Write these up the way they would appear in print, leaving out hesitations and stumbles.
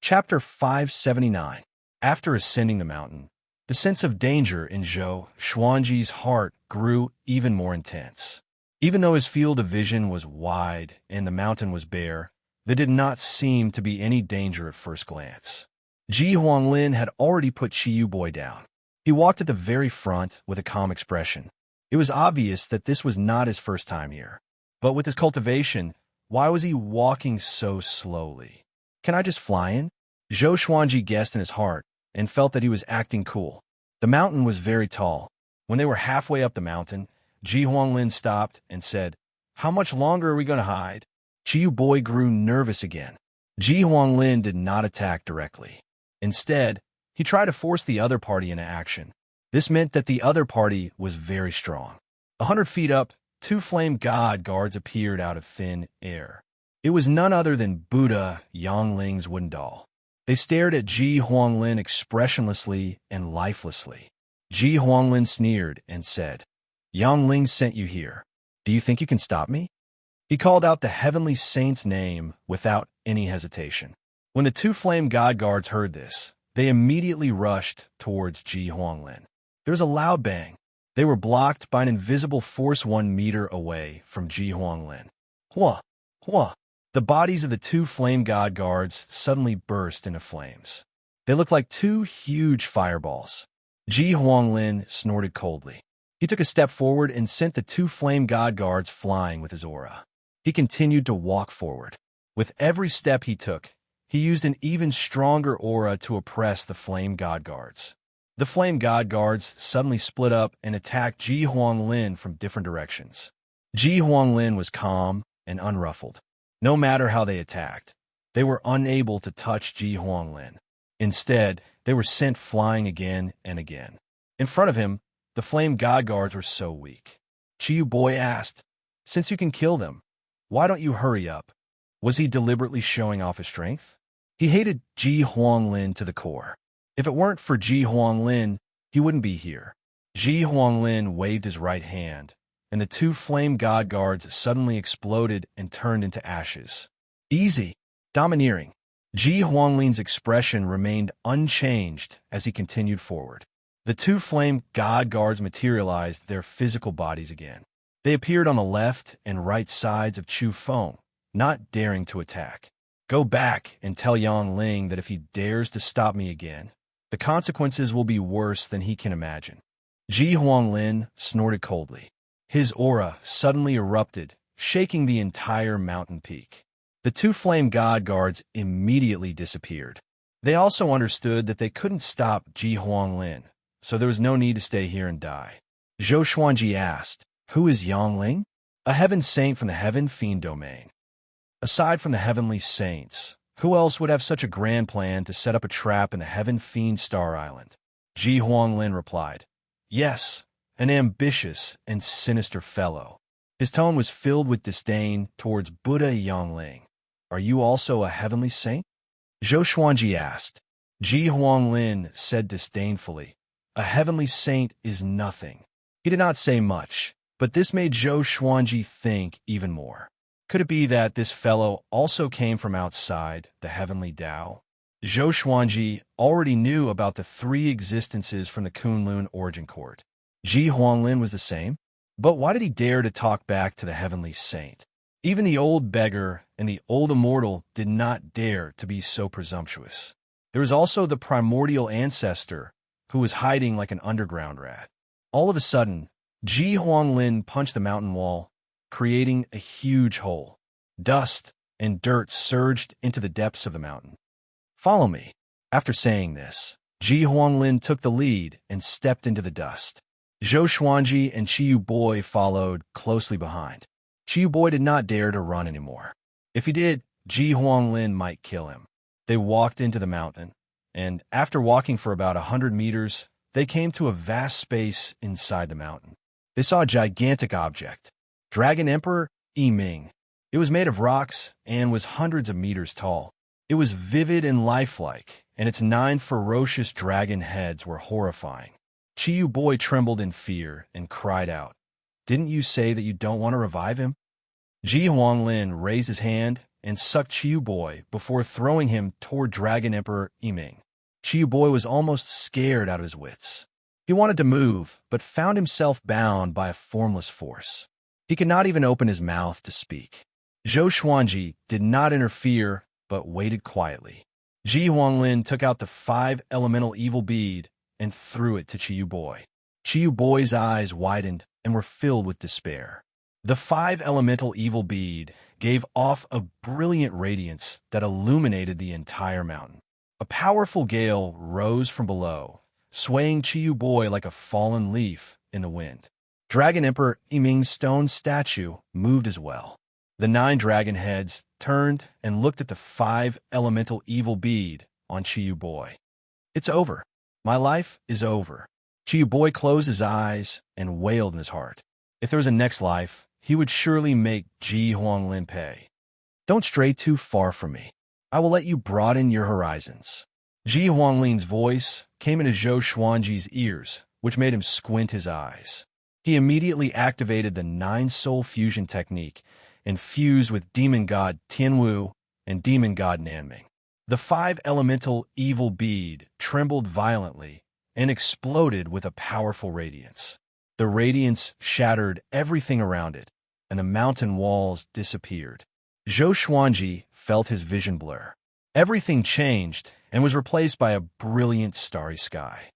Chapter 579. After ascending the mountain, the sense of danger in Zhou Xuanji's heart grew even more intense. Even though his field of vision was wide and the mountain was bare, there did not seem to be any danger at first glance. Ji Huanglin had already put Qiyu Boy down. He walked at the very front with a calm expression. It was obvious that this was not his first time here. But with his cultivation, why was he walking so slowly? Can I just fly in? Zhou Xuanji guessed in his heart and felt that he was acting cool. The mountain was very tall. When they were halfway up the mountain, Ji Huanglin stopped and said, "How much longer are we going to hide?" Qiyu Boy grew nervous again. Ji Huanglin did not attack directly. Instead, he tried to force the other party into action. This meant that the other party was very strong. 100 feet up, two flame god guards appeared out of thin air. It was none other than Buddha Yangling's wooden doll. They stared at Ji Huanglin expressionlessly and lifelessly. Ji Huanglin sneered and said, "Yangling sent you here. Do you think you can stop me?" He called out the heavenly saint's name without any hesitation. When the two flame god guards heard this, they immediately rushed towards Ji Huanglin. There was a loud bang. They were blocked by an invisible force 1 meter away from Ji Huanglin. Hua! Hua! The bodies of the two flame god guards suddenly burst into flames. They looked like two huge fireballs. Ji Huanglin snorted coldly. He took a step forward and sent the two flame god guards flying with his aura. He continued to walk forward. With every step he took, he used an even stronger aura to oppress the flame god guards. The flame god guards suddenly split up and attacked Ji Huanglin from different directions. Ji Huanglin was calm and unruffled. No matter how they attacked, they were unable to touch Ji Huanglin. Instead, they were sent flying again and again. In front of him, the flame god guards were so weak. Qiyu Boy asked, "Since you can kill them, why don't you hurry up?" Was he deliberately showing off his strength? He hated Ji Huanglin to the core. If it weren't for Ji Huanglin, he wouldn't be here. Ji Huanglin waved his right hand, and the two flame god guards suddenly exploded and turned into ashes. Easy, domineering. Ji Huanglin's expression remained unchanged as he continued forward. The two flame god guards materialized their physical bodies again. They appeared on the left and right sides of Chu Feng, not daring to attack. "Go back and tell Yangling that if he dares to stop me again, the consequences will be worse than he can imagine." Ji Huanglin snorted coldly. His aura suddenly erupted, shaking the entire mountain peak. The two flame god guards immediately disappeared. They also understood that they couldn't stop Ji Huanglin, so there was no need to stay here and die. Zhou Xuanji asked, "Who is Yangling?" "A heaven saint from the heaven fiend domain." Aside from the heavenly saints, who else would have such a grand plan to set up a trap in the heaven fiend star island? Ji Huanglin replied, "Yes, an ambitious and sinister fellow." His tone was filled with disdain towards Buddha Yangling. "Are you also a heavenly saint?" Zhou Xuanji asked. Ji Huanglin said disdainfully, "A heavenly saint is nothing." He did not say much, but this made Zhou Xuanji think even more. Could it be that this fellow also came from outside the heavenly Tao? Zhou Xuanji already knew about the three existences from the Kunlun origin court. Ji Huanglin was the same, but why did he dare to talk back to the heavenly saint? Even the old beggar and the old immortal did not dare to be so presumptuous. There was also the primordial ancestor who was hiding like an underground rat. All of a sudden, Ji Huanglin punched the mountain wall, creating a huge hole. Dust and dirt surged into the depths of the mountain. "Follow me." After saying this, Ji Huanglin took the lead and stepped into the dust. Zhou Xuanji and Qiyu Boy followed closely behind. Qiyu Boy did not dare to run anymore. If he did, Ji Huanglin might kill him. They walked into the mountain, and after walking for about 100 meters, they came to a vast space inside the mountain. They saw a gigantic object. Dragon Emperor Yiming. It was made of rocks and was hundreds of meters tall. It was vivid and lifelike, and its 9 ferocious dragon heads were horrifying. Qiyu Boy trembled in fear and cried out, "Didn't you say that you don't want to revive him?" Ji Huanglin raised his hand and sucked Chiyu Boy before throwing him toward Dragon Emperor Yiming. Chiyu Boy was almost scared out of his wits. He wanted to move, but found himself bound by a formless force. He could not even open his mouth to speak. Zhou Xuanji did not interfere, but waited quietly. Ji Huanglin took out the 5-elemental evil bead and threw it to Chiyu Boy. Chiyu Boy's eyes widened and were filled with despair. The 5-elemental evil bead gave off a brilliant radiance that illuminated the entire mountain. A powerful gale rose from below, swaying Chiyu Boy like a fallen leaf in the wind. Dragon Emperor Yiming's stone statue moved as well. The 9 dragon heads turned and looked at the 5-elemental evil bead on Chiyu Boy. "It's over. My life is over." Chiyu Boy closed his eyes and wailed in his heart. If there was a next life, he would surely make Ji Huanglin pay. "Don't stray too far from me. I will let you broaden your horizons." Ji Huanglin's voice came into Zhou Xuanji's ears, which made him squint his eyes. He immediately activated the 9-soul fusion technique and fused with demon god Tianwu and demon god Nanming. The 5-elemental evil bead trembled violently and exploded with a powerful radiance. The radiance shattered everything around it, and the mountain walls disappeared. Zhou Xuanji felt his vision blur. Everything changed and was replaced by a brilliant starry sky.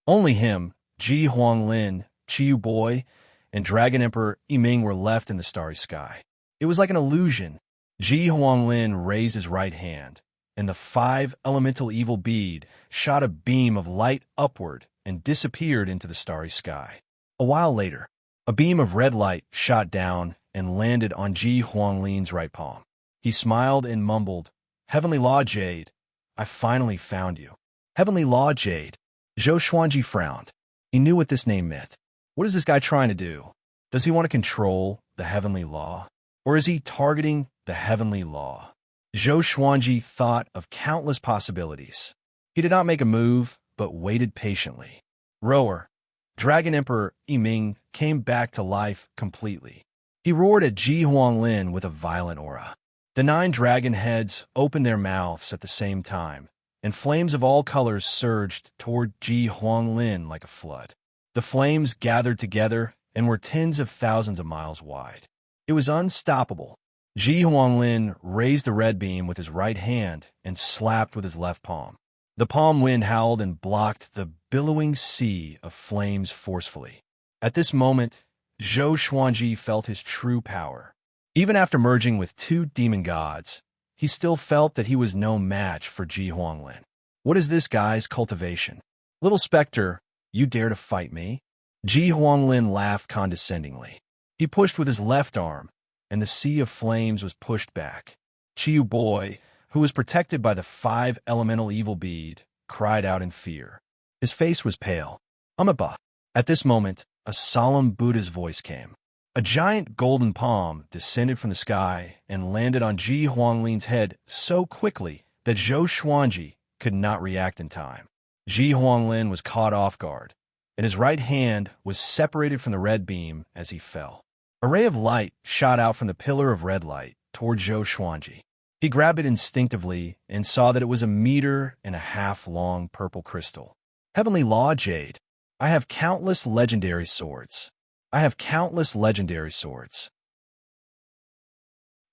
Only him, Ji Huanglin, Chiyu Boy, and Dragon Emperor Yiming were left in the starry sky. It was like an illusion. Ji Huanglin raised his right hand, and the 5-elemental evil bead shot a beam of light upward and disappeared into the starry sky. A while later, a beam of red light shot down and landed on Ji Huanglin's right palm. He smiled and mumbled, "Heavenly Law Jade, I finally found you." Heavenly Law Jade. Zhou Xuanji frowned. He knew what this name meant. What is this guy trying to do? Does he want to control the Heavenly Law? Or is he targeting the Heavenly Law? Zhou Xuanji thought of countless possibilities. He did not make a move, but waited patiently. Roar. Dragon Emperor Yiming came back to life completely. He roared at Ji Huanglin with a violent aura. The 9 dragon heads opened their mouths at the same time, and flames of all colors surged toward Ji Huanglin like a flood. The flames gathered together and were tens of thousands of miles wide. It was unstoppable. Ji Huanglin raised the red beam with his right hand and slapped with his left palm. The palm wind howled and blocked the billowing sea of flames forcefully. At this moment, Zhou Xuanji felt his true power. Even after merging with 2 demon gods, he still felt that he was no match for Ji Huanglin. What is this guy's cultivation? "Little Spectre, you dare to fight me?" Ji Huanglin laughed condescendingly. He pushed with his left arm, and the sea of flames was pushed back. Chiyu Boy, who was protected by the 5-elemental evil bead, cried out in fear. His face was pale. "Amaba." At this moment, a solemn Buddha's voice came. A giant golden palm descended from the sky and landed on Ji Huanglin's head so quickly that Zhou Xuanji could not react in time. Ji Huanglin was caught off guard, and his right hand was separated from the red beam as he fell. A ray of light shot out from the pillar of red light toward Zhou Xuanji. He grabbed it instinctively and saw that it was 1.5 meters long purple crystal. "Heavenly Law Jade, I have countless legendary swords. I have countless legendary swords."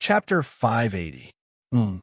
Chapter 580. Zhou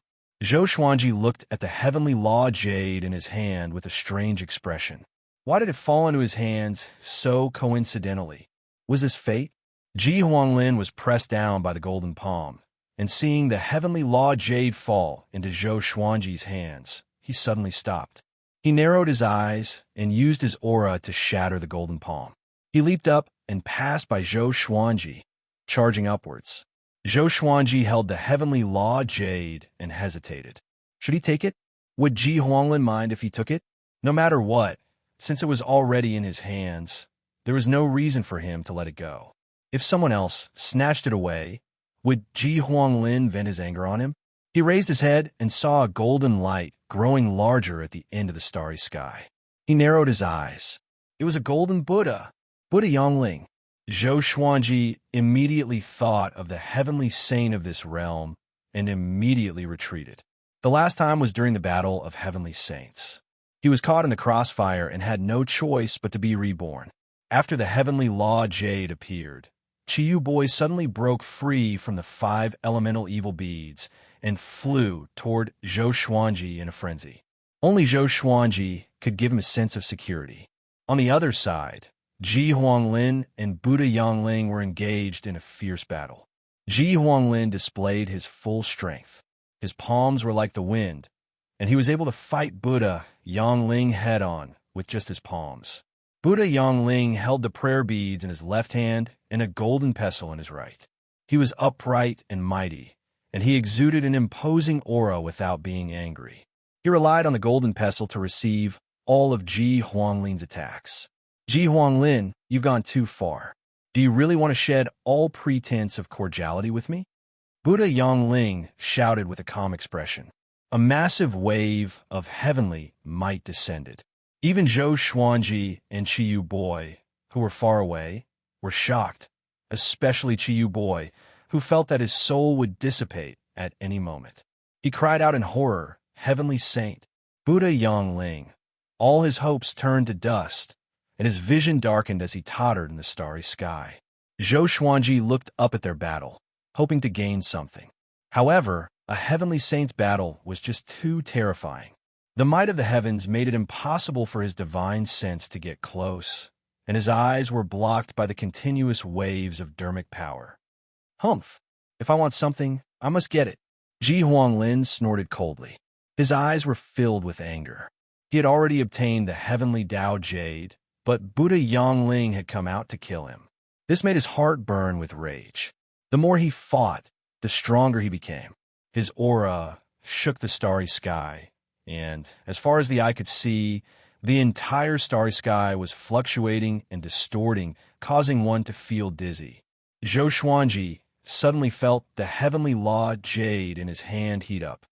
Xuanji looked at the Heavenly Law Jade in his hand with a strange expression. Why did it fall into his hands so coincidentally? Was this fate? Ji Huanglin was pressed down by the golden palm, and seeing the Heavenly Law Jade fall into Zhou Xuanji's hands, he suddenly stopped. He narrowed his eyes and used his aura to shatter the golden palm. He leaped up and passed by Zhou Xuanji, charging upwards. Zhou Xuanji held the Heavenly Law Jade and hesitated. Should he take it? Would Ji Huanglin mind if he took it? No matter what, since it was already in his hands, there was no reason for him to let it go. If someone else snatched it away, would Ji Huanglin vent his anger on him? He raised his head and saw a golden light growing larger at the end of the starry sky. He narrowed his eyes. It was a golden Buddha, Buddha Yongling. Zhou Xuanji immediately thought of the heavenly saint of this realm and immediately retreated. The last time was during the Battle of Heavenly Saints. He was caught in the crossfire and had no choice but to be reborn. After the Heavenly Law Jade appeared, Chiyu Boy suddenly broke free from the 5 elemental evil beads and flew toward Zhou Xuanji in a frenzy. Only Zhou Xuanji could give him a sense of security. On the other side, Ji Huanglin and Buddha Yangling were engaged in a fierce battle. Ji Huanglin displayed his full strength. His palms were like the wind, and he was able to fight Buddha Yangling head-on with just his palms. Buddha Yangling held the prayer beads in his left hand and a golden pestle in his right. He was upright and mighty, and he exuded an imposing aura without being angry. He relied on the golden pestle to receive all of Ji Huangling's attacks. Ji Huanglin, you've gone too far. Do you really want to shed all pretense of cordiality with me? Buddha Yangling shouted with a calm expression. A massive wave of heavenly might descended. Even Zhou Xuanji and Chiyu Boy, who were far away, were shocked, especially Chiyu Boy, who felt that his soul would dissipate at any moment. He cried out in horror, "Heavenly Saint, Buddha Yangling!" All his hopes turned to dust, and his vision darkened as he tottered in the starry sky. Zhou Xuanji looked up at their battle, hoping to gain something. However, a Heavenly Saint's battle was just too terrifying. The might of the heavens made it impossible for his divine sense to get close, and his eyes were blocked by the continuous waves of dermic power. Humph! If I want something, I must get it. Ji Huanglin snorted coldly. His eyes were filled with anger. He had already obtained the heavenly Tao Jade, but Buddha Yangling had come out to kill him. This made his heart burn with rage. The more he fought, the stronger he became. His aura shook the starry sky, and, as far as the eye could see, the entire starry sky was fluctuating and distorting, causing one to feel dizzy. Zhou Xuanji suddenly felt the heavenly law jade in his hand heat up.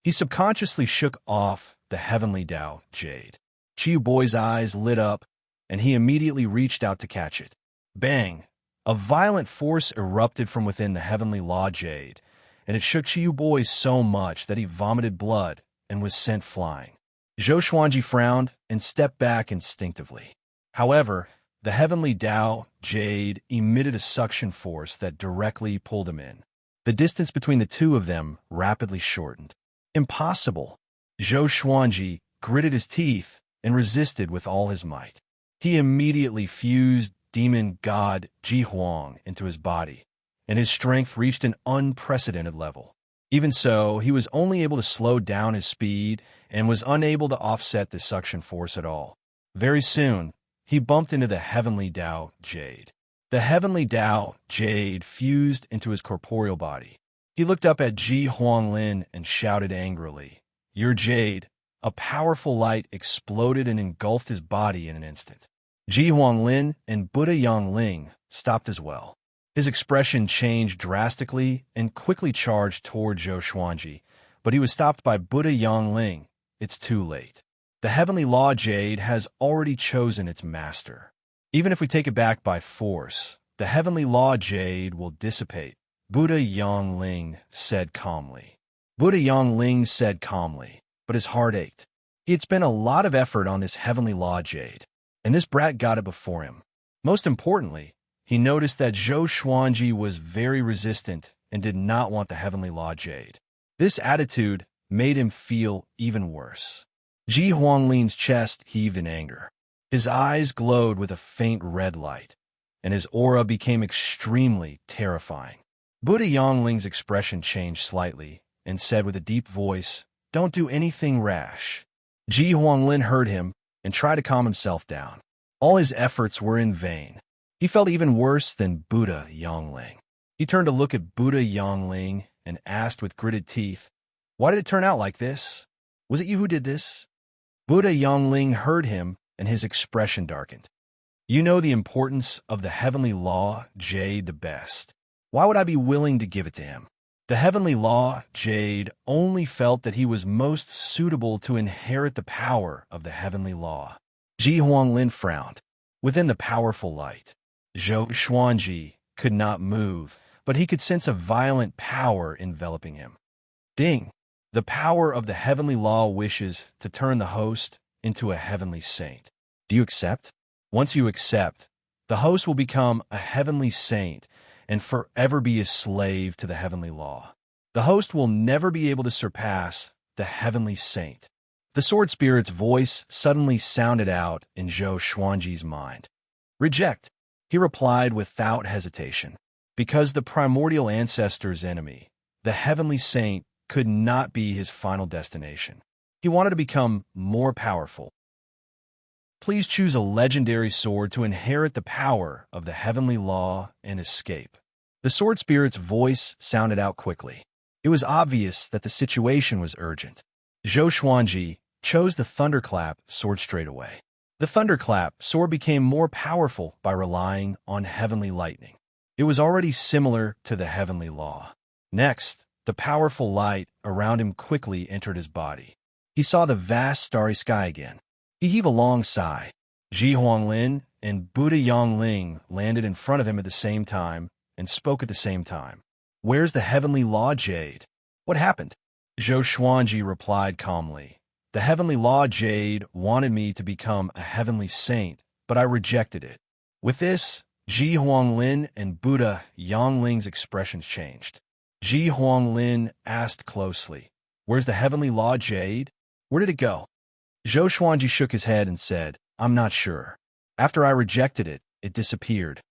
He subconsciously shook off the heavenly Tao jade. Chiyu Boy's eyes lit up, and he immediately reached out to catch it. Bang! A violent force erupted from within the heavenly law jade, and it shook Chiyu Boy so much that he vomited blood and was sent flying. Zhou Xuanji frowned and stepped back instinctively. However, the heavenly Tao jade emitted a suction force that directly pulled him in. The distance between the two of them rapidly shortened. Impossible! Zhou Xuanji gritted his teeth and resisted with all his might. He immediately fused demon god Ji Huang into his body, and his strength reached an unprecedented level. Even so, he was only able to slow down his speed and was unable to offset the suction force at all. Very soon, he bumped into the heavenly Tao Jade. The heavenly Tao Jade fused into his corporeal body. He looked up at Ji Huanglin and shouted angrily, "Your Jade!" A powerful light exploded and engulfed his body in an instant. Ji Huanglin and Buddha Yangling stopped as well. His expression changed drastically and quickly charged toward Zhou Xuanji, but he was stopped by Buddha Yangling. It's too late. The heavenly law jade has already chosen its master. Even if we take it back by force, the heavenly law jade will dissipate, Buddha Yangling said calmly. Buddha Yangling said calmly, but his heart ached. He had spent a lot of effort on this heavenly law jade, and this brat got it before him. Most importantly, he noticed that Zhou Xuanji was very resistant and did not want the heavenly law jade. This attitude made him feel even worse. Ji Huangling's chest heaved in anger. His eyes glowed with a faint red light, and his aura became extremely terrifying. Buddha Yangling's expression changed slightly and said with a deep voice, "Don't do anything rash." Ji Huanglin heard him and tried to calm himself down. All his efforts were in vain. He felt even worse than Buddha Yangling. He turned to look at Buddha Yangling and asked with gritted teeth, "Why did it turn out like this? Was it you who did this?" Buddha Yangling heard him and his expression darkened. "You know the importance of the heavenly law, Jade, the best. Why would I be willing to give it to him?" The heavenly law, Jade, only felt that he was most suitable to inherit the power of the heavenly law. Ji Huanglin frowned. Within the powerful light, Zhou Xuanji could not move, but he could sense a violent power enveloping him. Ding! The power of the heavenly law wishes to turn the host into a heavenly saint. Do you accept? Once you accept, the host will become a heavenly saint and forever be a slave to the heavenly law. The host will never be able to surpass the heavenly saint. The sword spirit's voice suddenly sounded out in Zhou Xuanji's mind. Reject, he replied without hesitation. Because the primordial ancestor's enemy, the heavenly saint, could not be his final destination. He wanted to become more powerful. Please choose a legendary sword to inherit the power of the heavenly law and escape. The sword spirit's voice sounded out quickly. It was obvious that the situation was urgent. Zhou Xuanji chose the thunderclap sword straight away. The thunderclap sword became more powerful by relying on heavenly lightning. It was already similar to the heavenly law. Next, the powerful light around him quickly entered his body. He saw the vast starry sky again. He heaved a long sigh. Ji Huanglin and Buddha Yongling landed in front of him at the same time and spoke at the same time. Where's the heavenly law jade? What happened? Zhou Xuanji replied calmly. The heavenly law jade wanted me to become a heavenly saint, but I rejected it. With this, Ji Huanglin and Buddha Yongling's expressions changed. Ji Huanglin asked closely, Where's the heavenly law jade? Where did it go? Zhou Xuanji shook his head and said, I'm not sure. After I rejected it, it disappeared.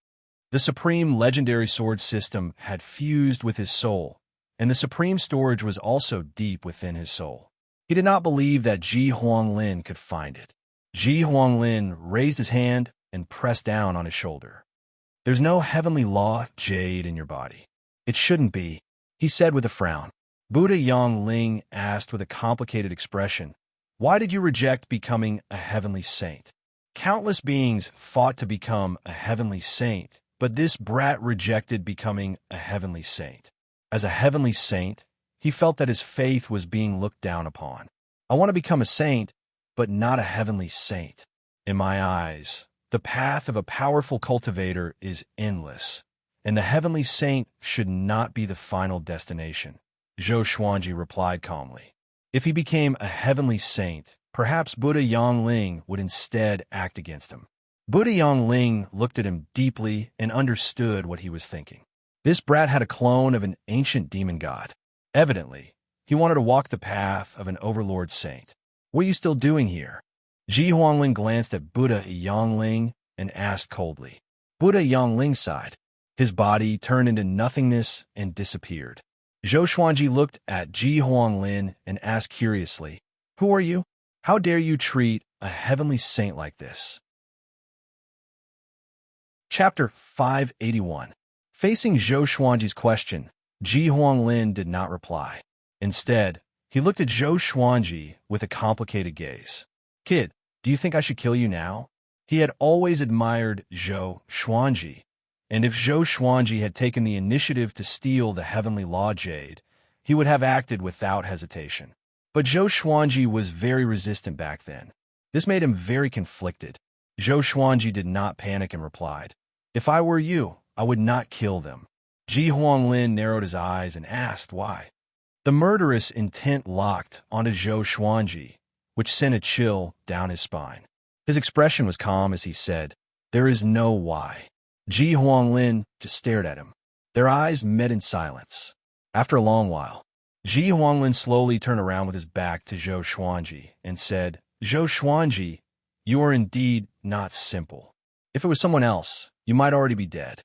The supreme legendary sword system had fused with his soul, and the supreme storage was also deep within his soul. He did not believe that Ji Huanglin could find it. Ji Huanglin raised his hand and pressed down on his shoulder. There's no heavenly law jade in your body. It shouldn't be, he said with a frown. Buddha Yongling asked with a complicated expression, Why did you reject becoming a heavenly saint? Countless beings fought to become a heavenly saint, but this brat rejected becoming a heavenly saint. As a heavenly saint, he felt that his faith was being looked down upon. I want to become a saint, but not a heavenly saint. In my eyes, the path of a powerful cultivator is endless, and the heavenly saint should not be the final destination, Zhou Xuanji replied calmly. If he became a heavenly saint, perhaps Buddha Yongling would instead act against him. Buddha Yongling looked at him deeply and understood what he was thinking. This brat had a clone of an ancient demon god. Evidently, he wanted to walk the path of an overlord saint. What are you still doing here? Ji Huangling glanced at Buddha Yongling and asked coldly. Buddha Yongling sighed. His body turned into nothingness and disappeared. Zhou Xuanji looked at Ji Huanglin and asked curiously, Who are you? How dare you treat a heavenly saint like this? Chapter 581. Facing Zhou Xuanji's question, Ji Huanglin did not reply. Instead, he looked at Zhou Xuanji with a complicated gaze. Kid, do you think I should kill you now? He had always admired Zhou Xuanji, and if Zhou Xuanji had taken the initiative to steal the heavenly law jade, he would have acted without hesitation. But Zhou Xuanji was very resistant back then. This made him very conflicted. Zhou Xuanji did not panic and replied, If I were you, I would not kill them. Ji Huanglin narrowed his eyes and asked why. The murderous intent locked onto Zhou Xuanji, which sent a chill down his spine. His expression was calm as he said, There is no why. Ji Huanglin just stared at him. Their eyes met in silence. After a long while, Ji Huanglin slowly turned around with his back to Zhou Xuanji and said, Zhou Xuanji, you are indeed not simple. If it was someone else, you might already be dead.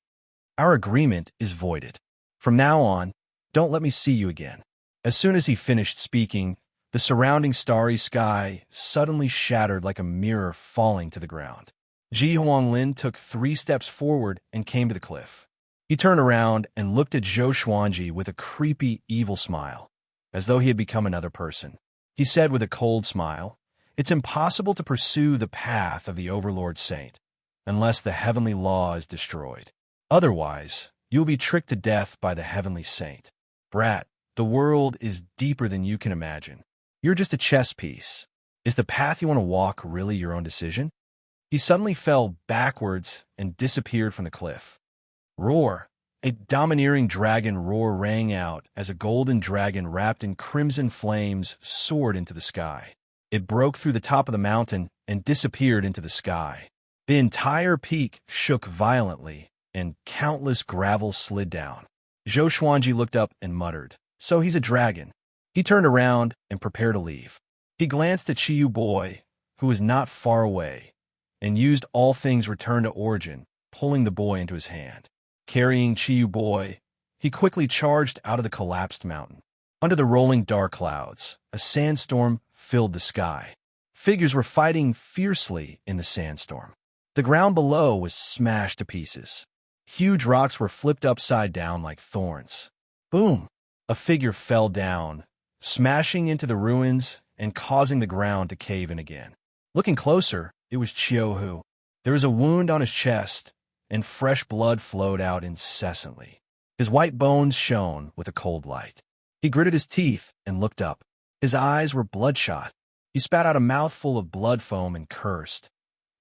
Our agreement is voided. From now on, don't let me see you again. As soon as he finished speaking, the surrounding starry sky suddenly shattered like a mirror falling to the ground. Ji Huanglin took 3 steps forward and came to the cliff. He turned around and looked at Zhou Xuanji with a creepy, evil smile, as though he had become another person. He said with a cold smile, It's impossible to pursue the path of the Overlord Saint unless the heavenly law is destroyed. Otherwise, you will be tricked to death by the heavenly saint. Brat, the world is deeper than you can imagine. You're just a chess piece. Is the path you want to walk really your own decision? He suddenly fell backwards and disappeared from the cliff. Roar! A domineering dragon roar rang out as a golden dragon wrapped in crimson flames soared into the sky. It broke through the top of the mountain and disappeared into the sky. The entire peak shook violently, and countless gravel slid down. Zhou Xuanji looked up and muttered, "So he's a dragon." He turned around and prepared to leave. He glanced at Chiyu Boy, who was not far away, and used all things return to origin, pulling the boy into his hand. Carrying Chiyu Boy, he quickly charged out of the collapsed mountain. Under the rolling dark clouds, a sandstorm filled the sky. Figures were fighting fiercely in the sandstorm. The ground below was smashed to pieces. Huge rocks were flipped upside down like thorns. Boom! A figure fell down, smashing into the ruins and causing the ground to cave in again. Looking closer, it was Chiyohu. There was a wound on his chest, and fresh blood flowed out incessantly. His white bones shone with a cold light. He gritted his teeth and looked up. His eyes were bloodshot. He spat out a mouthful of blood foam and cursed.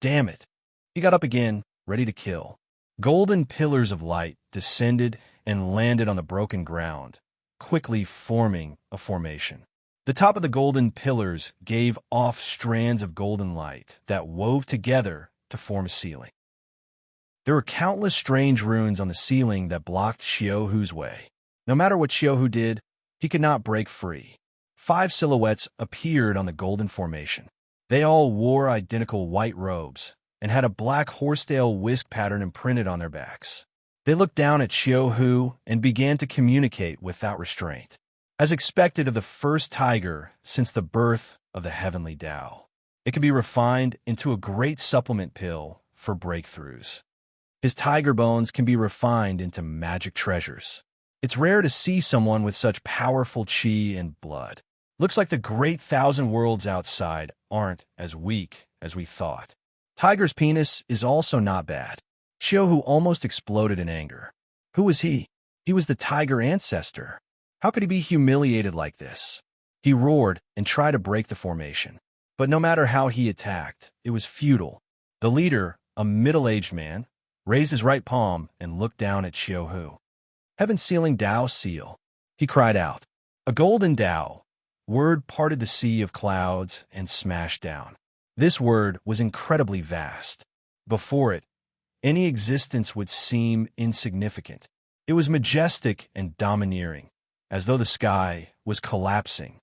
Damn it! He got up again, ready to kill. Golden pillars of light descended and landed on the broken ground, quickly forming a formation. The top of the golden pillars gave off strands of golden light that wove together to form a ceiling. There were countless strange runes on the ceiling that blocked Xiaohu's way. No matter what Xiaohu did, he could not break free. 5 silhouettes appeared on the golden formation. They all wore identical white robes and had a black horsetail whisk pattern imprinted on their backs. They looked down at Xiaohu and began to communicate without restraint, as expected of the first tiger since the birth of the heavenly Tao. It could be refined into a great supplement pill for breakthroughs. His tiger bones can be refined into magic treasures. It's rare to see someone with such powerful chi and blood. Looks like the great 1,000 worlds outside aren't as weak as we thought. Tiger's penis is also not bad. Xiaohu almost exploded in anger. Who was he? He was the tiger ancestor. How could he be humiliated like this? He roared and tried to break the formation. But no matter how he attacked, it was futile. The leader, a middle-aged man, raised his right palm and looked down at Xiaohu. Heaven-sealing Tao seal. He cried out. A golden Tao. Word parted the sea of clouds and smashed down. This word was incredibly vast. Before it, any existence would seem insignificant. It was majestic and domineering, as though the sky was collapsing.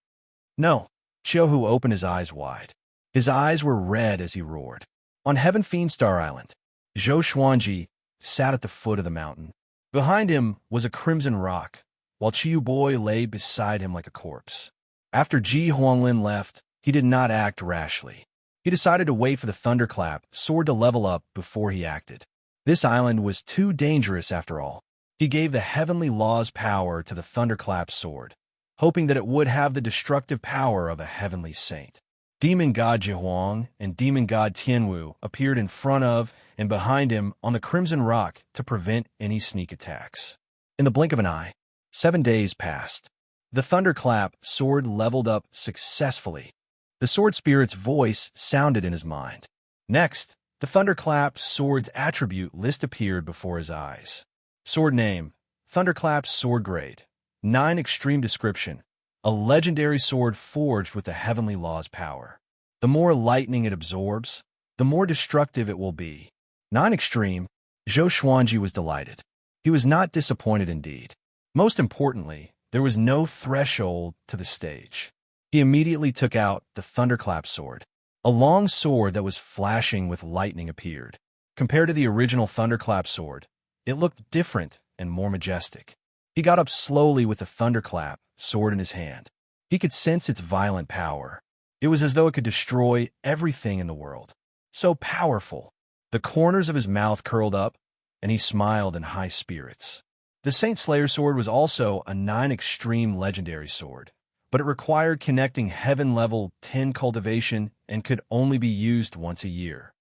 No, Xiaohu opened his eyes wide. His eyes were red as he roared. On Heaven Fiend Star Island, Zhou Xuanji sat at the foot of the mountain. Behind him was a crimson rock, while Chiyu Boy lay beside him like a corpse. After Ji Huanglin left, he did not act rashly. He decided to wait for the thunderclap sword to level up before he acted. This island was too dangerous after all. He gave the heavenly law's power to the thunderclap sword, hoping that it would have the destructive power of a heavenly saint. Demon God Jihuang and Demon God Tianwu appeared in front of and behind him on the Crimson Rock to prevent any sneak attacks. In the blink of an eye, 7 days passed. The thunderclap sword leveled up successfully. The sword spirit's voice sounded in his mind. Next, the thunderclap sword's attribute list appeared before his eyes. Sword name, Thunderclap sword grade, 9 extreme description, a legendary sword forged with the heavenly law's power. The more lightning it absorbs, the more destructive it will be. 9 extreme, Zhou Xuanji was delighted. He was not disappointed indeed. Most importantly, there was no threshold to the stage. He immediately took out the Thunderclap sword. A long sword that was flashing with lightning appeared. Compared to the original Thunderclap sword, it looked different and more majestic. He got up slowly with the Thunderclap sword in his hand. He could sense its violent power. It was as though it could destroy everything in the world. So powerful. The corners of his mouth curled up, and he smiled in high spirits. The Saint Slayer sword was also a 9 extreme legendary sword, but it required connecting heaven level 10 cultivation and could only be used once a year.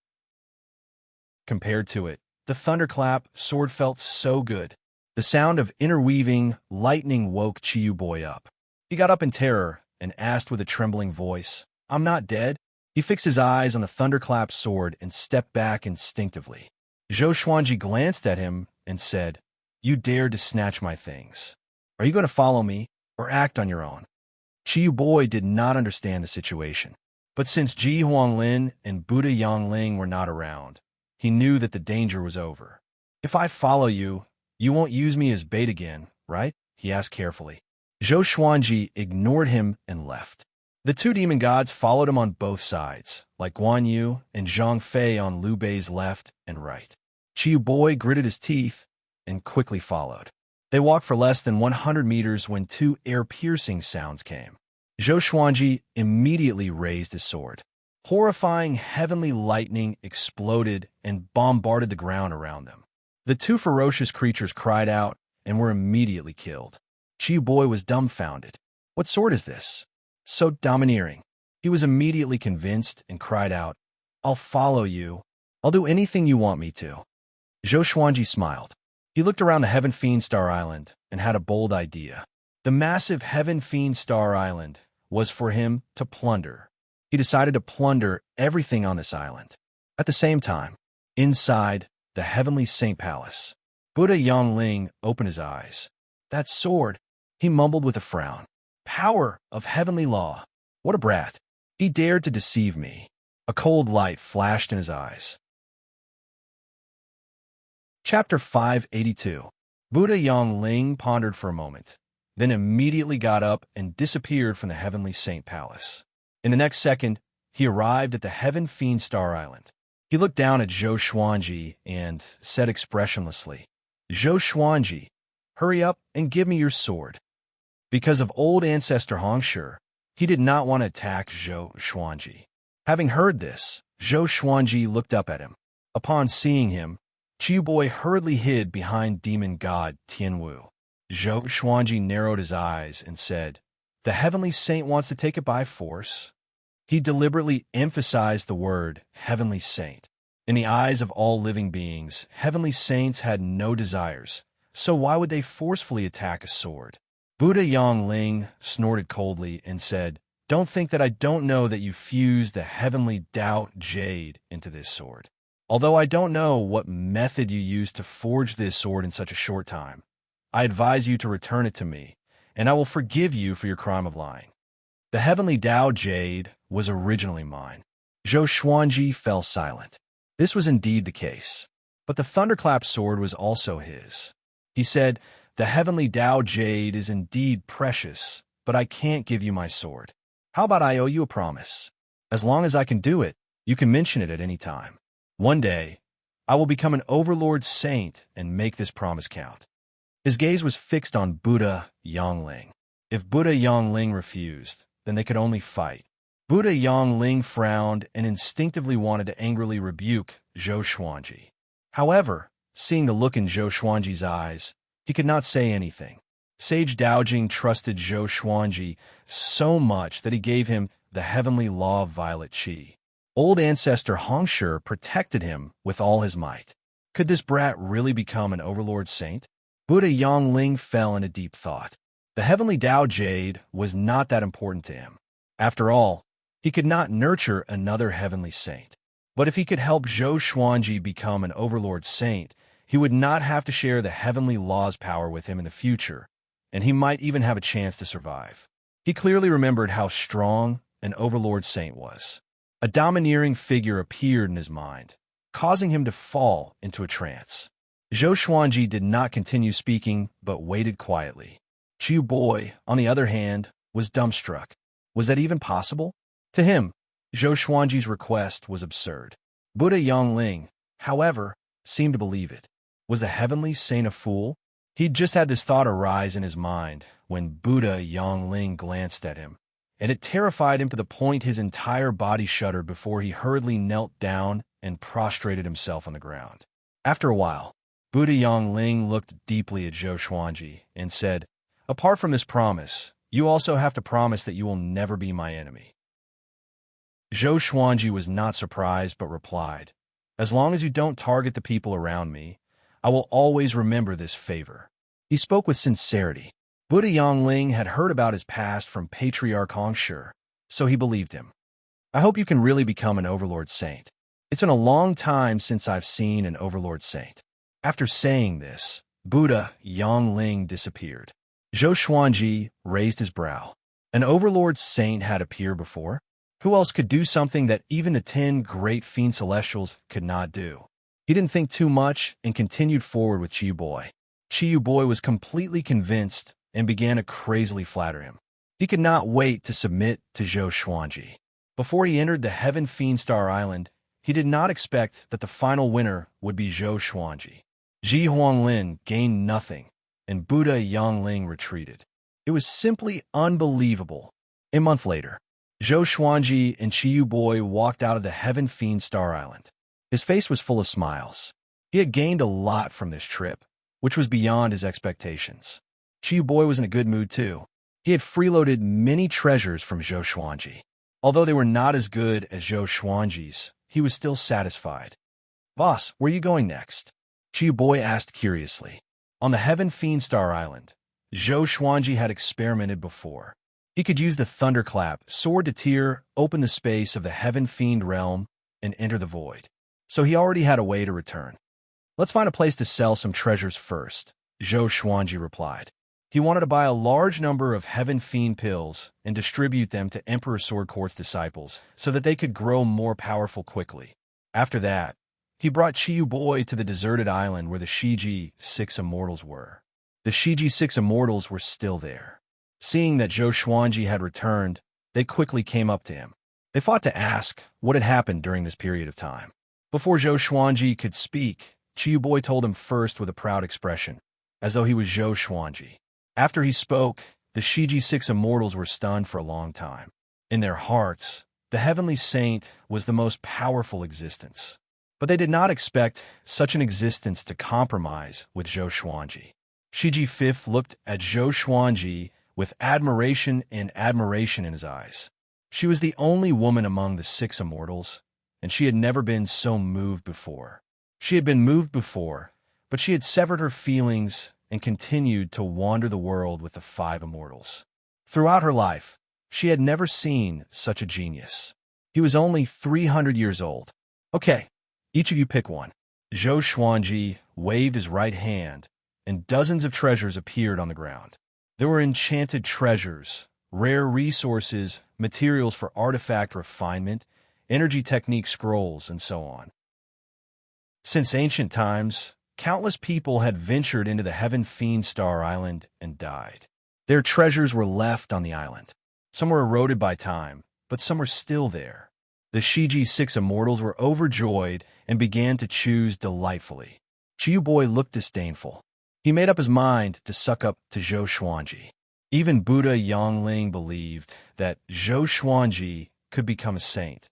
Compared to it, the Thunderclap sword felt so good. The sound of interweaving lightning woke Chiyu Boy up. He got up in terror and asked with a trembling voice, "I'm not dead?" He fixed his eyes on the Thunderclap sword and stepped back instinctively. Zhou Xuanji glanced at him and said, You dared to snatch my things. Are you going to follow me or act on your own? Chiu Boy did not understand the situation. But since Ji Huanglin and Buddha Yongling were not around, he knew that the danger was over. If I follow you, you won't use me as bait again, right? He asked carefully. Zhou Xuanji ignored him and left. The two demon gods followed him on both sides, like Guan Yu and Zhang Fei on Liu Bei's left and right. Chiu Boy gritted his teeth and quickly followed. They walked for less than 100 meters when two ear-piercing sounds came. Zhou Xuanji immediately raised his sword. Horrifying heavenly lightning exploded and bombarded the ground around them. The two ferocious creatures cried out and were immediately killed. Chiu Boy was dumbfounded. What sword is this? So domineering. He was immediately convinced and cried out, I'll follow you. I'll do anything you want me to. Zhou Xuanji smiled. He looked around the Heaven Fiend Star Island and had a bold idea. The massive Heaven Fiend Star Island was for him to plunder. He decided to plunder everything on this island. At the same time, inside the Heavenly Saint Palace, Buddha Yongling opened his eyes. That sword, he mumbled with a frown. Power of heavenly law. What a brat. He dared to deceive me. A cold light flashed in his eyes. Chapter 582. Buddha Yongling pondered for a moment, then immediately got up and disappeared from the Heavenly Saint Palace. In the next second, he arrived at the Heaven Fiend Star Island. He looked down at Zhou Xuanji and said expressionlessly, Zhou Xuanji, hurry up and give me your sword. Because of old ancestor Hongshi, he did not want to attack Zhou Xuanji. Having heard this, Zhou Xuanji looked up at him. Upon seeing him, Chiu Boy hurriedly hid behind demon god Tianwu. Zhou Xuanji narrowed his eyes and said, The Heavenly Saint wants to take it by force. He deliberately emphasized the word Heavenly Saint. In the eyes of all living beings, Heavenly Saints had no desires, so why would they forcefully attack a sword? Buddha Yongling snorted coldly and said, Don't think that I don't know that you fused the heavenly Tao jade into this sword. Although I don't know what method you used to forge this sword in such a short time, I advise you to return it to me, and I will forgive you for your crime of lying. The heavenly Tao jade was originally mine. Zhou Xuanji fell silent. This was indeed the case, but the thunderclap sword was also his. He said, The heavenly Tao jade is indeed precious, but I can't give you my sword. How about I owe you a promise? As long as I can do it, you can mention it at any time. One day, I will become an overlord saint and make this promise count. His gaze was fixed on Buddha Yongling. If Buddha Yongling refused, then they could only fight. Buddha Yongling frowned and instinctively wanted to angrily rebuke Zhou Xuanji. However, seeing the look in Zhou Xuanji's eyes, he could not say anything. Sage Daojing trusted Zhou Xuanji so much that he gave him the heavenly law of violet qi. Old ancestor Hongshi protected him with all his might. Could this brat really become an overlord saint? Buddha Yongling fell into deep thought. The heavenly Tao jade was not that important to him. After all, he could not nurture another heavenly saint. But if he could help Zhou Xuanji become an overlord saint, he would not have to share the heavenly law's power with him in the future, and he might even have a chance to survive. He clearly remembered how strong an overlord saint was. A domineering figure appeared in his mind, causing him to fall into a trance. Zhou Xuanji did not continue speaking, but waited quietly. Chiu Boy, on the other hand, was dumbstruck. Was that even possible? To him, Zhou Xuanji's request was absurd. Buddha Yongling, however, seemed to believe it. Was the heavenly saint a fool? He'd just had this thought arise in his mind when Buddha Yongling glanced at him, and it terrified him to the point his entire body shuddered before he hurriedly knelt down and prostrated himself on the ground. After a while, Buddha Yongling looked deeply at Zhou Xuanji and said, Apart from this promise, you also have to promise that you will never be my enemy. Zhou Xuanji was not surprised but replied, As long as you don't target the people around me, I will always remember this favor. He spoke with sincerity. Buddha Yongling had heard about his past from Patriarch Hongshi, so he believed him. I hope you can really become an overlord saint. It's been a long time since I've seen an overlord saint. After saying this, Buddha Yongling disappeared. Zhou Xuanji raised his brow. An overlord saint had appeared before? Who else could do something that even the 10 great fiend celestials could not do? He didn't think too much and continued forward with Chiyu Boy. Chiyu Boy was completely convinced and began to crazily flatter him. He could not wait to submit to Zhou Xuanji. Before he entered the Heaven Fiend Star Island, he did not expect that the final winner would be Zhou Xuanji. Ji Huanglin gained nothing, and Buddha Yongling retreated. It was simply unbelievable. A month later, Zhou Xuanji and Chiyu Boy walked out of the Heaven Fiend Star Island. His face was full of smiles. He had gained a lot from this trip, which was beyond his expectations. Chiyu Boy was in a good mood too. He had freeloaded many treasures from Zhou Xuanji. Although they were not as good as Zhou Xuanji's, he was still satisfied. "Boss, where are you going next?" Chiyu Boy asked curiously. On the Heaven Fiend Star Island, Zhou Xuanji had experimented before. He could use the thunderclap, sword to tear, open the space of the Heaven Fiend realm, and enter the void. So he already had a way to return. "Let's find a place to sell some treasures first," Zhou Xuanji replied. He wanted to buy a large number of Heaven Fiend pills and distribute them to Emperor Sword Court's disciples so that they could grow more powerful quickly. After that, he brought Chiyu Boy to the deserted island where the Shiji 6 Immortals were. The Shiji 6 Immortals were still there. Seeing that Zhou Xuanji had returned, they quickly came up to him. They fought to ask what had happened during this period of time. Before Zhou Xuanji could speak, Chiyu Boy told him first with a proud expression, as though he was Zhou Xuanji. After he spoke, the Shiji 6 Immortals were stunned for a long time. In their hearts, the Heavenly Saint was the most powerful existence. But they did not expect such an existence to compromise with Zhou Xuanji. Shiji 5 looked at Zhou Xuanji with admiration in his eyes. She was the only woman among the 6 Immortals, and she had never been so moved before. She had been moved before, but she had severed her feelings and continued to wander the world with the 5 Immortals. Throughout her life, she had never seen such a genius. He was only 300 years old. "Okay, each of you pick one." Zhou Xuanji waved his right hand, and dozens of treasures appeared on the ground. There were enchanted treasures, rare resources, materials for artifact refinement, energy technique scrolls, and so on. Since ancient times, countless people had ventured into the Heaven Fiend Star Island and died. Their treasures were left on the island. Some were eroded by time, but some were still there. The Shiji 6 Immortals were overjoyed and began to choose delightfully. Chiyu Boy looked disdainful. He made up his mind to suck up to Zhou Xuanji. Even Buddha Yongling believed that Zhou Xuanji could become a saint.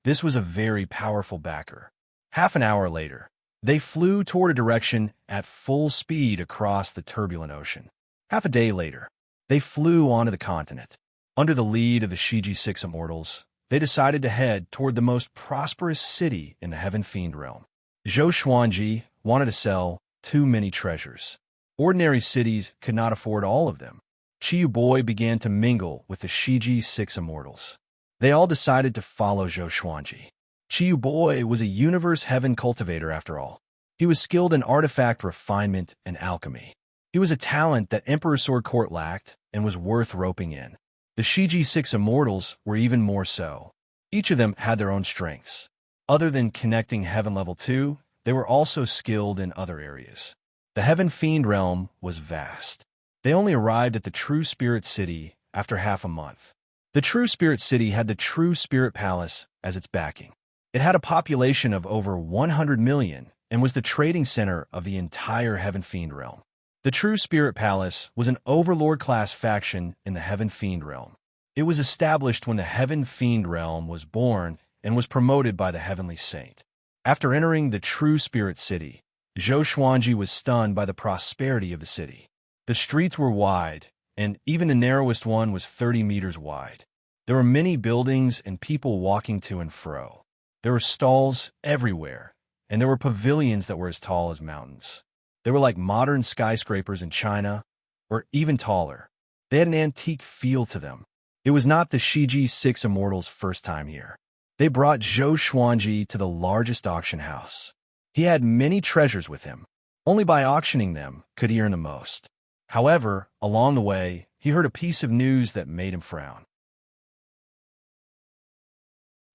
This was a very powerful backer. Half an hour later, they flew toward a direction at full speed across the turbulent ocean. Half a day later, they flew onto the continent. Under the lead of the Shiji 6 Immortals, they decided to head toward the most prosperous city in the Heaven Fiend realm. Zhou Xuanji wanted to sell too many treasures. Ordinary cities could not afford all of them. Chiyu Boy began to mingle with the Shiji 6 Immortals. They all decided to follow Zhou Xuanji. Chiyu Boy was a universe heaven cultivator after all. He was skilled in artifact refinement and alchemy. He was a talent that Emperor Sword Court lacked and was worth roping in. The Shiji 6 Immortals were even more so. Each of them had their own strengths. Other than connecting Heaven Level 2, they were also skilled in other areas. The Heaven Fiend realm was vast. They only arrived at the True Spirit City after half a month. The True Spirit City had the True Spirit Palace as its backing. It had a population of over 100 million and was the trading center of the entire Heaven Fiend realm. The True Spirit Palace was an overlord-class faction in the Heaven Fiend realm. It was established when the Heaven Fiend realm was born and was promoted by the Heavenly Saint. After entering the True Spirit City, Zhou Xuanji was stunned by the prosperity of the city. The streets were wide, and even the narrowest one was 30 meters wide. There were many buildings and people walking to and fro. There were stalls everywhere, and there were pavilions that were as tall as mountains. They were like modern skyscrapers in China, or even taller. They had an antique feel to them. It was not the Shiji 6 Immortals' first time here. They brought Zhou Xuanji to the largest auction house. He had many treasures with him. Only by auctioning them could he earn the most. However, along the way, he heard a piece of news that made him frown.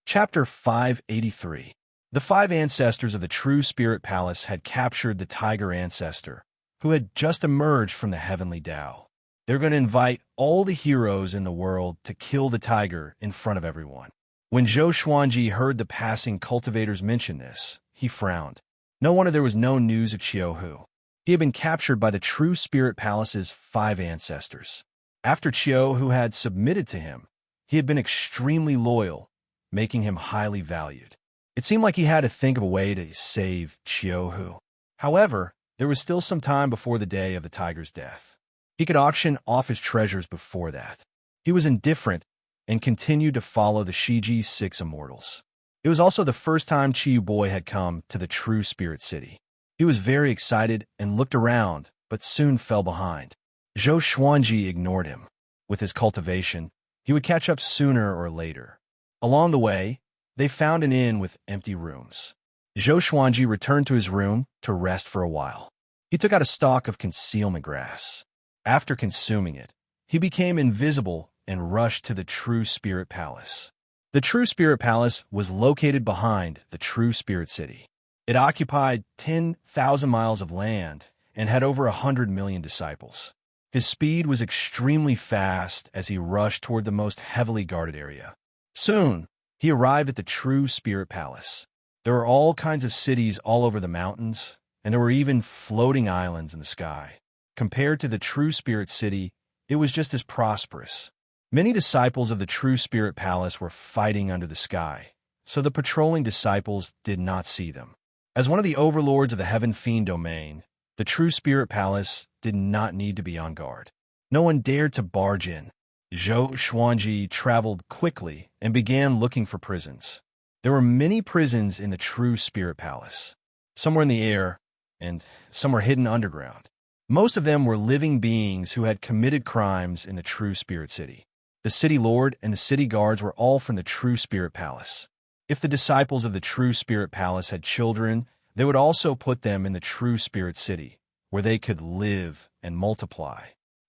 Chapter 583. The five ancestors of the True Spirit Palace had captured the tiger ancestor, who had just emerged from the heavenly Tao. They're going to invite all the heroes in the world to kill the tiger in front of everyone. When Zhou Xuanji heard the passing cultivators mention this, he frowned. No wonder there was no news of Qiuhu. He had been captured by the True Spirit Palace's five ancestors. After Qiuhu had submitted to him, he had been extremely loyal, making him highly valued. It seemed like he had to think of a way to save Qiuhu. However, there was still some time before the day of the tiger's death. He could auction off his treasures before that. He was indifferent and continued to follow the Shiji Six Immortals. It was also the first time Qiu Boy had come to the True Spirit City. He was very excited and looked around, but soon fell behind. Zhou Xuanji ignored him. With his cultivation, he would catch up sooner or later. Along the way, they found an inn with empty rooms. Zhou Xuanji returned to his room to rest for a while. He took out a stalk of concealment grass. After consuming it, he became invisible and rushed to the True Spirit Palace. The True Spirit Palace was located behind the True Spirit City. It occupied 10,000 miles of land and had over 100 million disciples. His speed was extremely fast as he rushed toward the most heavily guarded area. Soon, he arrived at the True Spirit Palace. There were all kinds of cities all over the mountains, and there were even floating islands in the sky. Compared to the True Spirit City, it was just as prosperous. Many disciples of the True Spirit Palace were fighting under the sky, so the patrolling disciples did not see them. As one of the overlords of the Heaven Fiend domain, the True Spirit Palace did not need to be on guard. No one dared to barge in. Zhou Xuanji traveled quickly and began looking for prisons. There were many prisons in the True Spirit Palace. Some were in the air, and some were hidden underground. Most of them were living beings who had committed crimes in the True Spirit City. The city lord and the city guards were all from the True Spirit Palace. If the disciples of the True Spirit Palace had children, they would also put them in the True Spirit City, where they could live and multiply.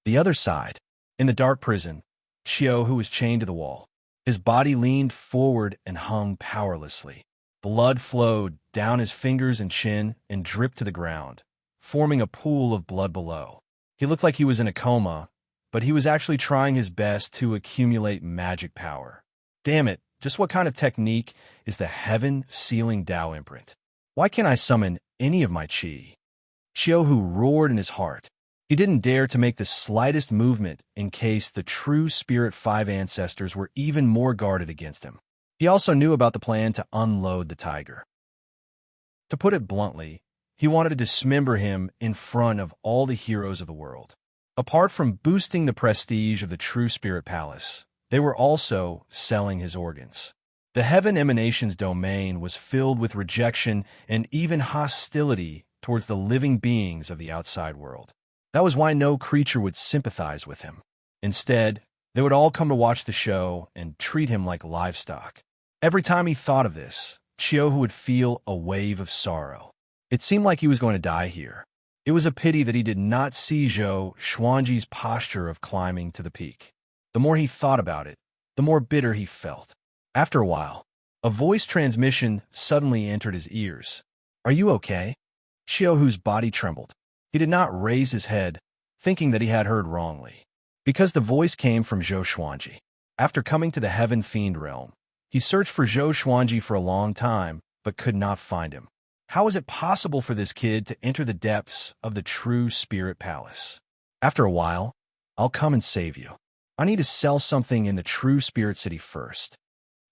The other side, in the dark prison, Qiuhu was chained to the wall. His body leaned forward and hung powerlessly. Blood flowed down his fingers and chin and dripped to the ground, forming a pool of blood below. He looked like he was in a coma, but he was actually trying his best to accumulate magic power. Damn it, just what kind of technique is the heaven-sealing Tao imprint? Why can't I summon any of my qi? Qiuhu roared in his heart. He didn't dare to make the slightest movement in case the True Spirit Five ancestors were even more guarded against him. He also knew about the plan to unload the tiger. To put it bluntly, he wanted to dismember him in front of all the heroes of the world. Apart from boosting the prestige of the True Spirit Palace, they were also selling his organs. The Heaven Emanations domain was filled with rejection and even hostility towards the living beings of the outside world. That was why no creature would sympathize with him. Instead, they would all come to watch the show and treat him like livestock. Every time he thought of this, Qiuhu would feel a wave of sorrow. It seemed like he was going to die here. It was a pity that he did not see Zhou Xuanji's posture of climbing to the peak. The more he thought about it, the more bitter he felt. After a while, a voice transmission suddenly entered his ears. "Are you okay?" Qiuhu's body trembled. He did not raise his head, thinking that he had heard wrongly, because the voice came from Zhou Xuanji. After coming to the Heaven Fiend realm, he searched for Zhou Xuanji for a long time, but could not find him. How was it possible for this kid to enter the depths of the True Spirit Palace? After a while, "I'll come and save you. I need to sell something in the True Spirit City first."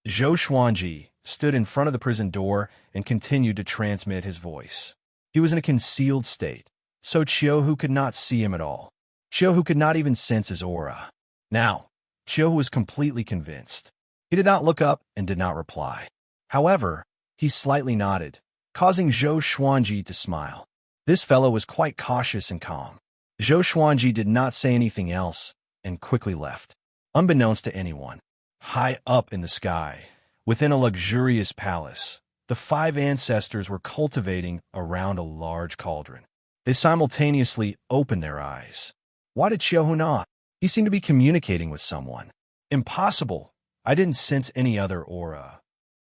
Zhou Xuanji stood in front of the prison door and continued to transmit his voice. He was in a concealed state, so Qiuhu could not see him at all. Qiuhu could not even sense his aura. Now, Qiuhu was completely convinced. He did not look up and did not reply. However, he slightly nodded, causing Zhou Xuanji to smile. This fellow was quite cautious and calm. Zhou Xuanji did not say anything else and quickly left. Unbeknownst to anyone, high up in the sky, within a luxurious palace, the five ancestors were cultivating around a large cauldron. They simultaneously opened their eyes. Why did Xiao not? He seemed to be communicating with someone. Impossible. I didn't sense any other aura.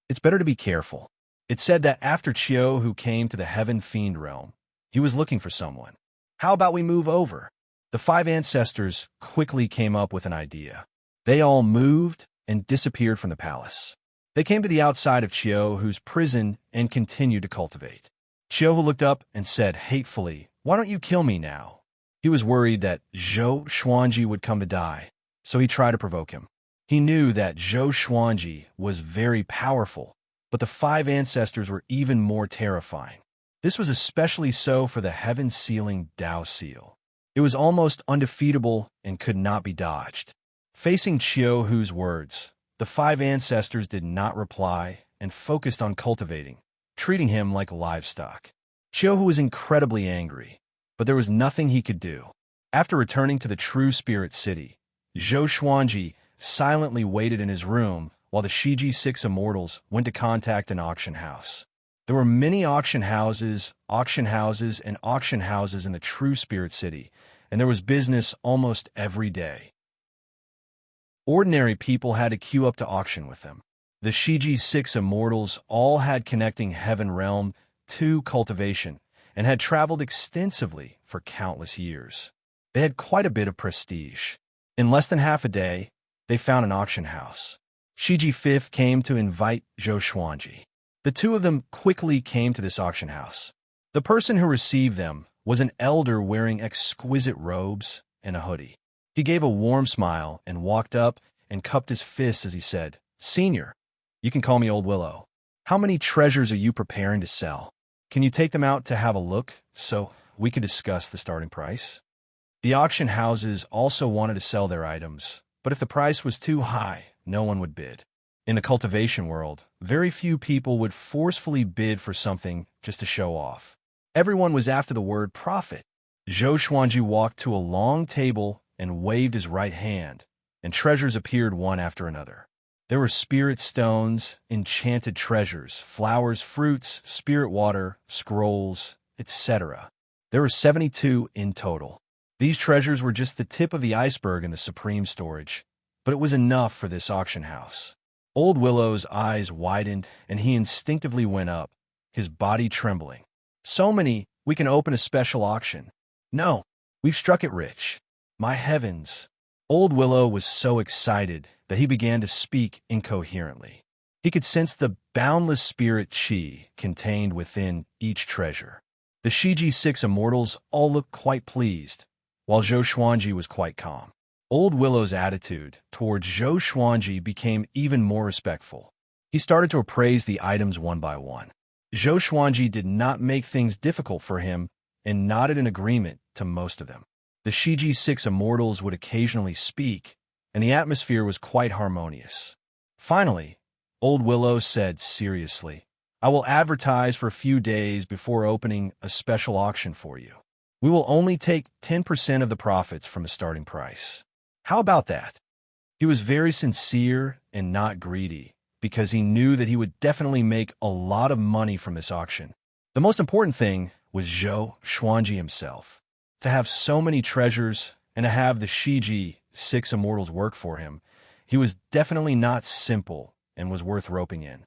It's better to be careful. It said that after Qiu who came to the Heaven Fiend realm, he was looking for someone. How about we move over? The 5 ancestors quickly came up with an idea. They all moved and disappeared from the palace. They came to the outside of Qiu who's prison and continued to cultivate. Qiu looked up and said hatefully, "Why don't you kill me now?" He was worried that Zhou Xuanji would come to die, so he tried to provoke him. He knew that Zhou Xuanji was very powerful, but the 5 ancestors were even more terrifying. This was especially so for the heaven-sealing Dao seal. It was almost undefeatable and could not be dodged. Facing Qiu Hu's words, the 5 ancestors did not reply and focused on cultivating, treating him like livestock. Qiu Hu was incredibly angry, but there was nothing he could do. After returning to the True Spirit City, Zhou Xuanji silently waited in his room while the Shiji 6 immortals went to contact an auction house. There were many auction houses in the True Spirit City, and there was business almost every day. Ordinary people had to queue up to auction with them. The Shiji 6 immortals all had connecting heaven realm to cultivation and had traveled extensively for countless years. They had quite a bit of prestige. In less than half a day, they found an auction house. Shiji 5 came to invite Zhou Xuanji. The two of them quickly came to this auction house. The person who received them was an elder wearing exquisite robes and a hoodie. He gave a warm smile and walked up and cupped his fist as he said, "Senior, you can call me Old Willow. How many treasures are you preparing to sell? Can you take them out to have a look so we could discuss the starting price?" The auction houses also wanted to sell their items, but if the price was too high, no one would bid. In the cultivation world, very few people would forcefully bid for something just to show off. Everyone was after the word profit. Zhou Xuanji walked to a long table and waved his right hand, and treasures appeared one after another. There were spirit stones, enchanted treasures, flowers, fruits, spirit water, scrolls, etc. There were 72 in total. These treasures were just the tip of the iceberg in the supreme storage, but it was enough for this auction house. Old Willow's eyes widened, and he instinctively went up, his body trembling. "So many, we can open a special auction." "No, we've struck it rich." "My heavens." Old Willow was so excited that he began to speak incoherently. He could sense the boundless spirit chi contained within each treasure. The Shiji 6 immortals all looked quite pleased, while Zhou Xuanji was quite calm. Old Willow's attitude towards Zhou Xuanji became even more respectful. He started to appraise the items one by one. Zhou Xuanji did not make things difficult for him and nodded in agreement to most of them. The Shiji 6 immortals would occasionally speak, and the atmosphere was quite harmonious. Finally, Old Willow said seriously, "I will advertise for a few days before opening a special auction for you. We will only take 10% of the profits from the starting price. How about that?" He was very sincere and not greedy, because he knew that he would definitely make a lot of money from this auction. The most important thing was Zhou Xuanji himself. To have so many treasures and to have the Shiji 6 immortals work for him, he was definitely not simple and was worth roping in.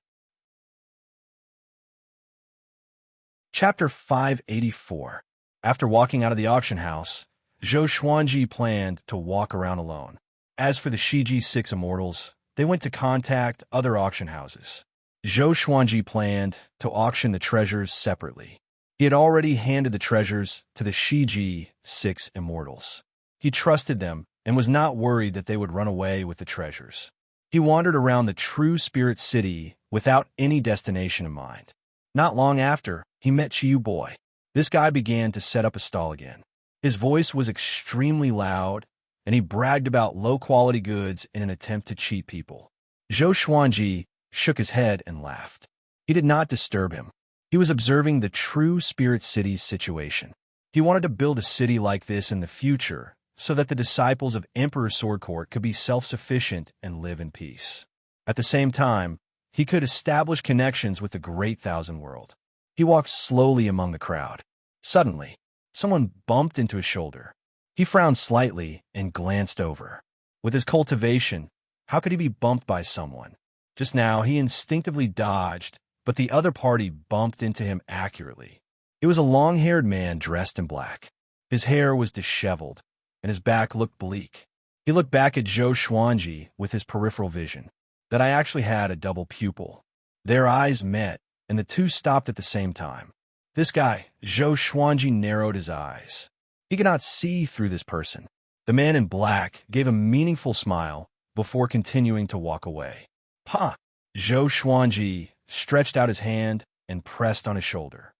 Chapter 584. After walking out of the auction house, Zhou Xuanji planned to walk around alone. As for the Shiji 6 immortals, they went to contact other auction houses. Zhou Xuanji planned to auction the treasures separately. He had already handed the treasures to the Shiji 6 immortals. He trusted them and was not worried that they would run away with the treasures. He wandered around the True Spirit City without any destination in mind. Not long after, he met Chiu Boy. This guy began to set up a stall again. His voice was extremely loud, and he bragged about low-quality goods in an attempt to cheat people. Zhou Xuanji shook his head and laughed. He did not disturb him. He was observing the True Spirit City's situation. He wanted to build a city like this in the future so that the disciples of Emperor Sword Court could be self-sufficient and live in peace. At the same time, he could establish connections with the Great Thousand World. He walked slowly among the crowd. Suddenly, someone bumped into his shoulder. He frowned slightly and glanced over. With his cultivation, how could he be bumped by someone? Just now, he instinctively dodged, but the other party bumped into him accurately. It was a long-haired man dressed in black. His hair was disheveled, and his back looked bleak. He looked back at Zhou Xuanji with his peripheral vision. That I actually had a double pupil. Their eyes met, and the two stopped at the same time. This guy, Zhou Xuanji, narrowed his eyes. He could not see through this person. The man in black gave a meaningful smile before continuing to walk away. Ha! Zhou Xuanji stretched out his hand and pressed on his shoulder.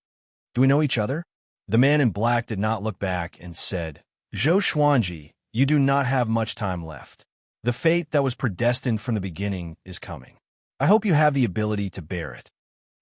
Do we know each other? The man in black did not look back and said, Zhou Xuanji, you do not have much time left. The fate that was predestined from the beginning is coming. I hope you have the ability to bear it.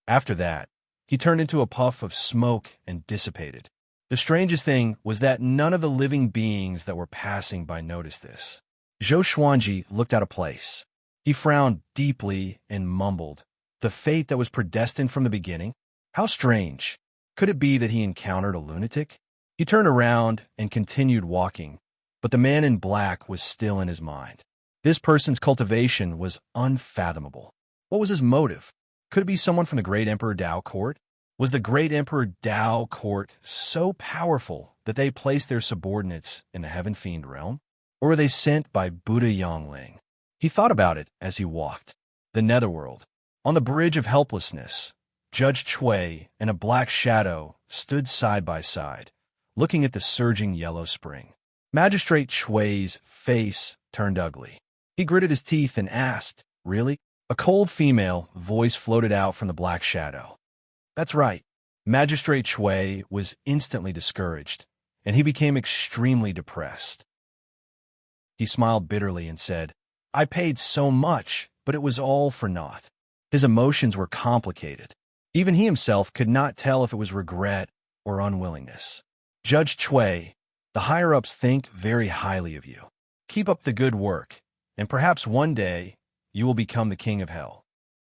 After that, he turned into a puff of smoke and dissipated. The strangest thing was that none of the living beings that were passing by noticed this. Zhou Xuanji looked out of place. He frowned deeply and mumbled, the fate that was predestined from the beginning? How strange. Could it be that he encountered a lunatic? He turned around and continued walking, but the man in black was still in his mind. This person's cultivation was unfathomable. What was his motive? Could it be someone from the great Emperor Dao court? Was the great Emperor Dao court so powerful that they placed their subordinates in the Heaven Fiend realm? Or were they sent by Buddha Yongling? He thought about it as he walked. The Netherworld. On the Bridge of Helplessness, Judge Chui and a black shadow stood side by side, looking at the surging yellow spring. Magistrate Chui's face turned ugly. He gritted his teeth and asked, Really? A cold female voice floated out from the black shadow. That's right. Magistrate Chui was instantly discouraged, and he became extremely depressed. He smiled bitterly and said, I paid so much, but it was all for naught. His emotions were complicated. Even he himself could not tell if it was regret or unwillingness. Judge Chui, the higher-ups think very highly of you. Keep up the good work, and perhaps one day you will become the king of hell.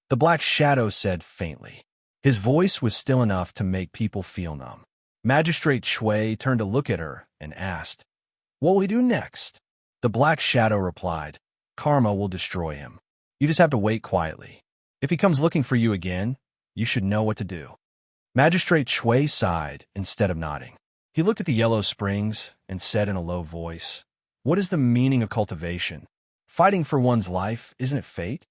The black shadow said faintly. His voice was still enough to make people feel numb. Magistrate Chui turned to look at her and asked, What will he do next? The black shadow replied, Karma will destroy him. You just have to wait quietly. If he comes looking for you again, you should know what to do. Magistrate Chui sighed instead of nodding. He looked at the yellow springs and said in a low voice, What is the meaning of cultivation? Fighting for one's life, isn't it fate?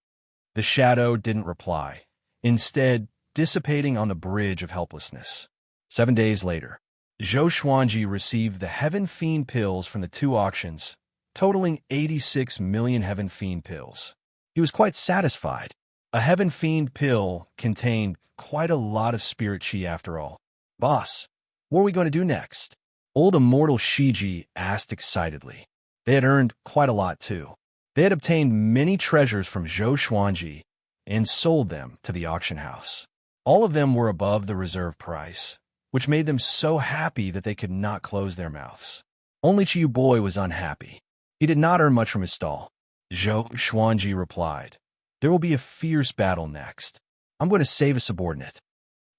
The shadow didn't reply, instead dissipating on the bridge of helplessness. 7 days later, Zhou Xuanji received the Heaven Fiend pills from the 2 auctions, totaling 86 million Heaven Fiend pills. He was quite satisfied. A Heaven Fiend pill contained quite a lot of spirit chi after all. Boss, what are we going to do next? Old immortal Shiji asked excitedly. They had earned quite a lot too. They had obtained many treasures from Zhou Xuanji and sold them to the auction house. All of them were above the reserve price, which made them so happy that they could not close their mouths. Only Chiyu Boy was unhappy. He did not earn much from his stall. Zhou Xuanji replied, There will be a fierce battle next. I'm going to save a subordinate.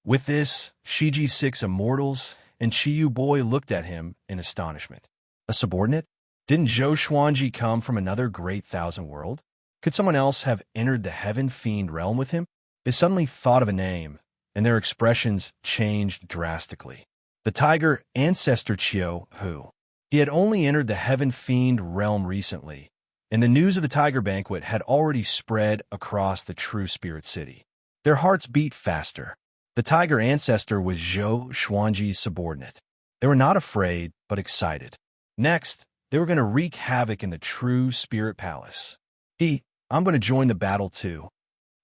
With this, Shiji's 6 immortals and Chiyu Boy looked at him in astonishment. A subordinate? Didn't Zhou Xuanji come from another great thousand world? Could someone else have entered the Heaven Fiend realm with him? They suddenly thought of a name, and their expressions changed drastically. The tiger ancestor Chiu Hu. He had only entered the Heaven Fiend realm recently, and the news of the tiger banquet had already spread across the true spirit city. Their hearts beat faster. The tiger ancestor was Zhou Xuanji's subordinate. They were not afraid, but excited. Next, they were going to wreak havoc in the true spirit palace. I'm going to join the battle too.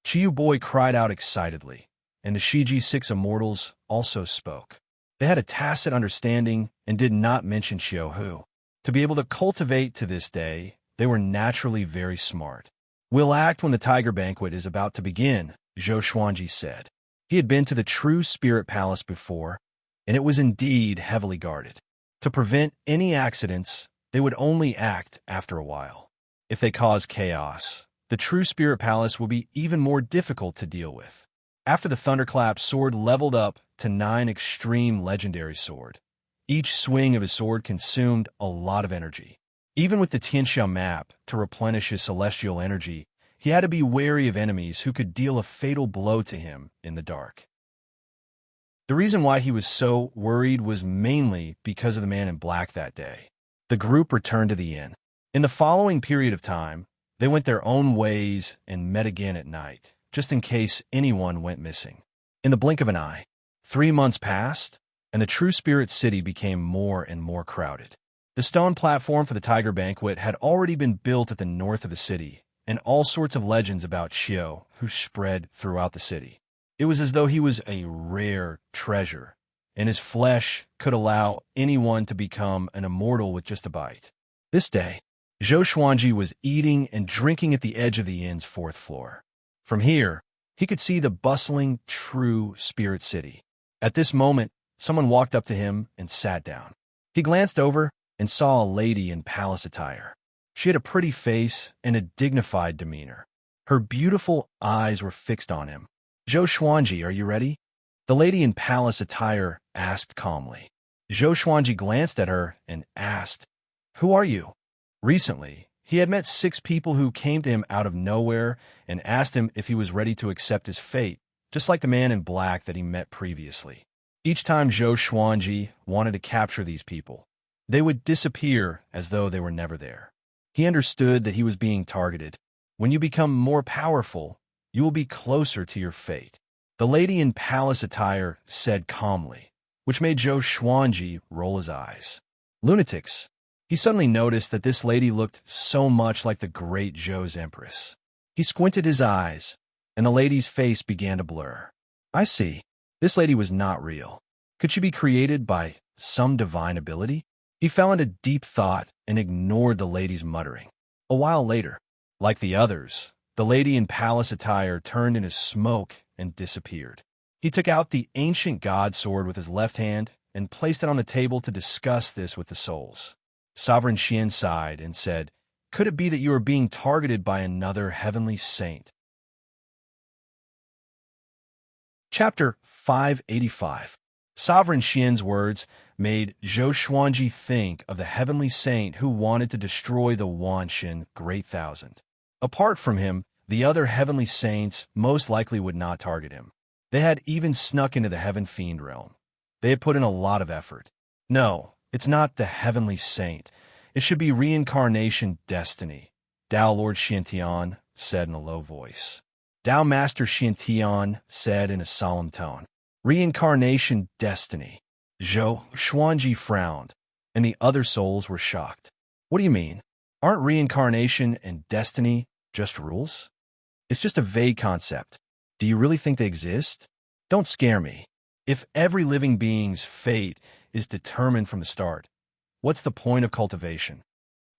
Chiyu Boy cried out excitedly, and the Shiji 6 immortals also spoke. They had a tacit understanding and did not mention Chiu Hu. To be able to cultivate to this day, they were naturally very smart. We'll act when the tiger banquet is about to begin, Zhou Xuanji said. He had been to the true spirit palace before, and it was indeed heavily guarded. To prevent any accidents, they would only act after a while. If they cause chaos, the true spirit palace will be even more difficult to deal with. After the thunderclap, sword leveled up to 9 extreme legendary sword. Each swing of his sword consumed a lot of energy. Even with the Tianxia map to replenish his celestial energy, he had to be wary of enemies who could deal a fatal blow to him in the dark. The reason why he was so worried was mainly because of the man in black that day. The group returned to the inn. In the following period of time, they went their own ways and met again at night, just in case anyone went missing. In the blink of an eye, 3 months passed, and the True Spirit City became more and more crowded. The stone platform for the Tiger Banquet had already been built at the north of the city, and all sorts of legends about Xiao who spread throughout the city. It was as though he was a rare treasure, and his flesh could allow anyone to become an immortal with just a bite. This day, Zhou Xuanji was eating and drinking at the edge of the inn's 4th floor. From here, he could see the bustling, true spirit city. At this moment, someone walked up to him and sat down. He glanced over and saw a lady in palace attire. She had a pretty face and a dignified demeanor. Her beautiful eyes were fixed on him. "Zhou Xuanji, are you ready?" The lady in palace attire asked calmly. Zhou Xuanji glanced at her and asked, "Who are you?" Recently, he had met 6 people who came to him out of nowhere and asked him if he was ready to accept his fate, just like the man in black that he met previously. Each time Zhou Xuanji wanted to capture these people, they would disappear as though they were never there. He understood that he was being targeted. When you become more powerful, you will be closer to your fate. The lady in palace attire said calmly, which made Zhou Xuanji roll his eyes. Lunatics. He suddenly noticed that this lady looked so much like the great Zhou's empress. He squinted his eyes, and the lady's face began to blur. I see. This lady was not real. Could she be created by some divine ability? He fell into deep thought and ignored the lady's muttering. A while later, like the others, the lady in palace attire turned into smoke and disappeared. He took out the ancient god sword with his left hand and placed it on the table to discuss this with the souls. Sovereign Xian sighed and said, "Could it be that you are being targeted by another heavenly saint?" Chapter 585. Sovereign Xian's words made Zhou Xuanji think of the heavenly saint who wanted to destroy the Wanxin Great Thousand. Apart from him, the other heavenly saints most likely would not target him. They had even snuck into the Heaven Fiend realm. They had put in a lot of effort. No, it's not the heavenly saint. It should be reincarnation destiny, Tao Lord Xiantian said in a low voice. Tao Master Xiantian said in a solemn tone. Reincarnation destiny. Zhou Xuanji frowned, and the other souls were shocked. What do you mean? Aren't reincarnation and destiny just rules? It's just a vague concept. Do you really think they exist? Don't scare me. If every living being's fate is determined from the start, what's the point of cultivation?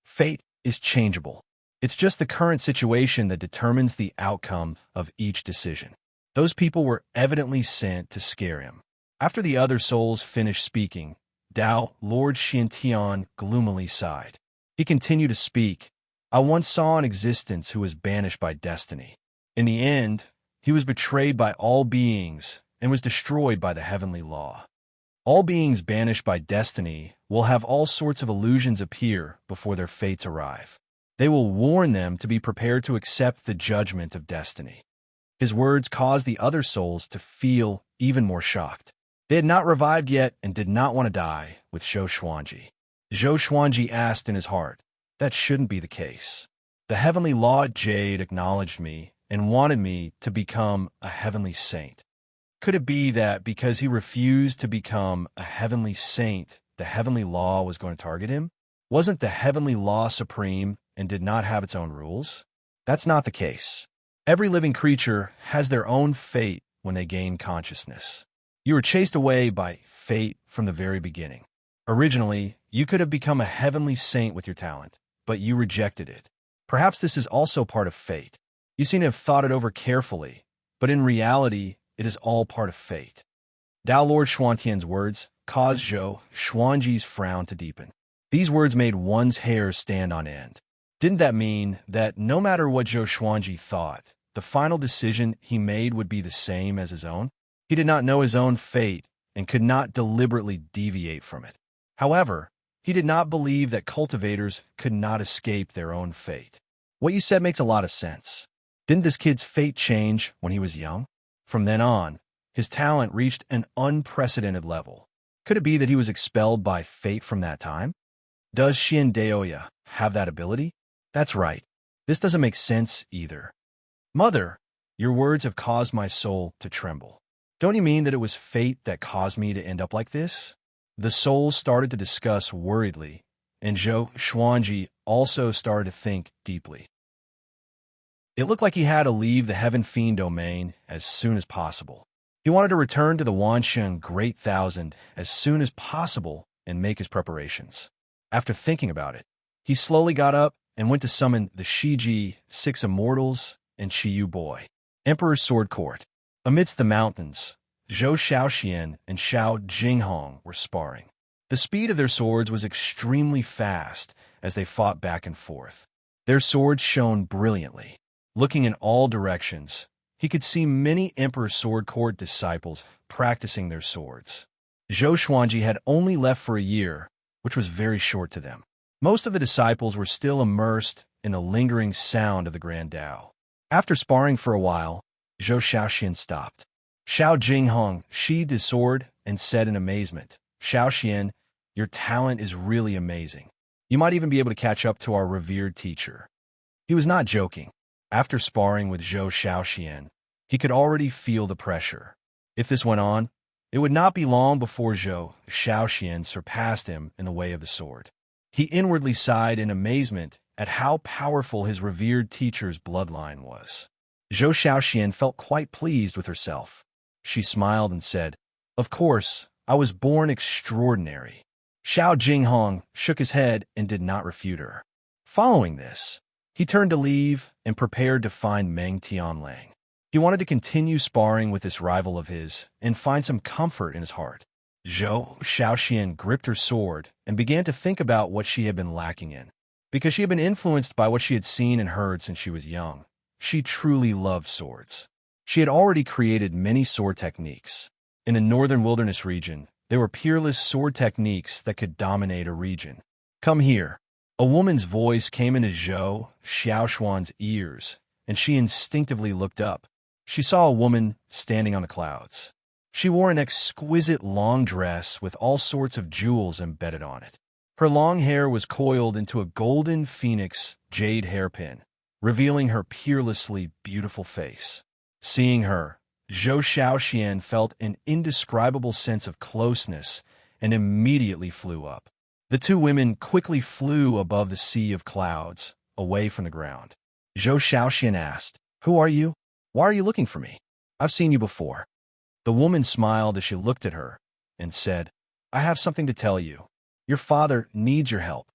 Fate is changeable. It's just the current situation that determines the outcome of each decision. Those people were evidently sent to scare him. After the other souls finished speaking, Tao Lord Xiantian gloomily sighed. He continued to speak. I once saw an existence who was banished by destiny. In the end, he was betrayed by all beings and was destroyed by the heavenly law. All beings banished by destiny will have all sorts of illusions appear before their fates arrive. They will warn them to be prepared to accept the judgment of destiny. His words caused the other souls to feel even more shocked. They had not revived yet and did not want to die with Zhou Xuanji. Zhou Xuanji asked in his heart, that shouldn't be the case. The heavenly law Jade acknowledged me and wanted me to become a heavenly saint. Could it be that because he refused to become a heavenly saint, the heavenly law was going to target him? Wasn't the heavenly law supreme and did not have its own rules? That's not the case. Every living creature has their own fate when they gain consciousness. You were chased away by fate from the very beginning. Originally, you could have become a heavenly saint with your talent, but you rejected it. Perhaps this is also part of fate. You seem to have thought it over carefully, but in reality, it is all part of fate. Tao Lord Xuantian's words caused Zhou Xuanji's frown to deepen. These words made one's hair stand on end. Didn't that mean that no matter what Zhou Xuanji thought, the final decision he made would be the same as his own? He did not know his own fate and could not deliberately deviate from it. However, he did not believe that cultivators could not escape their own fate. What you said makes a lot of sense. Didn't this kid's fate change when he was young? From then on, his talent reached an unprecedented level. Could it be that he was expelled by fate from that time? Does Xiandeoya have that ability? That's right. This doesn't make sense either. Mother, your words have caused my soul to tremble. Don't you mean that it was fate that caused me to end up like this? The souls started to discuss worriedly, and Zhou Xuanji also started to think deeply. It looked like he had to leave the Heaven Fiend domain as soon as possible. He wanted to return to the Wanxian Great Thousand as soon as possible and make his preparations. After thinking about it, he slowly got up and went to summon the Shiji, 6 Immortals, and Qiyu Boy. Emperor's Sword Court. Amidst the mountains, Zhou Shaoxian and Xiao Jinghong were sparring. The speed of their swords was extremely fast as they fought back and forth. Their swords shone brilliantly. Looking in all directions, he could see many Emperor's Sword Court disciples practicing their swords. Zhou Xuanji had only left for a year, which was very short to them. Most of the disciples were still immersed in the lingering sound of the Grand Tao. After sparring for a while, Zhou Shaoxian stopped. Xiao Jinghong sheathed his sword and said in amazement, "Shaoxian, your talent is really amazing. You might even be able to catch up to our revered teacher." He was not joking. After sparring with Zhou Shaoxian, he could already feel the pressure. If this went on, it would not be long before Zhou Shaoxian surpassed him in the way of the sword. He inwardly sighed in amazement at how powerful his revered teacher's bloodline was. Zhou Shaoxian felt quite pleased with herself. She smiled and said, "Of course, I was born extraordinary." Xiao Jinghong shook his head and did not refute her. Following this, he turned to leave and prepared to find Meng Tianlang. He wanted to continue sparring with this rival of his and find some comfort in his heart. Zhou Shaoxian gripped her sword and began to think about what she had been lacking in. Because she had been influenced by what she had seen and heard since she was young, she truly loved swords. She had already created many sword techniques. In the northern wilderness region, there were peerless sword techniques that could dominate a region. "Come here." A woman's voice came into Zhou Xiaoshuan's ears, and she instinctively looked up. She saw a woman standing on the clouds. She wore an exquisite long dress with all sorts of jewels embedded on it. Her long hair was coiled into a golden phoenix jade hairpin, revealing her peerlessly beautiful face. Seeing her, Zhou Shaoxian felt an indescribable sense of closeness and immediately flew up. The two women quickly flew above the sea of clouds, away from the ground. Zhou Shaoxian asked, "Who are you? Why are you looking for me? I've seen you before." The woman smiled as she looked at her and said, "I have something to tell you. Your father needs your help."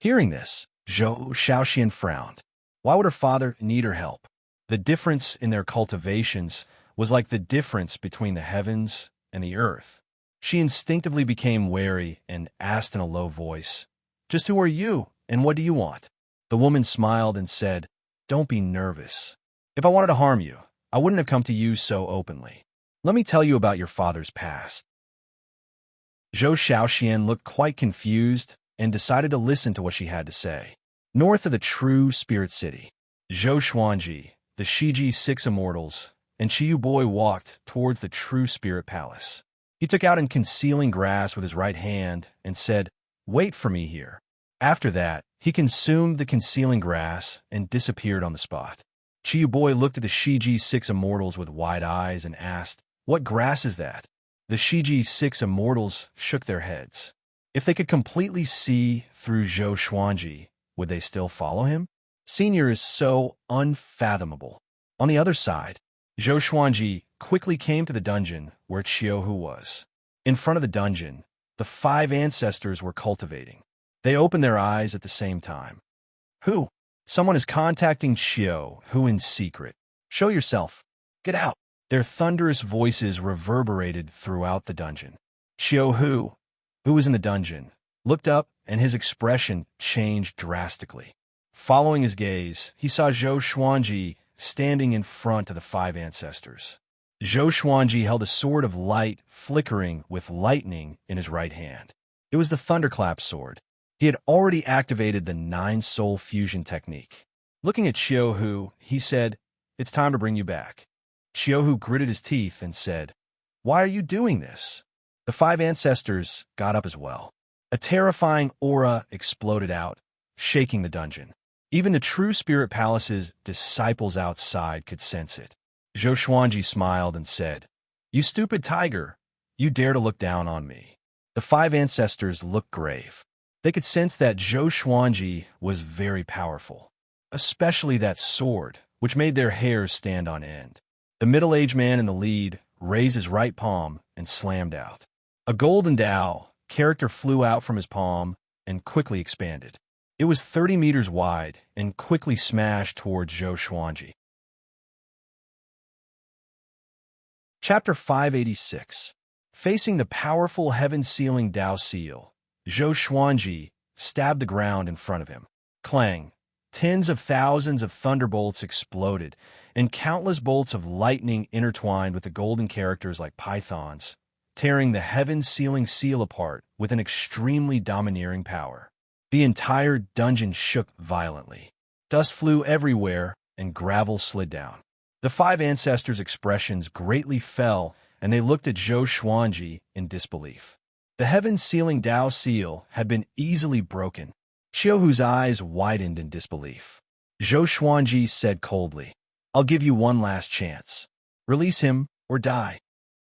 Hearing this, Zhou Shaoxian frowned. Why would her father need her help? The difference in their cultivations was like the difference between the heavens and the earth. She instinctively became wary and asked in a low voice, "Just who are you, and what do you want?" The woman smiled and said, "Don't be nervous. If I wanted to harm you, I wouldn't have come to you so openly. Let me tell you about your father's past." Zhou Shaoxian looked quite confused and decided to listen to what she had to say. North of the true spirit city, Zhou Xuanji, the Shiji 6 Immortals, and Qiyu Boy walked towards the true spirit palace. He took out a concealing grass with his right hand and said, "Wait for me here." After that, he consumed the concealing grass and disappeared on the spot. Qiyu Boy looked at the Shiji 6 Immortals with wide eyes and asked, "What grass is that?" The Shiji 6 Immortals shook their heads. If they could completely see through Zhou Xuanji, would they still follow him? Senior is so unfathomable. On the other side, Zhou Xuanji quickly came to the dungeon where Qiuhu was. In front of the dungeon, the 5 ancestors were cultivating. They opened their eyes at the same time. "Who? Someone is contacting Qiuhu in secret. Show yourself. Get out." Their thunderous voices reverberated throughout the dungeon. Qiuhu, who was in the dungeon, looked up and his expression changed drastically. Following his gaze, he saw Zhou Xuanji standing in front of the 5 ancestors. Zhou Xuanji held a sword of light flickering with lightning in his right hand. It was the thunderclap sword. He had already activated the nine-soul fusion technique. Looking at Xiaohu, he said, "It's time to bring you back." Xiaohu gritted his teeth and said, "Why are you doing this?" The five ancestors got up as well. A terrifying aura exploded out, shaking the dungeon. Even the true Spirit Palace's disciples outside could sense it. Zhou Xuanji smiled and said, "You stupid tiger, you dare to look down on me." The five ancestors looked grave. They could sense that Zhou Xuanji was very powerful, especially that sword, which made their hairs stand on end. The middle-aged man in the lead raised his right palm and slammed out. A golden Dao character flew out from his palm and quickly expanded. It was 30 meters wide and quickly smashed towards Zhou Xuanji. Chapter 586. Facing the powerful heaven-sealing Dao seal, Zhou Xuanji stabbed the ground in front of him. Clang! Tens of thousands of thunderbolts exploded, and countless bolts of lightning intertwined with the golden characters like pythons, tearing the heaven-sealing seal apart with an extremely domineering power. The entire dungeon shook violently. Dust flew everywhere, and gravel slid down. The five ancestors' expressions greatly fell, and they looked at Zhou Xuanji in disbelief. The heaven-sealing Dao seal had been easily broken. Xiaohu's eyes widened in disbelief. Zhou Xuanji said coldly, "I'll give you one last chance. Release him or die."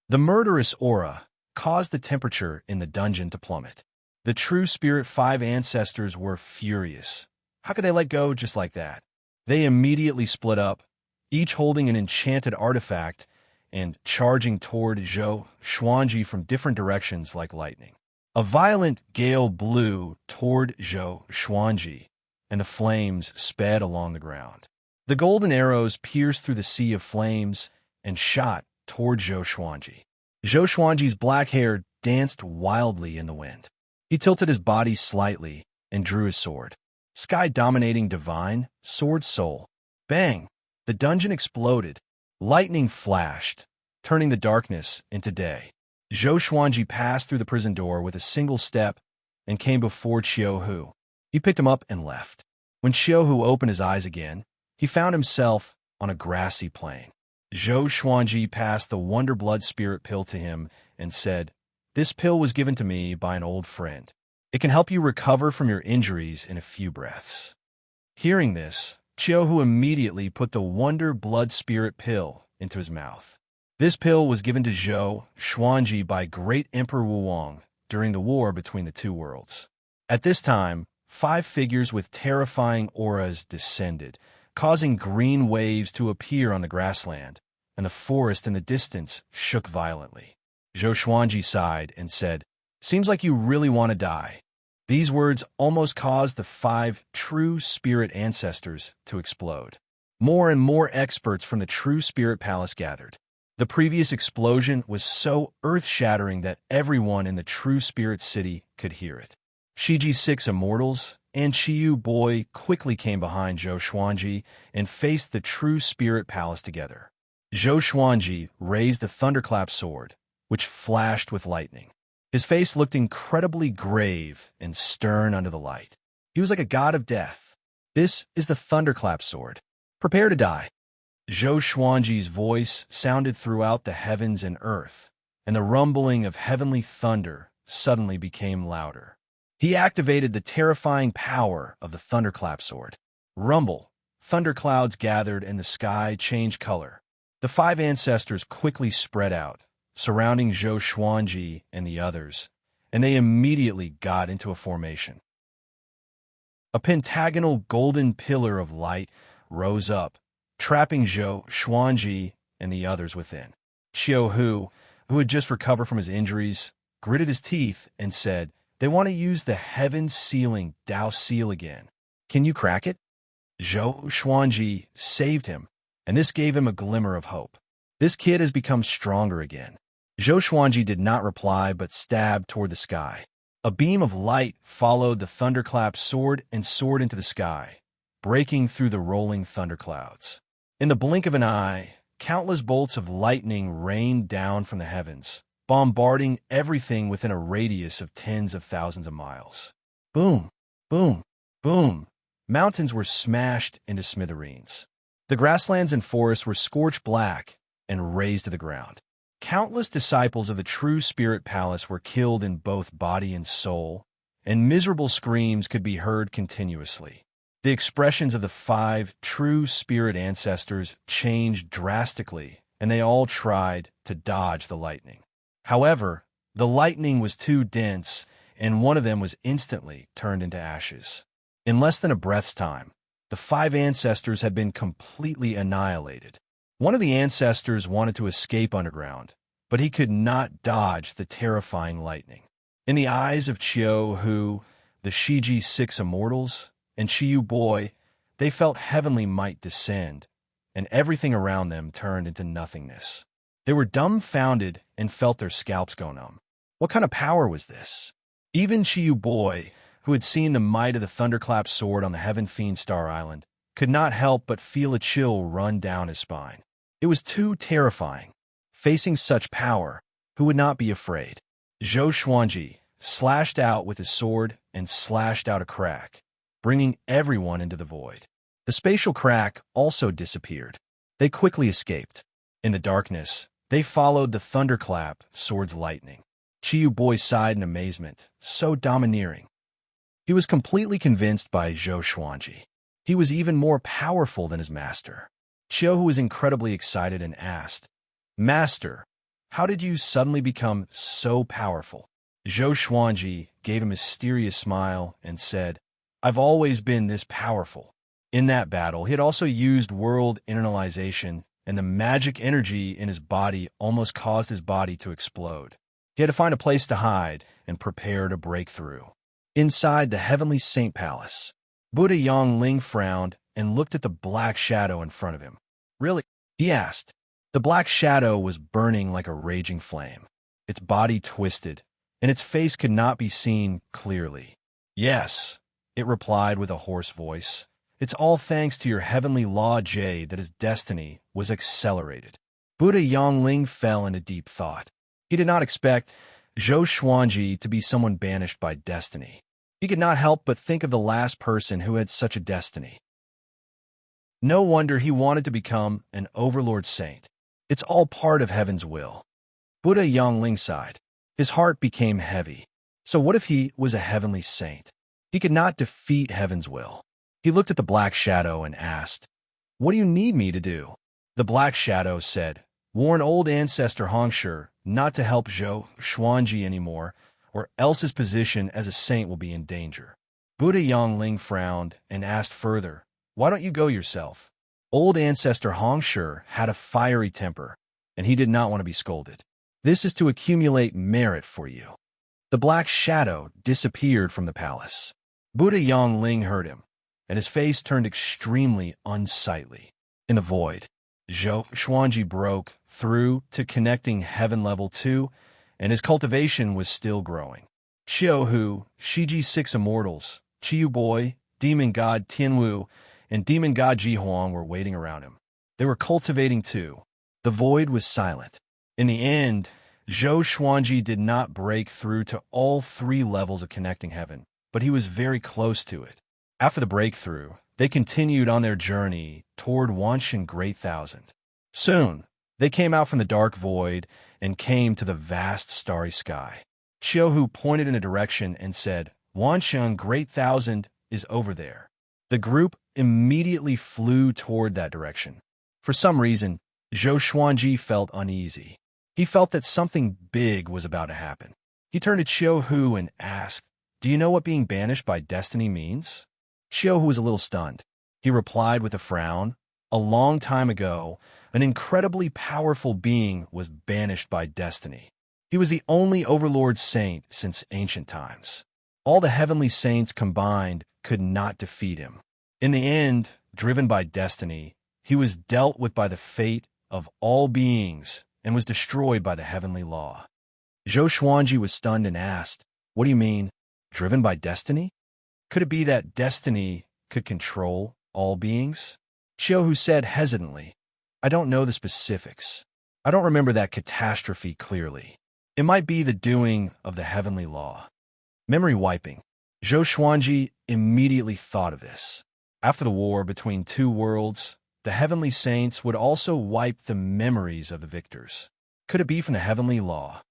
The murderous aura caused the temperature in the dungeon to plummet. The true Spirit Five ancestors were furious. How could they let go just like that? They immediately split up, each holding an enchanted artifact and charging toward Zhou Xuanji from different directions like lightning. A violent gale blew toward Zhou Xuanji, and the flames sped along the ground. The golden arrows pierced through the sea of flames and shot toward Zhou Xuanji. Zhou Xuanji's black hair danced wildly in the wind. He tilted his body slightly and drew his sword. Sky-dominating divine, sword soul. Bang! The dungeon exploded. Lightning flashed, turning the darkness into day. Zhou Xuanji passed through the prison door with a single step and came before Xiaohu. He picked him up and left. When Xiaohu opened his eyes again, he found himself on a grassy plain. Zhou Xuanji passed the Wonder Blood Spirit pill to him and said, "This pill was given to me by an old friend. It can help you recover from your injuries in a few breaths." Hearing this, Xiaohu immediately put the Wonder Blood Spirit pill into his mouth. This pill was given to Zhou Xuanji by Great Emperor Wuwang during the war between the two worlds. At this time, 5 figures with terrifying auras descended, causing green waves to appear on the grassland, and the forest in the distance shook violently. Zhou Xuanji sighed and said, "Seems like you really want to die." These words almost caused the 5 true spirit ancestors to explode. More and more experts from the true Spirit Palace gathered. The previous explosion was so earth-shattering that everyone in the true Spirit City could hear it. Shiji's 6 immortals and Qiyu Boy quickly came behind Zhou Xuanji and faced the true Spirit Palace together. Zhou Xuanji raised the thunderclap sword, which flashed with lightning. His face looked incredibly grave and stern under the light. He was like a god of death. "This is the thunderclap sword. Prepare to die." Zhou Xuanji's voice sounded throughout the heavens and earth, and the rumbling of heavenly thunder suddenly became louder. He activated the terrifying power of the thunderclap sword. Rumble! Thunderclouds gathered and the sky changed color. The 5 ancestors quickly spread out, surrounding Zhou Xuanji and the others, and they immediately got into a formation. A pentagonal golden pillar of light rose up, trapping Zhou Xuanji and the others within. Xiaohu, who had just recovered from his injuries, gritted his teeth and said, "They want to use the heaven-sealing Dao seal again. Can you crack it?" Zhou Xuanji saved him, and this gave him a glimmer of hope. This kid has become stronger again. Zhou Xuanji did not reply but stabbed toward the sky. A beam of light followed the thunderclap sword and soared into the sky, breaking through the rolling thunderclouds. In the blink of an eye, countless bolts of lightning rained down from the heavens, bombarding everything within a radius of tens of thousands of miles. Boom, boom, boom. Mountains were smashed into smithereens. The grasslands and forests were scorched black and razed to the ground. Countless disciples of the true Spirit Palace were killed in both body and soul, and miserable screams could be heard continuously. The expressions of the 5 true spirit ancestors changed drastically, and they all tried to dodge the lightning. However, the lightning was too dense, and one of them was instantly turned into ashes. In less than a breath's time, the 5 ancestors had been completely annihilated. One of the ancestors wanted to escape underground, but he could not dodge the terrifying lightning. In the eyes of Chiu, the Shiji 6 immortals, and Chiu Boy, they felt heavenly might descend, and everything around them turned into nothingness. They were dumbfounded and felt their scalps go numb. What kind of power was this? Even Chiu Boy, who had seen the might of the Thunderclap sword on the Heaven Fiend Star Island, could not help but feel a chill run down his spine. It was too terrifying. Facing such power, who would not be afraid? Zhou Xuanji slashed out with his sword and slashed out a crack, bringing everyone into the void. The spatial crack also disappeared. They quickly escaped. In the darkness, they followed the Thunderclap sword's lightning. Chiu Boy sighed in amazement, so domineering. He was completely convinced by Zhou Xuanji. He was even more powerful than his master. Chiu was incredibly excited and asked, "Master, how did you suddenly become so powerful?" Zhou Xuanji gave a mysterious smile and said, "I've always been this powerful." In that battle, he had also used world internalization, and the magic energy in his body almost caused his body to explode. He had to find a place to hide and prepare to break through. Inside the Heavenly Saint Palace, Buddha Yongling frowned and looked at the black shadow in front of him. "Really?" he asked. The black shadow was burning like a raging flame. Its body twisted, and its face could not be seen clearly. "Yes," it replied with a hoarse voice. "It's all thanks to your heavenly law, Jade, that his destiny was accelerated." Buddha Yongling fell into deep thought. He did not expect Zhou Xuanji to be someone banished by destiny. He could not help but think of the last person who had such a destiny. No wonder he wanted to become an overlord saint. It's all part of heaven's will. Buddha Yongling sighed. His heart became heavy. So what if he was a heavenly saint? He could not defeat heaven's will. He looked at the black shadow and asked, "What do you need me to do?" The black shadow said, "Warn old ancestor Hongshu not to help Zhou Xuanji anymore, or else his position as a saint will be in danger." Buddha Yongling frowned and asked further, "Why don't you go yourself?" Old ancestor Hongshu had a fiery temper, and he did not want to be scolded. "This is to accumulate merit for you." The black shadow disappeared from the palace. Buddha Yongling heard him, and his face turned extremely unsightly. In the void, Zhou Xuanji broke through to connecting Heaven Level 2, and his cultivation was still growing. Chiu, Shiji 6 Immortals, Chiu Boy, Demon God Tianwu, and Demon God Jihuang were waiting around him. They were cultivating too. The void was silent. In the end, Zhou Xuanji did not break through to all 3 levels of connecting heaven, but he was very close to it. After the breakthrough, they continued on their journey toward Wanshan Great Thousand. Soon, they came out from the dark void and came to the vast starry sky. Chiu pointed in a direction and said, "Wanshan Great Thousand is over there." The group immediately flew toward that direction. For some reason, Zhou Xuanji felt uneasy. He felt that something big was about to happen. He turned to Chiu and asked, "Do you know what being banished by destiny means?" Chiu was a little stunned. He replied with a frown, "A long time ago, an incredibly powerful being was banished by destiny. He was the only overlord saint since ancient times. All the heavenly saints combined could not defeat him. In the end, driven by destiny, he was dealt with by the fate of all beings and was destroyed by the heavenly law." Zhou Xuanji was stunned and asked, "What do you mean, driven by destiny? Could it be that destiny could control all beings?" Chiu said hesitantly, "I don't know the specifics. I don't remember that catastrophe clearly. It might be the doing of the heavenly law. Memory wiping. Zhou Xuanji immediately thought of this. After the war between two worlds, the heavenly saints would also wipe the memories of the victors. Could it be from the heavenly law?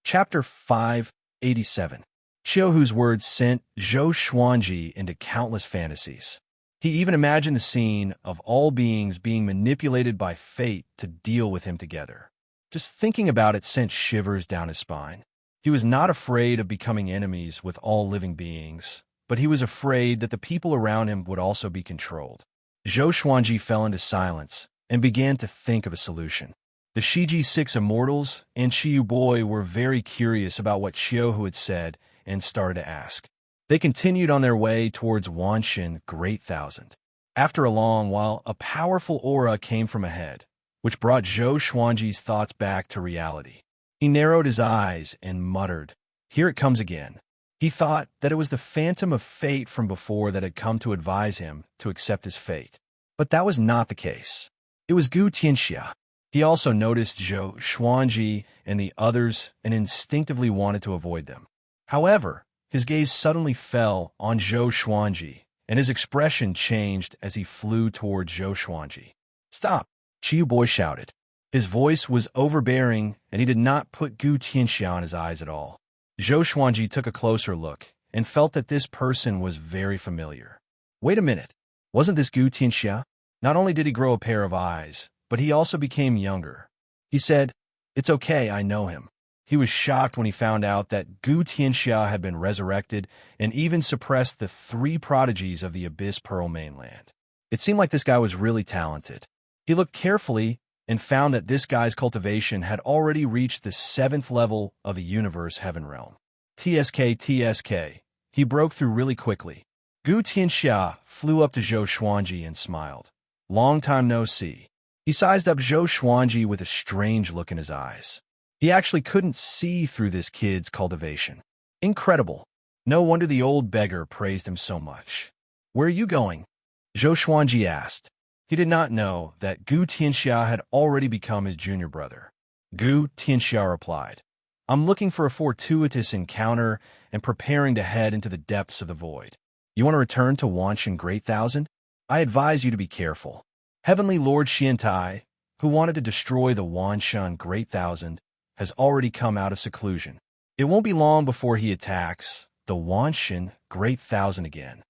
Chapter 587. Qiuhu's words sent Zhou Xuanji into countless fantasies. He even imagined the scene of all beings being manipulated by fate to deal with him together. Just thinking about it sent shivers down his spine. He was not afraid of becoming enemies with all living beings, but he was afraid that the people around him would also be controlled. Zhou Xuanji fell into silence and began to think of a solution. The Shiji Six Immortals and Qiyu Boy were very curious about what Qiuhu had said and started to ask. They continued on their way towards Wanshan Great Thousand. After a long while, a powerful aura came from ahead, which brought Zhou Xuanji's thoughts back to reality. He narrowed his eyes and muttered, "Here it comes again." He thought that it was the phantom of fate from before that had come to advise him to accept his fate. But that was not the case. It was Gu Tianxia. He also noticed Zhou Xuanji and the others and instinctively wanted to avoid them. However, his gaze suddenly fell on Zhou Xuanji, and his expression changed as he flew toward Zhou Xuanji. "Stop!" Qiyu Boy shouted. His voice was overbearing, and he did not put Gu Tianxia on his eyes at all. Zhou Xuanji took a closer look and felt that this person was very familiar. Wait a minute. Wasn't this Gu Tianxia? Not only did he grow a pair of eyes, but he also became younger. He said, "It's okay, I know him." He was shocked when he found out that Gu Tianxia had been resurrected and even suppressed the three prodigies of the Abyss Pearl mainland. It seemed like this guy was really talented. He looked carefully and found that this guy's cultivation had already reached the 7th level of the universe heaven realm. TSK. He broke through really quickly. Gu Tianxia flew up to Zhou Xuanji and smiled. "Long time no see." He sized up Zhou Xuanji with a strange look in his eyes. He actually couldn't see through this kid's cultivation. Incredible. No wonder the old beggar praised him so much. "Where are you going?" Zhou Xuanji asked. He did not know that Gu Tianxia had already become his junior brother. Gu Tianxia replied, "I'm looking for a fortuitous encounter and preparing to head into the depths of the void. You want to return to Wanshan Great Thousand? I advise you to be careful. Heavenly Lord Xiantai, who wanted to destroy the Wanshan Great Thousand, has already come out of seclusion. It won't be long before he attacks the Wanshan Great Thousand again."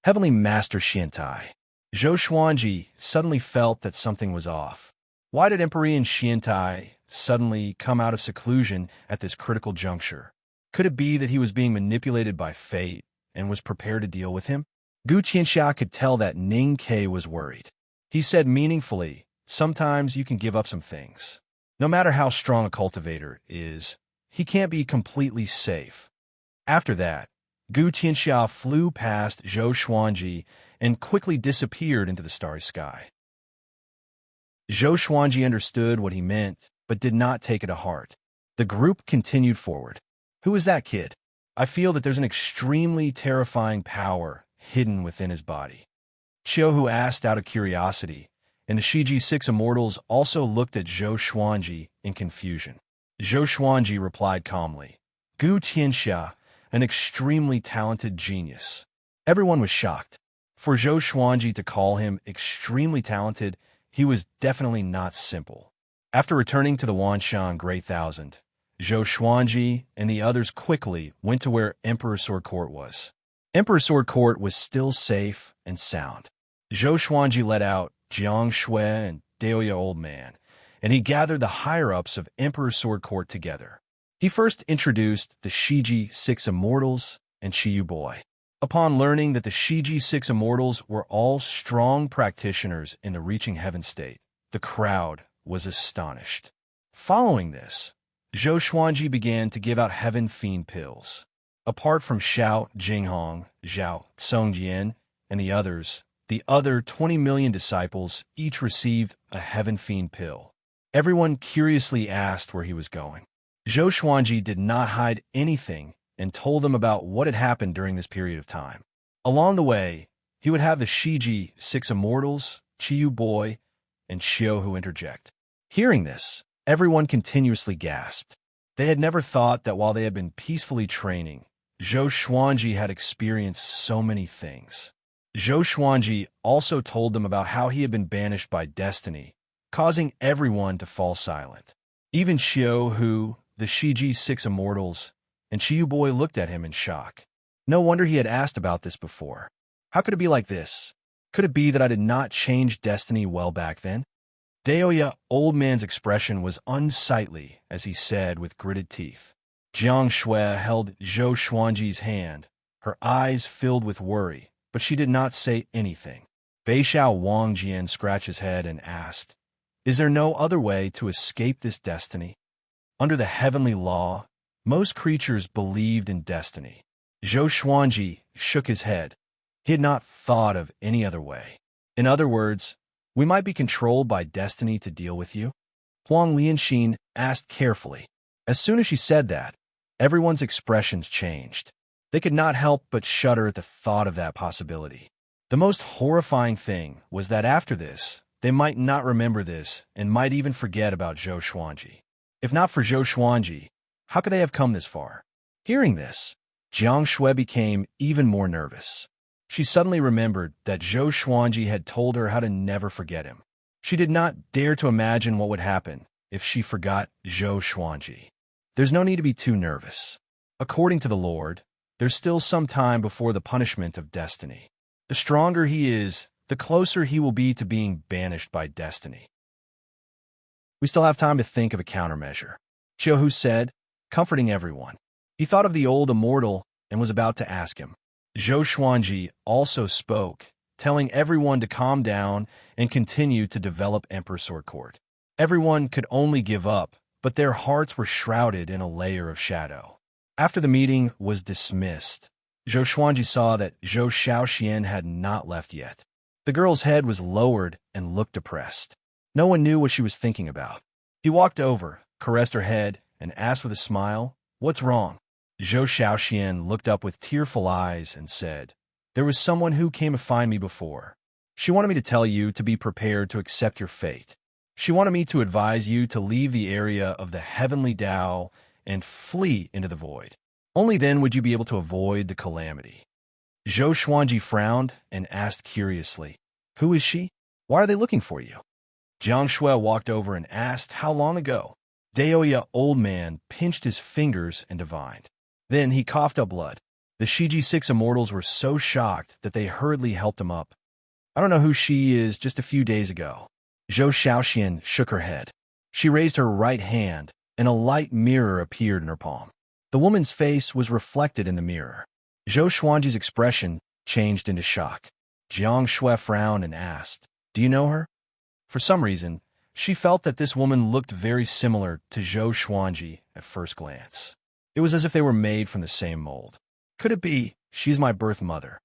Heavenly Master Xiantai. Zhou Xuanji suddenly felt that something was off. Why did Emperor Xiantai suddenly come out of seclusion at this critical juncture? Could it be that he was being manipulated by fate and was prepared to deal with him? Gu Tianxia could tell that Ning Ke was worried. He said meaningfully, "Sometimes you can give up some things. No matter how strong a cultivator is, he can't be completely safe." After that, Gu Tianxia flew past Zhou Xuanji and quickly disappeared into the starry sky. Zhou Xuanji understood what he meant, but did not take it to heart. The group continued forward. "Who is that kid? I feel that there's an extremely terrifying power hidden within his body." Qiuhu asked out of curiosity, and the Shiji Six Immortals also looked at Zhou Xuanji in confusion. Zhou Xuanji replied calmly, "Gu Tianxia, an extremely talented genius." Everyone was shocked. For Zhou Xuanji to call him extremely talented, he was definitely not simple. After returning to the Wanshan Great Thousand, Zhou Xuanji and the others quickly went to where Emperor Sword Court was. Emperor Sword Court was still safe and sound. Zhou Xuanji let out Jiang Shui and Daoya Old Man, and he gathered the higher-ups of Emperor Sword Court together. He first introduced the Shiji Six Immortals and Qiyu Boy. Upon learning that the Shiji Six Immortals were all strong practitioners in the reaching heaven state, the crowd was astonished. Following this, Zhou Xuanji began to give out heaven fiend pills. Apart from Xiao Jinghong, Zhao Tsongjian, and the others, the other 20 million disciples each received a heaven fiend pill. Everyone curiously asked where he was going. Zhou Xuanji did not hide anything and told them about what had happened during this period of time. Along the way, he would have the Shiji Six Immortals, Qiyu Boy, and Qiuhu interject. Hearing this, everyone continuously gasped. They had never thought that while they had been peacefully training, Zhou Xuanji had experienced so many things. Zhou Xuanji also told them about how he had been banished by destiny, causing everyone to fall silent. Even Xiao Hu, the Shiji 6 immortals, and Qiu Boy looked at him in shock. No wonder he had asked about this before. How could it be like this? Could it be that I did not change destiny well back then? Daoya, old man's expression was unsightly as he said with gritted teeth. Jiang Shui held Zhou Xuanji's hand, her eyes filled with worry, but she did not say anything. Beixiao Wangjian scratched his head and asked, "Is there no other way to escape this destiny?" Under the heavenly law, most creatures believed in destiny. Zhou Xuanji shook his head. He had not thought of any other way. In other words, we might be controlled by destiny to deal with you? Huang Lianxin asked carefully. As soon as she said that, everyone's expressions changed. They could not help but shudder at the thought of that possibility. The most horrifying thing was that after this, they might not remember this and might even forget about Zhou Xuanji. If not for Zhou Xuanji, how could they have come this far? Hearing this, Jiang Shui became even more nervous. She suddenly remembered that Zhou Xuanji had told her how to never forget him. She did not dare to imagine what would happen if she forgot Zhou Xuanji. There's no need to be too nervous. According to the Lord, there's still some time before the punishment of destiny. The stronger he is, the closer he will be to being banished by destiny. We still have time to think of a countermeasure, Xiaohu said, comforting everyone. He thought of the old immortal and was about to ask him. Zhou Xuanji also spoke, telling everyone to calm down and continue to develop Emperor Sword Court. Everyone could only give up, but their hearts were shrouded in a layer of shadow. After the meeting was dismissed, Zhou Xuanji saw that Zhou Xiaoxian had not left yet. The girl's head was lowered and looked depressed. No one knew what she was thinking about. He walked over, caressed her head, and asked with a smile, "What's wrong?" Zhou Xiaoxian looked up with tearful eyes and said, "There was someone who came to find me before. She wanted me to tell you to be prepared to accept your fate. She wanted me to advise you to leave the area of the heavenly Tao and flee into the void. Only then would you be able to avoid the calamity." Zhou Xuanji frowned and asked curiously, "Who is she? Why are they looking for you?" Jiang Shui walked over and asked how long ago. Daoya, old man, pinched his fingers and divined. Then he coughed up blood. The Shiji 6 immortals were so shocked that they hurriedly helped him up. "I don't know who she is just a few days ago." Zhou Xiaoxian shook her head. She raised her right hand, and a light mirror appeared in her palm. The woman's face was reflected in the mirror. Zhou Xuanji's expression changed into shock. Jiang Shui frowned and asked, "Do you know her?" For some reason, she felt that this woman looked very similar to Zhou Xuanji at first glance. It was as if they were made from the same mold. Could it be, she's my birth mother?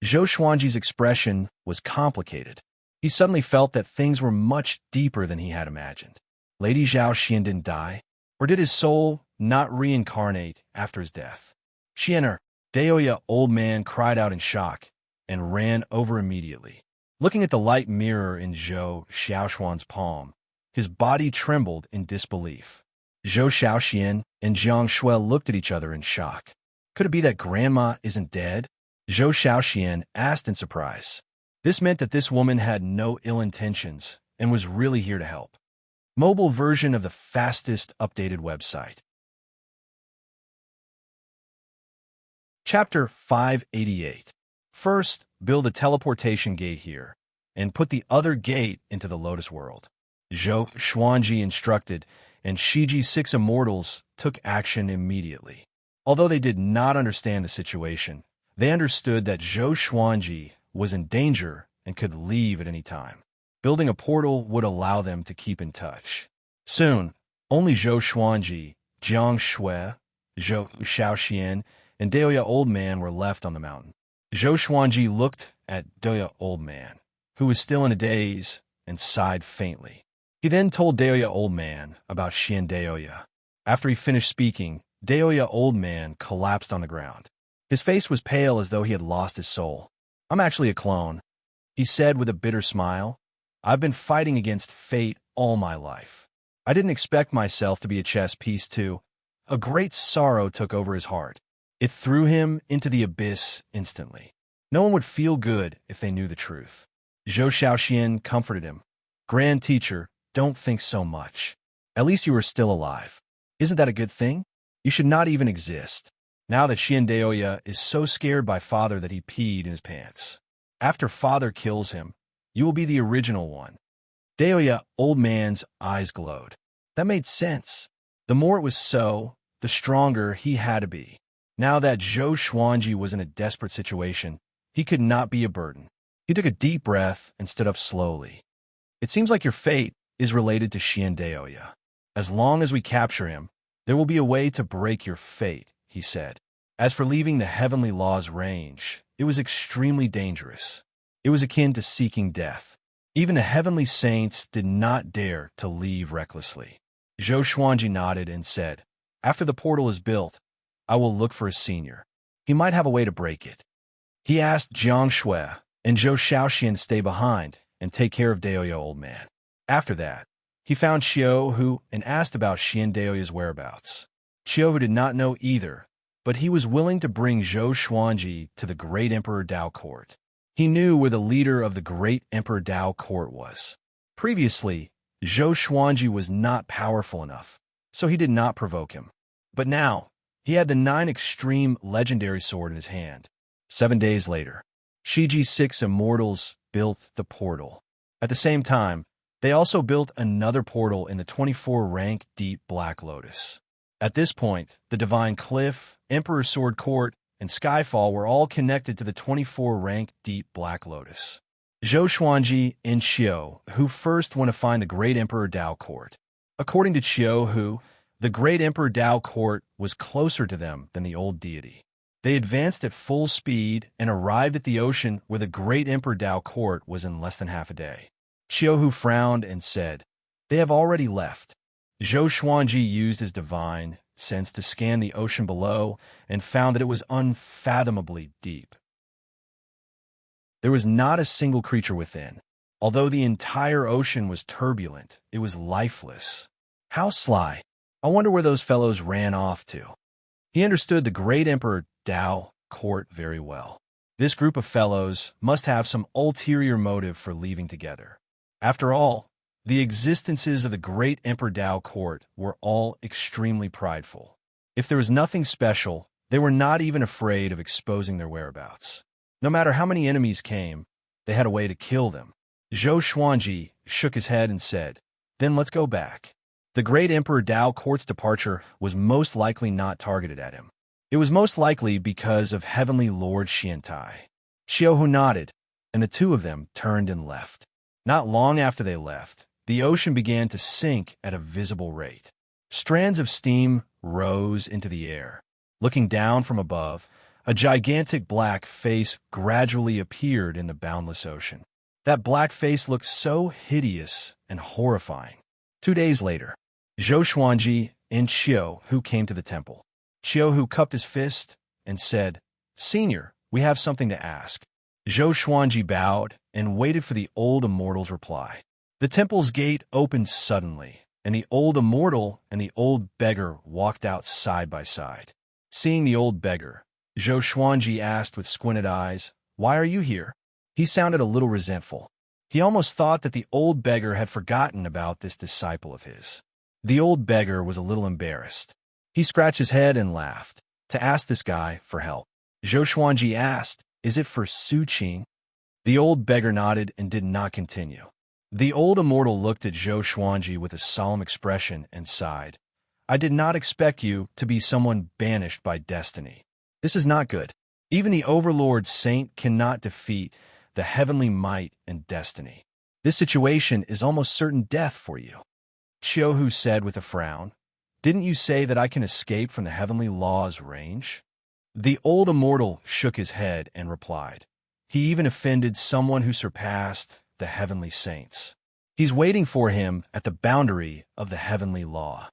Zhou Xuanji's expression was complicated. He suddenly felt that things were much deeper than he had imagined. Lady Zhao Xian didn't die? Or did his soul not reincarnate after his death? Xianer, Daoya, old man, cried out in shock and ran over immediately. Looking at the light mirror in Zhou Xiaoxuan's palm, his body trembled in disbelief. Zhou Xiaoxian and Jiang Shui looked at each other in shock. Could it be that Grandma isn't dead? Zhou Xiaoxian asked in surprise. This meant that this woman had no ill intentions and was really here to help. Mobile version of the fastest updated website. Chapter 588. First, build a teleportation gate here, and put the other gate into the Lotus World. Zhou Xuanji instructed, and Shiji 6 immortals took action immediately. Although they did not understand the situation, they understood that Zhou Xuanji was in danger and could leave at any time. Building a portal would allow them to keep in touch. Soon, only Zhou Xuanji, Jiang Shui, Zhou Xiaoxian, and Daoya Old Man were left on the mountain. Zhou Xuanji looked at Daoya Old Man, who was still in a daze, and sighed faintly. He then told Daoya Old Man about Xian Daoya. After he finished speaking, Daoya Old Man collapsed on the ground. His face was pale as though he had lost his soul. "I'm actually a clone," he said with a bitter smile. "I've been fighting against fate all my life. I didn't expect myself to be a chess piece too. A great sorrow took over his heart. It threw him into the abyss instantly. No one would feel good if they knew the truth. Zhou Shaoxian comforted him. Grand teacher, don't think so much. At least you are still alive. Isn't that a good thing? You should not even exist. Now that Xian Daoya is so scared by father that he peed in his pants. After father kills him, you will be the original one. Daoya, old man's eyes glowed. That made sense. The more it was so, the stronger he had to be. Now that Zhou Xuanji was in a desperate situation, he could not be a burden. He took a deep breath and stood up slowly. It seems like your fate is related to Xian Daoya. As long as we capture him, there will be a way to break your fate, he said. As for leaving the heavenly law's range, it was extremely dangerous. It was akin to seeking death. Even the heavenly saints did not dare to leave recklessly. Zhou Xuanji nodded and said, after the portal is built, I will look for a senior. He might have a way to break it. He asked Jiang Shui and Zhou Shaoxian to stay behind and take care of Daoya old man. After that, he found Xiaohu and asked about Xian Daoya's whereabouts. Xiaohu did not know either, but he was willing to bring Zhou Xuanji to the great Emperor Dao court. He knew where the leader of the great Emperor Dao court was. Previously, Zhou Xuanji was not powerful enough, so he did not provoke him. But now, he had the 9 extreme legendary sword in his hand. 7 days later, Shiji 6 immortals built the portal. At the same time, they also built another portal in the 24-rank deep Black Lotus. At this point, the Divine Cliff, Emperor Sword Court, and Skyfall were all connected to the 24-rank deep Black Lotus. Zhou Xuanji and Xiao, who first want to find the great Emperor Dao court. According to Xiaohu, the great Emperor Dao court was closer to them than the old deity. They advanced at full speed and arrived at the ocean where the great Emperor Dao court was in less than half a day. Xiaohu frowned and said, they have already left. Zhou Xuanji used his divine sense to scan the ocean below and found that it was unfathomably deep. There was not a single creature within. Although the entire ocean was turbulent, it was lifeless. How sly. I wonder where those fellows ran off to. He understood the great Emperor Dao court very well. This group of fellows must have some ulterior motive for leaving together. After all, the existences of the great Emperor Dao court were all extremely prideful. If there was nothing special, they were not even afraid of exposing their whereabouts. No matter how many enemies came, they had a way to kill them. Zhou Xuanji shook his head and said, then let's go back. The great Emperor Dao court's departure was most likely not targeted at him. It was most likely because of Heavenly Lord Xiantai. Xiaohu nodded, and the two of them turned and left. Not long after they left, the ocean began to sink at a visible rate. Strands of steam rose into the air. Looking down from above, a gigantic black face gradually appeared in the boundless ocean. That black face looked so hideous and horrifying. 2 days later, Zhou Xuanji and Xiaohu came to the temple. Xiaohu cupped his fist and said, Senior, we have something to ask. Zhou Xuanji bowed and waited for the old immortal's reply. The temple's gate opened suddenly, and the old immortal and the old beggar walked out side by side. Seeing the old beggar, Zhou Xuanji asked with squinted eyes, Why are you here? He sounded a little resentful. He almost thought that the old beggar had forgotten about this disciple of his. The old beggar was a little embarrassed. He scratched his head and laughed. To ask this guy for help. Zhou Xuanji asked, Is it for Su Qing? The old beggar nodded and did not continue. The old immortal looked at Zhou Xuanji with a solemn expression and sighed. I did not expect you to be someone banished by destiny. This is not good. Even the overlord saint cannot defeat the heavenly might and destiny. This situation is almost certain death for you. Xiaohu said with a frown, Didn't you say that I can escape from the heavenly law's range? The old immortal shook his head and replied, He even offended someone who surpassed the heavenly saints. He's waiting for him at the boundary of the heavenly law.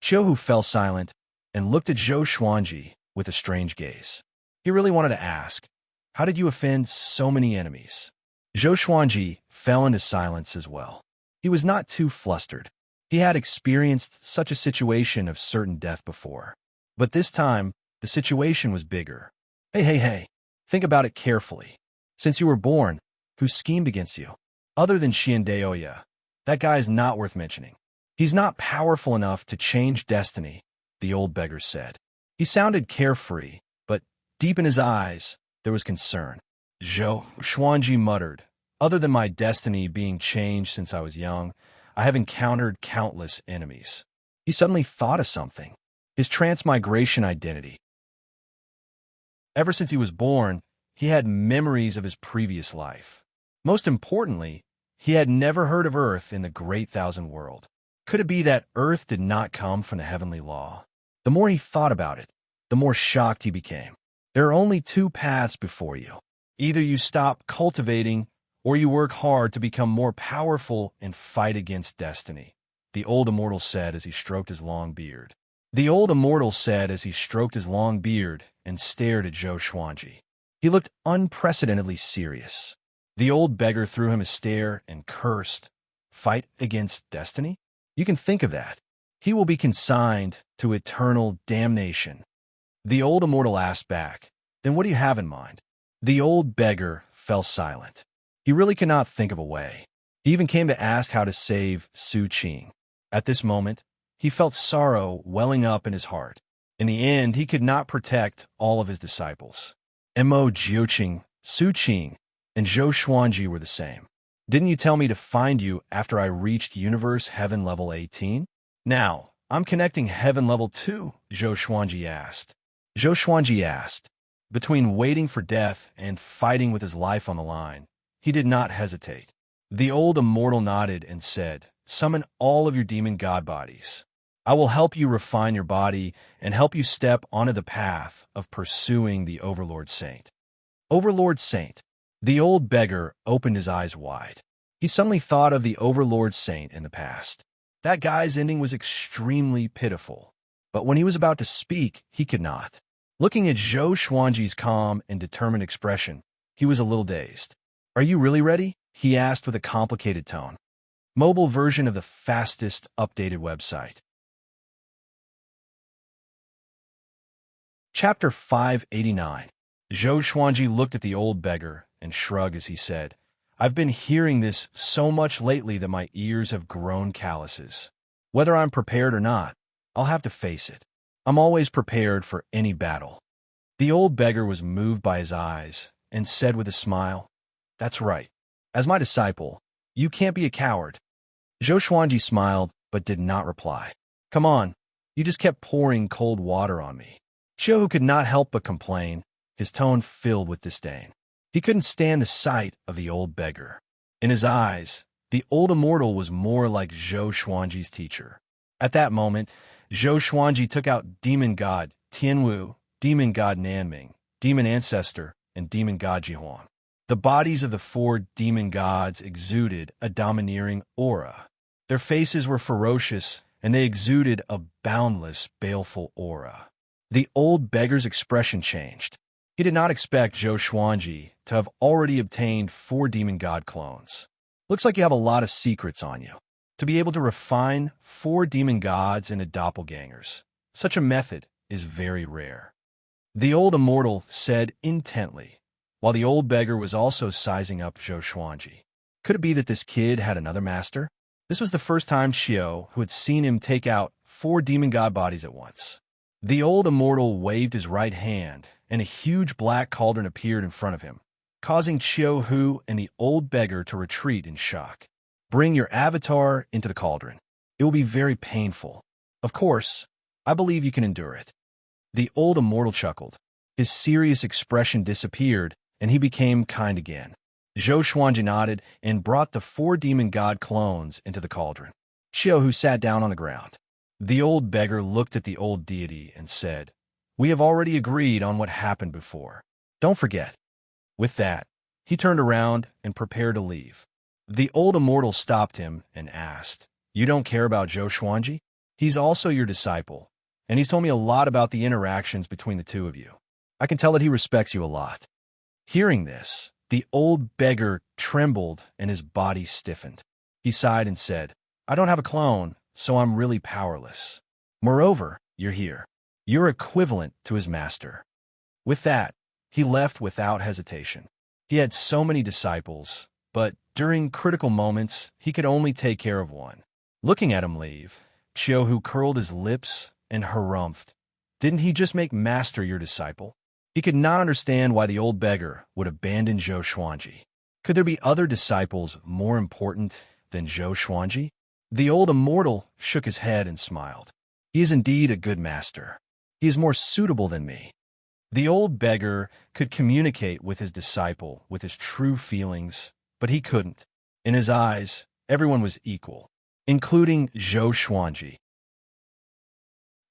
Xiaohu fell silent and looked at Zhou Xuanji with a strange gaze. He really wanted to ask, How did you offend so many enemies? Zhou Xuanji fell into silence as well. He was not too flustered. He had experienced such a situation of certain death before. But this time, the situation was bigger. Hey. Think about it carefully. Since you were born, who schemed against you? Other than Xiandaoya, that guy is not worth mentioning. He's not powerful enough to change destiny, the old beggar said. He sounded carefree, but deep in his eyes, there was concern. Zhou Xuanji muttered, other than my destiny being changed since I was young, I have encountered countless enemies. He suddenly thought of something. His transmigration identity. Ever since he was born, he had memories of his previous life. Most importantly, he had never heard of Earth in the Great Thousand World. Could it be that Earth did not come from the heavenly law? The more he thought about it, the more shocked he became. There are only two paths before you. Either you stop cultivating, or you work hard to become more powerful and fight against destiny, the old immortal said as he stroked his long beard. The old immortal said as he stroked his long beard and stared at Zhou Xuanji. He looked unprecedentedly serious. The old beggar threw him a stare and cursed. Fight against destiny? You can think of that. He will be consigned to eternal damnation. The old immortal asked back, then what do you have in mind? The old beggar fell silent. He really could not think of a way. He even came to ask how to save Su Qing. At this moment, he felt sorrow welling up in his heart. In the end, he could not protect all of his disciples. Mo Jiuqing, Su Qing, and Zhou Xuanji were the same. Didn't you tell me to find you after I reached Universe Heaven Level 18? Now, I'm connecting Heaven Level 2, Zhou Xuanji asked. Zhou Xuanji asked. Between waiting for death and fighting with his life on the line, he did not hesitate. The old immortal nodded and said, summon all of your demon god bodies. I will help you refine your body and help you step onto the path of pursuing the Overlord Saint. Overlord Saint. The old beggar opened his eyes wide. He suddenly thought of the Overlord Saint in the past. That guy's ending was extremely pitiful. But when he was about to speak, he could not. Looking at Zhou Xuanji's calm and determined expression, he was a little dazed. Are you really ready? He asked with a complicated tone. Mobile version of the fastest updated website. Chapter 589. Zhou Xuanji looked at the old beggar and shrugged as he said, I've been hearing this so much lately that my ears have grown calluses. Whether I'm prepared or not, I'll have to face it. I'm always prepared for any battle. The old beggar was moved by his eyes and said with a smile, That's right. As my disciple, you can't be a coward. Zhou Xuanji smiled but did not reply. Come on, you just kept pouring cold water on me. Qiu could not help but complain, his tone filled with disdain. He couldn't stand the sight of the old beggar. In his eyes, the old immortal was more like Zhou Xuanji's teacher. At that moment, Zhou Xuanji took out Demon God Tianwu, Demon God Nanming, Demon Ancestor, and Demon God Jihuang. The bodies of the four demon gods exuded a domineering aura. Their faces were ferocious, and they exuded a boundless, baleful aura. The old beggar's expression changed. He did not expect Zhou Xuanji to have already obtained 4 demon god clones. Looks like you have a lot of secrets on you. To be able to refine 4 demon gods into doppelgangers, such a method is very rare. The old immortal said intently, while the old beggar was also sizing up Zhou Xuanji. Could it be that this kid had another master? This was the first time Qiu, who had seen him take out 4 demon god bodies at once. The old immortal waved his right hand, and a huge black cauldron appeared in front of him, causing Qiu Hu and the old beggar to retreat in shock. Bring your avatar into the cauldron. It will be very painful. Of course, I believe you can endure it. The old immortal chuckled. His serious expression disappeared, and he became kind again. Zhou Xuanji nodded and brought the 4 demon god clones into the cauldron. Qiu Hu sat down on the ground. The old beggar looked at the old deity and said, We have already agreed on what happened before. Don't forget. With that, he turned around and prepared to leave. The old immortal stopped him and asked, You don't care about Zhou Xuanji? He's also your disciple, and he's told me a lot about the interactions between the two of you. I can tell that he respects you a lot. Hearing this, the old beggar trembled and his body stiffened. He sighed and said, I don't have a clone, so I'm really powerless. Moreover, you're here. You're equivalent to his master." With that, he left without hesitation. He had so many disciples, but during critical moments, he could only take care of one. Looking at him leave, Chiohu curled his lips and harumphed. Didn't he just make master your disciple? He could not understand why the old beggar would abandon Zhou Xuanji. Could there be other disciples more important than Zhou Xuanji? The old immortal shook his head and smiled. He is indeed a good master. He is more suitable than me. The old beggar could communicate with his disciple with his true feelings, but he couldn't. In his eyes, everyone was equal, including Zhou Xuanji.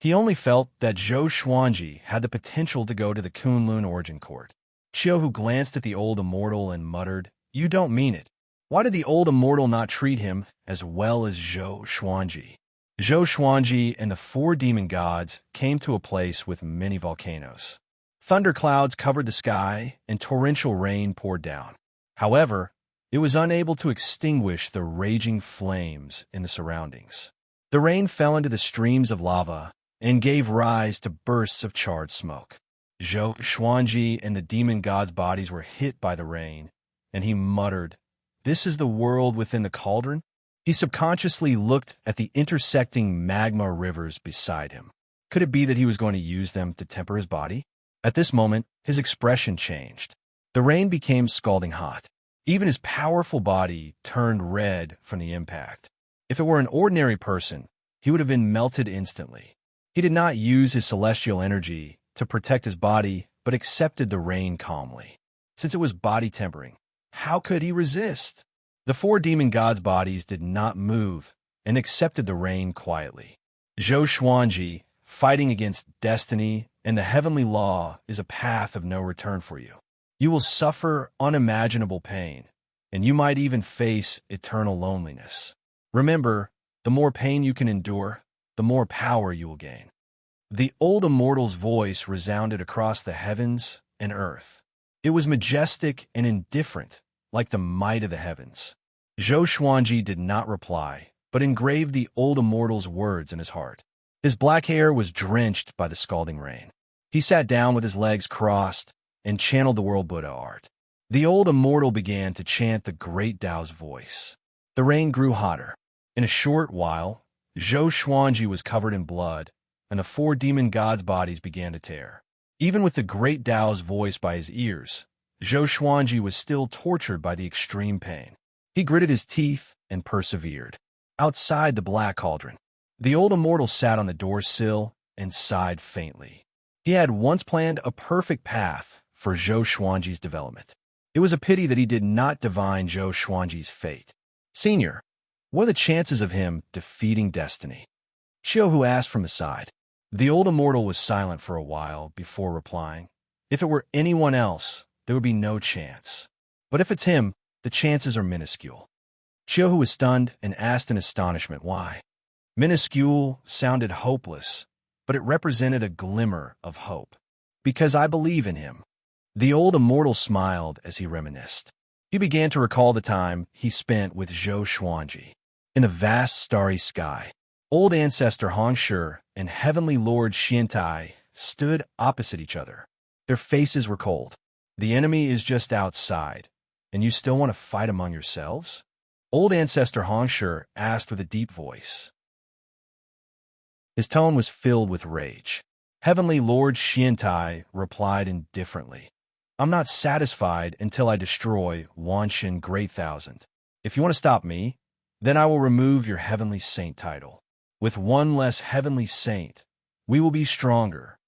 He only felt that Zhou Xuanji had the potential to go to the Kunlun Origin Court. Chiohu glanced at the old immortal and muttered, "You don't mean it. Why did the old immortal not treat him as well as Zhou Xuanji?" Zhou Xuanji and the 4 demon gods came to a place with many volcanoes. Thunderclouds covered the sky, and torrential rain poured down. However, it was unable to extinguish the raging flames in the surroundings. The rain fell into the streams of lava and gave rise to bursts of charred smoke. Zhou Xuanji and the demon god's bodies were hit by the rain, and he muttered, "This is the world within the cauldron?" He subconsciously looked at the intersecting magma rivers beside him. Could it be that he was going to use them to temper his body? At this moment, his expression changed. The rain became scalding hot. Even his powerful body turned red from the impact. If it were an ordinary person, he would have been melted instantly. He did not use his celestial energy to protect his body, but accepted the rain calmly. Since it was body tempering, how could he resist? The 4 demon gods' bodies did not move and accepted the rain quietly. Zhou Xuanji, fighting against destiny and the heavenly law, is a path of no return for you. You will suffer unimaginable pain, and you might even face eternal loneliness. Remember, the more pain you can endure, the more power you will gain. The old immortal's voice resounded across the heavens and earth. It was majestic and indifferent, like the might of the heavens. Zhou Xuanji did not reply, but engraved the old immortal's words in his heart. His black hair was drenched by the scalding rain. He sat down with his legs crossed and channeled the world Buddha art. The old immortal began to chant the great Tao's voice. The rain grew hotter. In a short while, Zhou Xuanji was covered in blood, and the 4 demon gods' bodies began to tear. Even with the great Tao's voice by his ears, Zhou Xuanji was still tortured by the extreme pain. He gritted his teeth and persevered. Outside the black cauldron, the old immortal sat on the doorsill and sighed faintly. He had once planned a perfect path for Zhou Xuanji's development. It was a pity that he did not divine Zhou Xuanji's fate. "Senior, what are the chances of him defeating destiny?" Chiohu asked from the side. The old immortal was silent for a while before replying. "If it were anyone else, there would be no chance. But if it's him, the chances are minuscule." Chiohu was stunned and asked in astonishment why. Minuscule sounded hopeless, but it represented a glimmer of hope. "Because I believe in him." The old immortal smiled as he reminisced. He began to recall the time he spent with Zhou Xuanji. In the vast starry sky, old ancestor Hongshi and heavenly lord Xiantai stood opposite each other. Their faces were cold. "The enemy is just outside, and you still want to fight among yourselves?" Old ancestor Hongshi asked with a deep voice. His tone was filled with rage. Heavenly Lord Xiantai replied indifferently, "I'm not satisfied until I destroy Wanshan Great Thousand. If you want to stop me, then I will remove your heavenly saint title. With one less heavenly saint, we will be stronger."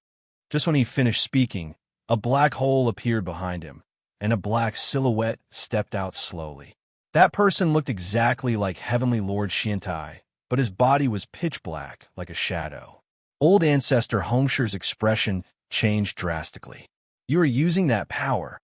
Just when he finished speaking, a black hole appeared behind him, and a black silhouette stepped out slowly. That person looked exactly like Heavenly Lord Xiantai, but his body was pitch black like a shadow. Old ancestor Hongshi's expression changed drastically. "You are using that power,"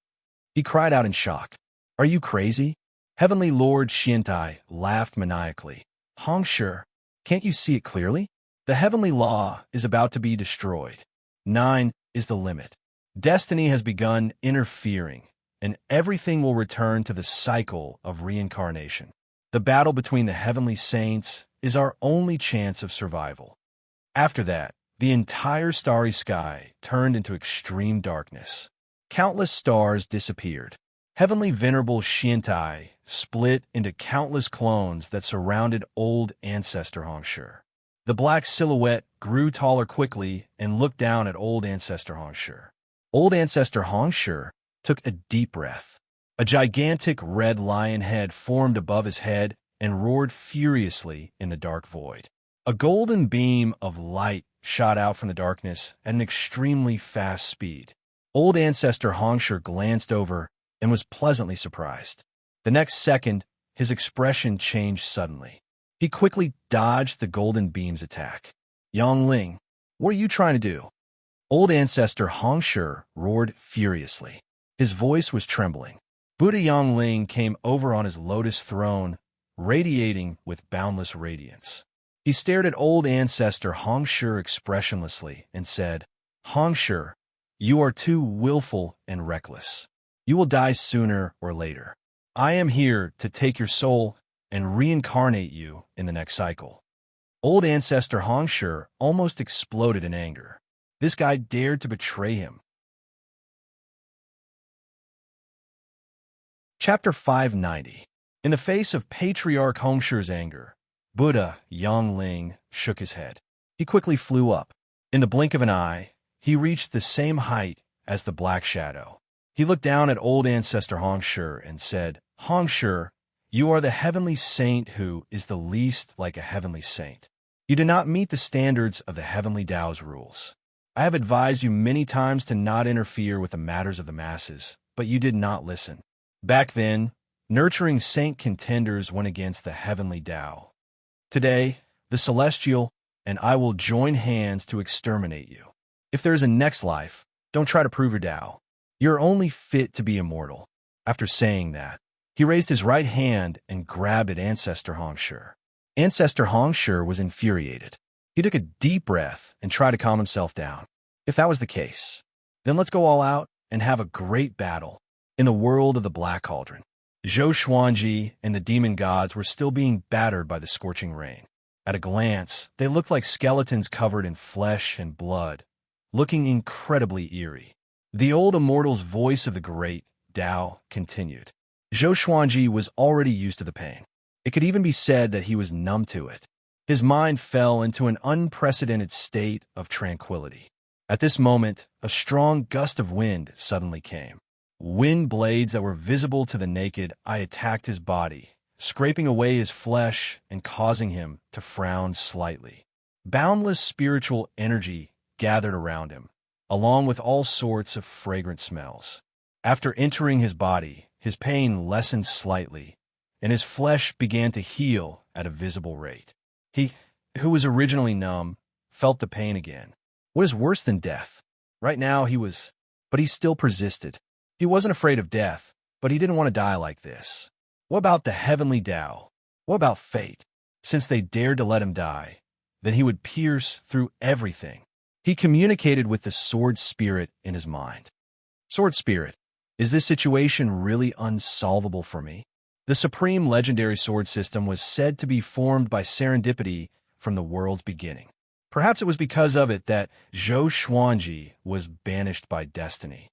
he cried out in shock. "Are you crazy?" Heavenly Lord Xiantai laughed maniacally. "Hongshi, can't you see it clearly? The heavenly law is about to be destroyed. 9 is the limit. Destiny has begun interfering, and everything will return to the cycle of reincarnation. The battle between the heavenly saints is our only chance of survival. After that, the entire starry sky turned into extreme darkness. Countless stars disappeared. Heavenly Venerable Shintai split into countless clones that surrounded old Ancestor Hongshur. The black silhouette grew taller quickly and looked down at old Ancestor Hongshur. Old Ancestor Hongshur took a deep breath. A gigantic red lion head formed above his head and roared furiously in the dark void. A golden beam of light shot out from the darkness at an extremely fast speed. Old Ancestor Hongshur glanced over and was pleasantly surprised. The next second, his expression changed suddenly. He quickly dodged the golden beam's attack. Yongling, what are you trying to do? Old Ancestor Hongshur roared furiously. His voice was trembling. Buddha Yongling came over on his lotus throne, radiating with boundless radiance. He stared at old Ancestor Hongshur expressionlessly and said, Hongshur, you are too willful and reckless. You will die sooner or later. I am here to take your soul and reincarnate you in the next cycle. Old Ancestor Hongshur almost exploded in anger. This guy dared to betray him. Chapter 590. In the face of Patriarch Hongshur's anger, Buddha Yongling shook his head. He quickly flew up. In the blink of an eye, he reached the same height as the Black Shadow. He looked down at old Ancestor Hongshur and said, Hongshur, you are the heavenly saint who is the least like a heavenly saint. You do not meet the standards of the heavenly Tao's rules. I have advised you many times to not interfere with the matters of the masses, but you did not listen. Back then, nurturing saint contenders went against the heavenly Tao. Today, the celestial and I will join hands to exterminate you. If there is a next life, don't try to prove your Tao. You are only fit to be immortal. After saying that, he raised his right hand and grabbed at Ancestor Hongshur. Ancestor Hongshur was infuriated. He took a deep breath and tried to calm himself down. If that was the case, then let's go all out and have a great battle in the world of the Black Cauldron. Zhou Xuanji and the demon gods were still being battered by the scorching rain. At a glance, they looked like skeletons covered in flesh and blood, looking incredibly eerie. The old immortal's voice of the great Tao continued. Zhou Xuanji was already used to the pain. It could even be said that he was numb to it. His mind fell into an unprecedented state of tranquility. At this moment, a strong gust of wind suddenly came. Wind blades that were visible to the naked eye attacked his body, scraping away his flesh and causing him to frown slightly. Boundless spiritual energy gathered around him, along with all sorts of fragrant smells. After entering his body, his pain lessened slightly, and his flesh began to heal at a visible rate. He, who was originally numb, felt the pain again. What is worse than death? Right now but he still persisted. He wasn't afraid of death, but he didn't want to die like this. What about the heavenly Tao? What about fate? Since they dared to let him die, then he would pierce through everything. He communicated with the sword spirit in his mind. Sword spirit, is this situation really unsolvable for me? The supreme legendary sword system was said to be formed by serendipity from the world's beginning. Perhaps it was because of it that Zhou Xuanji was banished by destiny.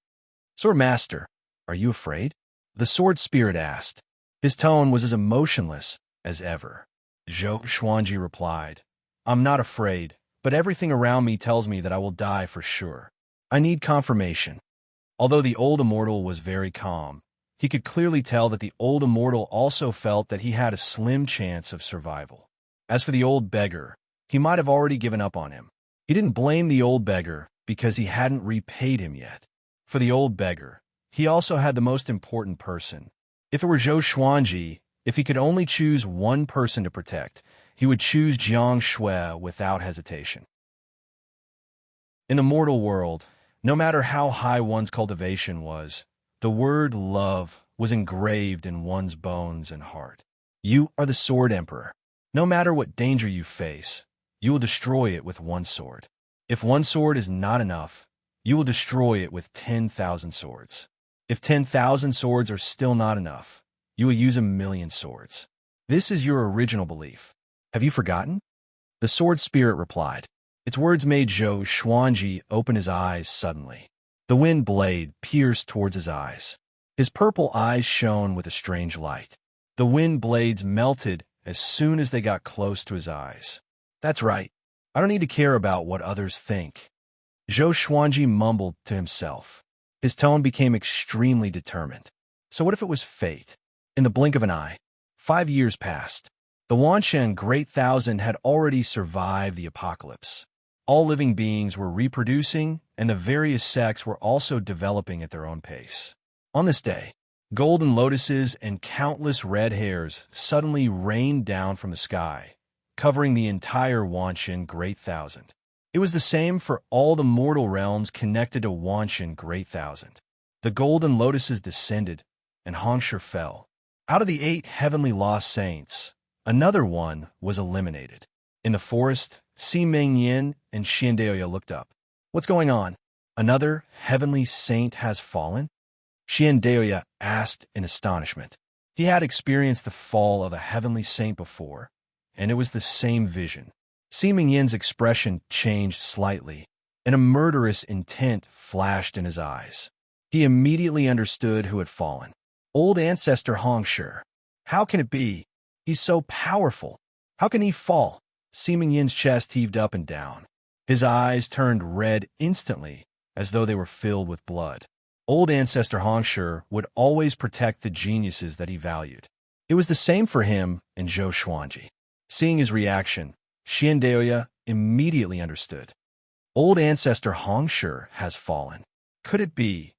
Sword Master, are you afraid? The sword spirit asked. His tone was as emotionless as ever. Zhou Xuanji replied, I'm not afraid, but everything around me tells me that I will die for sure. I need confirmation. Although the old immortal was very calm, he could clearly tell that the old immortal also felt that he had a slim chance of survival. As for the old beggar, he might have already given up on him. He didn't blame the old beggar because he hadn't repaid him yet. For the old beggar, he also had the most important person. If it were Zhou Xuanji, if he could only choose one person to protect, he would choose Jiang Shui without hesitation. In the mortal world, no matter how high one's cultivation was, the word love was engraved in one's bones and heart. You are the Sword Emperor. No matter what danger you face, you will destroy it with one sword. If one sword is not enough, you will destroy it with 10,000 swords. If 10,000 swords are still not enough, you will use 1,000,000 swords. This is your original belief. Have you forgotten? The sword spirit replied. Its words made Zhou Xuanji open his eyes suddenly. The wind blade pierced towards his eyes. His purple eyes shone with a strange light. The wind blades melted as soon as they got close to his eyes. That's right. I don't need to care about what others think. Zhou Xuanji mumbled to himself. His tone became extremely determined. So what if it was fate? In the blink of an eye, 5 years passed. The Wanshan Great Thousand had already survived the apocalypse. All living beings were reproducing, and the various sects were also developing at their own pace. On this day, golden lotuses and countless red hairs suddenly rained down from the sky, covering the entire Wanshan Great Thousand. It was the same for all the mortal realms connected to Wanshan Great Thousand. The golden lotuses descended, and Hongshi fell. Out of the 8 heavenly lost saints, another one was eliminated. In the forest, Simeng Yin and Xiandeoya looked up. What's going on? Another heavenly saint has fallen? Xiandeoya asked in astonishment. He had experienced the fall of a heavenly saint before, and it was the same vision. Simeng Yin's expression changed slightly, and a murderous intent flashed in his eyes. He immediately understood who had fallen. Old ancestor Hongshi. How can it be? He's so powerful. How can he fall? Simeng Yin's chest heaved up and down. His eyes turned red instantly, as though they were filled with blood. Old ancestor Hongshi would always protect the geniuses that he valued. It was the same for him and Zhou Xuanji. Seeing his reaction, Xiandeoya immediately understood. Old ancestor Hongshi has fallen. Could it be?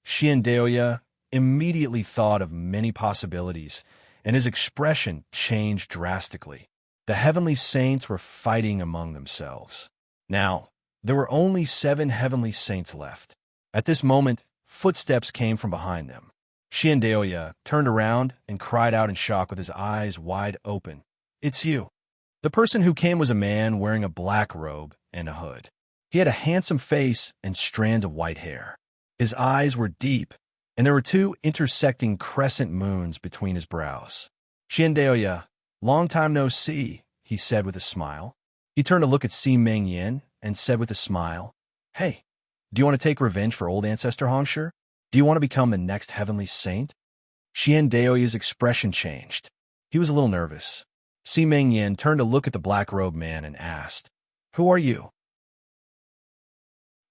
Xiandeoya immediately thought of many possibilities, and his expression changed drastically. The heavenly saints were fighting among themselves. Now, there were only 7 heavenly saints left. At this moment, footsteps came from behind them. Xiandeoya turned around and cried out in shock with his eyes wide open. It's you. The person who came was a man wearing a black robe and a hood. He had a handsome face and strands of white hair. His eyes were deep, and there were 2 intersecting crescent moons between his brows. Xiandeoya, long time no see, he said with a smile. He turned to look at Simeng Yin and said with a smile, Hey, do you want to take revenge for old ancestor Hongshi? Do you want to become the next heavenly saint? Xiandeoya's expression changed. He was a little nervous. Simeng Yin turned to look at the black-robed man and asked, Who are you?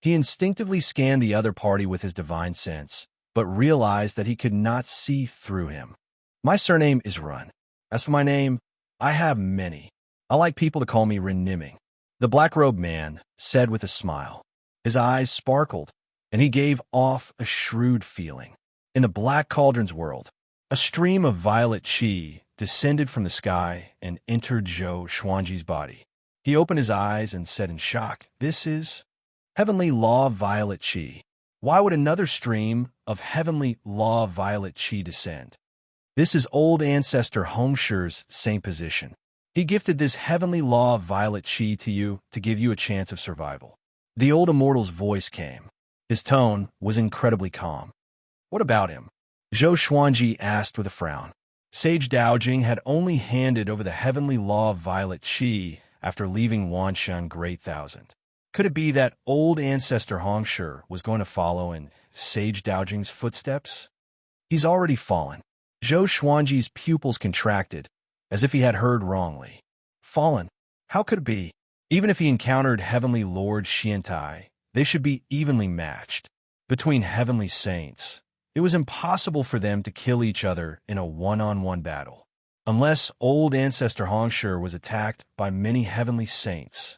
He instinctively scanned the other party with his divine sense, but realized that he could not see through him. My surname is Run. As for my name, I have many. I like people to call me Reniming. The black-robed man said with a smile. His eyes sparkled, and he gave off a shrewd feeling. In the Black Cauldron's world, a stream of violet qi descended from the sky and entered Zhou Xuanji's body. He opened his eyes and said in shock, This is heavenly law violet qi. Why would another stream of heavenly law violet qi descend? This is old ancestor Hongshi's same position. He gifted this heavenly law of violet qi to you to give you a chance of survival. The old immortal's voice came. His tone was incredibly calm. What about him? Zhou Xuanji asked with a frown. Sage Daojing had only handed over the heavenly law of violet qi after leaving Wanshan Great Thousand. Could it be that old ancestor Hongshi was going to follow in Sage Daojing's footsteps? He's already fallen. Zhou Xuanji's pupils contracted, as if he had heard wrongly. Fallen? How could it be? Even if he encountered Heavenly Lord Xiantai, they should be evenly matched. Between heavenly saints, it was impossible for them to kill each other in a one-on-one battle, unless old ancestor Hongshi was attacked by many heavenly saints.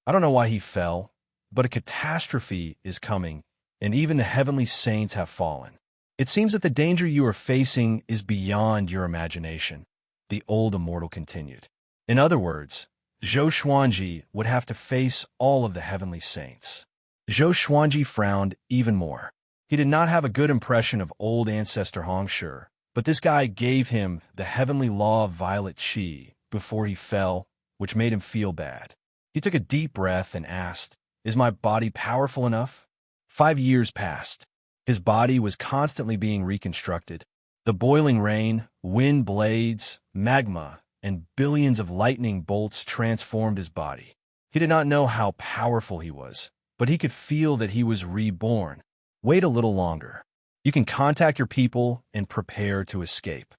I don't know why he fell, but a catastrophe is coming, and even the heavenly saints have fallen. It seems that the danger you are facing is beyond your imagination, the old immortal continued. In other words, Zhou Xuanji would have to face all of the heavenly saints. Zhou Xuanji frowned even more. He did not have a good impression of old ancestor Hongshi, but this guy gave him the heavenly law of violet qi before he fell, which made him feel bad. He took a deep breath and asked, Is my body powerful enough? 5 years passed. His body was constantly being reconstructed. The boiling rain, wind blades, magma, and billions of lightning bolts transformed his body. He did not know how powerful he was, but he could feel that he was reborn. Wait a little longer. You can contact your people and prepare to escape.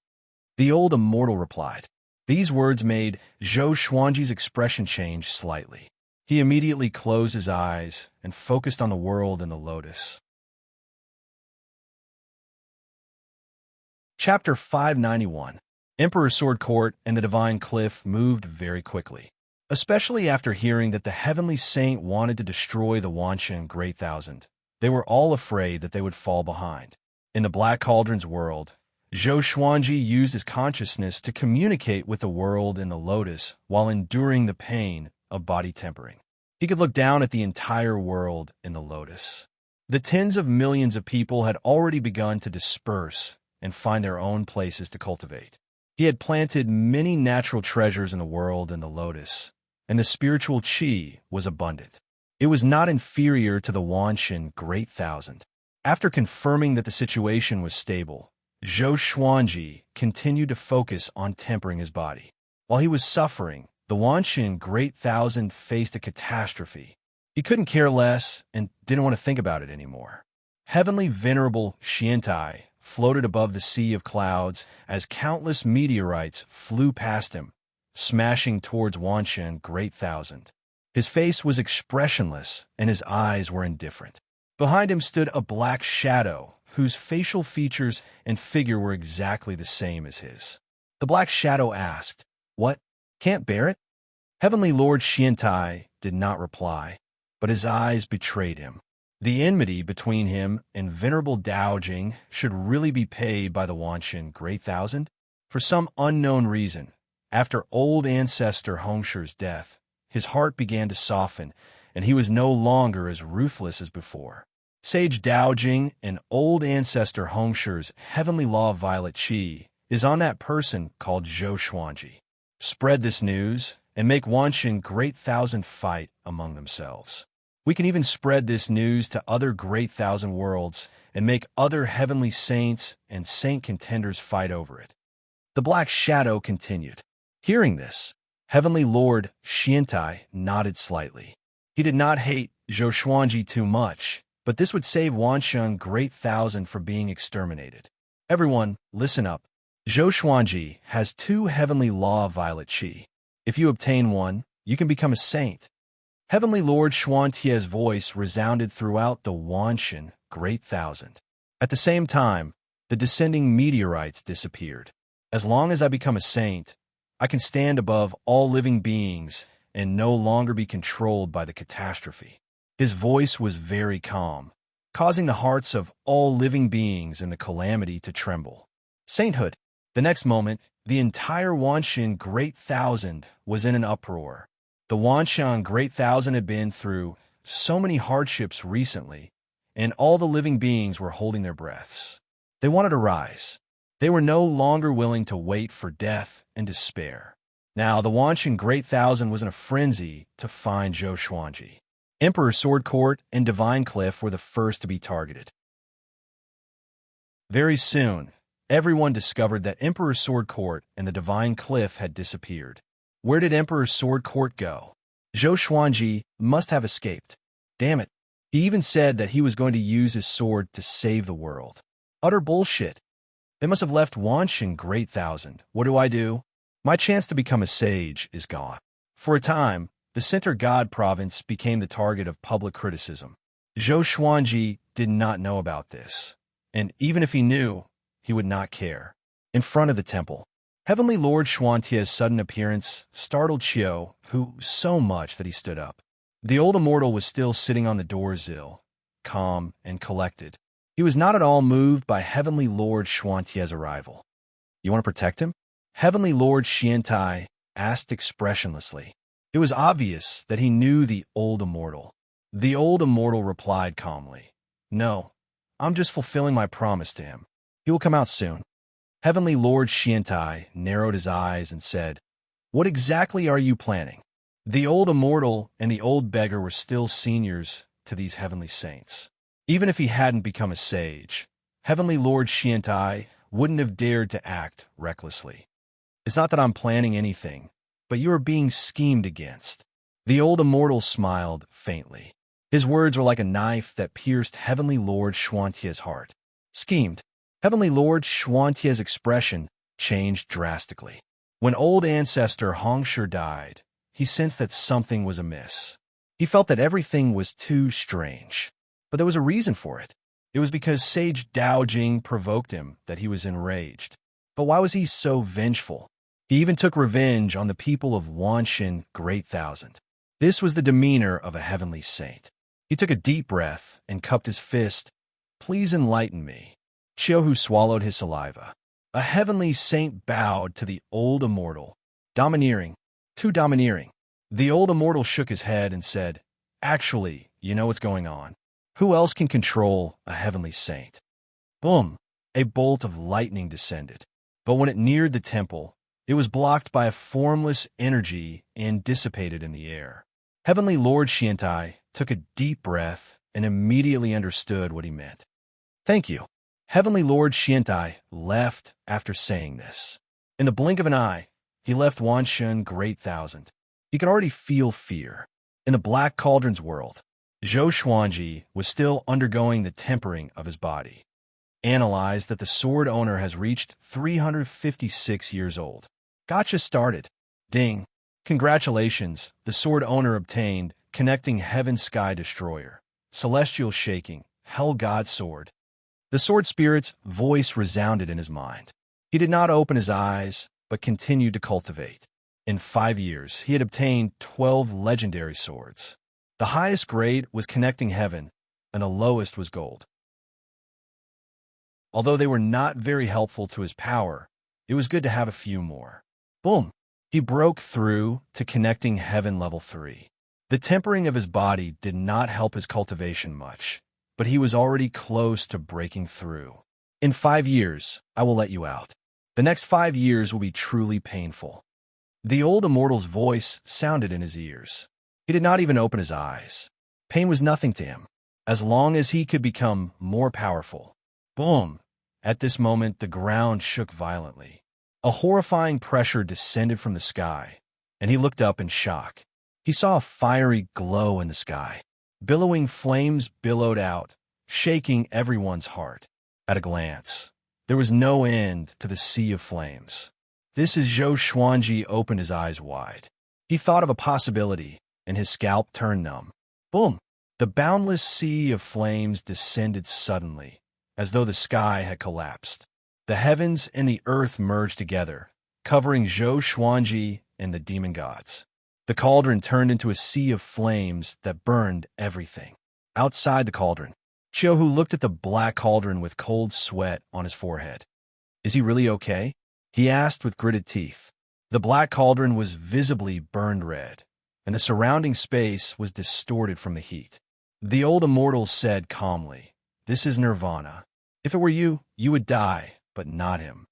The old immortal replied. These words made Zhou Xuanji's expression change slightly. He immediately closed his eyes and focused on the world in the lotus. Chapter 591. Emperor's Sword Court and the Divine Cliff moved very quickly, especially after hearing that the Heavenly Saint wanted to destroy the Wanshan Great Thousand. They were all afraid that they would fall behind. In the Black Cauldron's world, Zhou Xuanji used his consciousness to communicate with the world in the lotus while enduring the pain of body tempering. He could look down at the entire world in the lotus. The tens of millions of people had already begun to disperse and find their own places to cultivate. He had planted many natural treasures in the world in the lotus, and the spiritual qi was abundant. It was not inferior to the Wanshan Great Thousand. After confirming that the situation was stable, Zhou Xuanji continued to focus on tempering his body. While he was suffering, the Wanshan Great Thousand faced a catastrophe. He couldn't care less and didn't want to think about it anymore. Heavenly Venerable Xiantai floated above the sea of clouds as countless meteorites flew past him, smashing towards Wanshan Great Thousand. His face was expressionless and his eyes were indifferent. Behind him stood a black shadow whose facial features and figure were exactly the same as his. The black shadow asked, "What? Can't bear it?" Heavenly Lord Xiantai did not reply, but his eyes betrayed him. The enmity between him and Venerable Daojing should really be paid by the Wanshan Great Thousand? For some unknown reason, after old ancestor Hongshi's death, his heart began to soften, and he was no longer as ruthless as before. Sage Daojing and old ancestor Hongshi's heavenly law of violet qi is on that person called Zhou Xuanji. Spread this news and make Wanshan Great Thousand fight among themselves. We can even spread this news to other Great Thousand worlds and make other heavenly saints and saint contenders fight over it. The Black Shadow continued. Hearing this, Heavenly Lord Xiantai nodded slightly. He did not hate Zhou Xuanji too much, but this would save Wanshan Great Thousand from being exterminated. Everyone, listen up. Zhou Xuanji has 2 heavenly law of violet qi. If you obtain one, you can become a saint. Heavenly Lord Xuantia's voice resounded throughout the Wanshan Great Thousand. At the same time, the descending meteorites disappeared. As long as I become a saint, I can stand above all living beings and no longer be controlled by the catastrophe. His voice was very calm, causing the hearts of all living beings in the calamity to tremble. Sainthood. The next moment, the entire Wanshan Great Thousand was in an uproar. The Wanshan Great Thousand had been through so many hardships recently, and all the living beings were holding their breaths. They wanted to rise. They were no longer willing to wait for death and despair. Now, the Wanshan Great Thousand was in a frenzy to find Zhou Xuanji. Emperor's Sword Court and Divine Cliff were the first to be targeted. Very soon, everyone discovered that Emperor's Sword Court and the Divine Cliff had disappeared. Where did Emperor's Sword Court go? Zhou Xuanji must have escaped. Damn it. He even said that he was going to use his sword to save the world. Utter bullshit. They must have left Wanshan Great Thousand. What do? My chance to become a sage is gone. For a time, the Center God province became the target of public criticism. Zhou Xuanji did not know about this, and even if he knew, he would not care. In front of the temple, Heavenly Lord Xuantia's sudden appearance startled Qiu, who so much that he stood up. The old immortal was still sitting on the doorsill, calm and collected. He was not at all moved by Heavenly Lord Xuantia's arrival. You want to protect him? Heavenly Lord Xiantai asked expressionlessly. It was obvious that he knew the old immortal. The old immortal replied calmly, "No, I'm just fulfilling my promise to him. He will come out soon." Heavenly Lord Xiantai narrowed his eyes and said, "What exactly are you planning?" The old immortal and the old beggar were still seniors to these heavenly saints. Even if he hadn't become a sage, Heavenly Lord Xiantai wouldn't have dared to act recklessly. It's not that I'm planning anything, but you are being schemed against. The old immortal smiled faintly. His words were like a knife that pierced Heavenly Lord Xuantia's heart. Schemed. Heavenly Lord Xuantia's expression changed drastically. When old ancestor Hongsher died, he sensed that something was amiss. He felt that everything was too strange. But there was a reason for it. It was because Sage Daojing provoked him that he was enraged. But why was he so vengeful? He even took revenge on the people of Wanshin Great Thousand. This was the demeanor of a heavenly saint. He took a deep breath and cupped his fist. Please enlighten me. Xiaohu swallowed his saliva. A heavenly saint bowed to the old immortal. Domineering. Too domineering. The old immortal shook his head and said, Actually, you know what's going on. Who else can control a heavenly saint? Boom! A bolt of lightning descended. But when it neared the temple, it was blocked by a formless energy and dissipated in the air. Heavenly Lord Xiantai took a deep breath and immediately understood what he meant. Thank you. Heavenly Lord Xiantai left after saying this. In the blink of an eye, he left Wanshan Great Thousand. He could already feel fear. In the Black Cauldron's world, Zhou Xuanji was still undergoing the tempering of his body. Analyzed that the sword owner has reached 356 years old. Gotcha started. Ding. Congratulations, the sword owner obtained Connecting Heaven Sky Destroyer. Celestial Shaking, Hell God Sword. The sword spirit's voice resounded in his mind. He did not open his eyes, but continued to cultivate. In 5 years, he had obtained 12 legendary swords. The highest grade was Connecting Heaven, and the lowest was Gold. Although they were not very helpful to his power, it was good to have a few more. Boom! He broke through to Connecting Heaven Level 3. The tempering of his body did not help his cultivation much, but he was already close to breaking through. In 5 years, I will let you out. The next 5 years will be truly painful. The old immortal's voice sounded in his ears. He did not even open his eyes. Pain was nothing to him, as long as he could become more powerful. Boom! At this moment, the ground shook violently. A horrifying pressure descended from the sky, and he looked up in shock. He saw a fiery glow in the sky. Billowing flames billowed out, shaking everyone's heart. At a glance, there was no end to the sea of flames. This is Zhou Xuanji opened his eyes wide. He thought of a possibility, and his scalp turned numb. Boom! The boundless sea of flames descended suddenly, as though the sky had collapsed. The heavens and the earth merged together, covering Zhou Xuanji and the demon gods. The cauldron turned into a sea of flames that burned everything. Outside the cauldron, Qiuhu looked at the black cauldron with cold sweat on his forehead. Is he really okay? He asked with gritted teeth. The black cauldron was visibly burned red, and the surrounding space was distorted from the heat. The old immortal said calmly, This is nirvana. If it were you, you would die, but not him.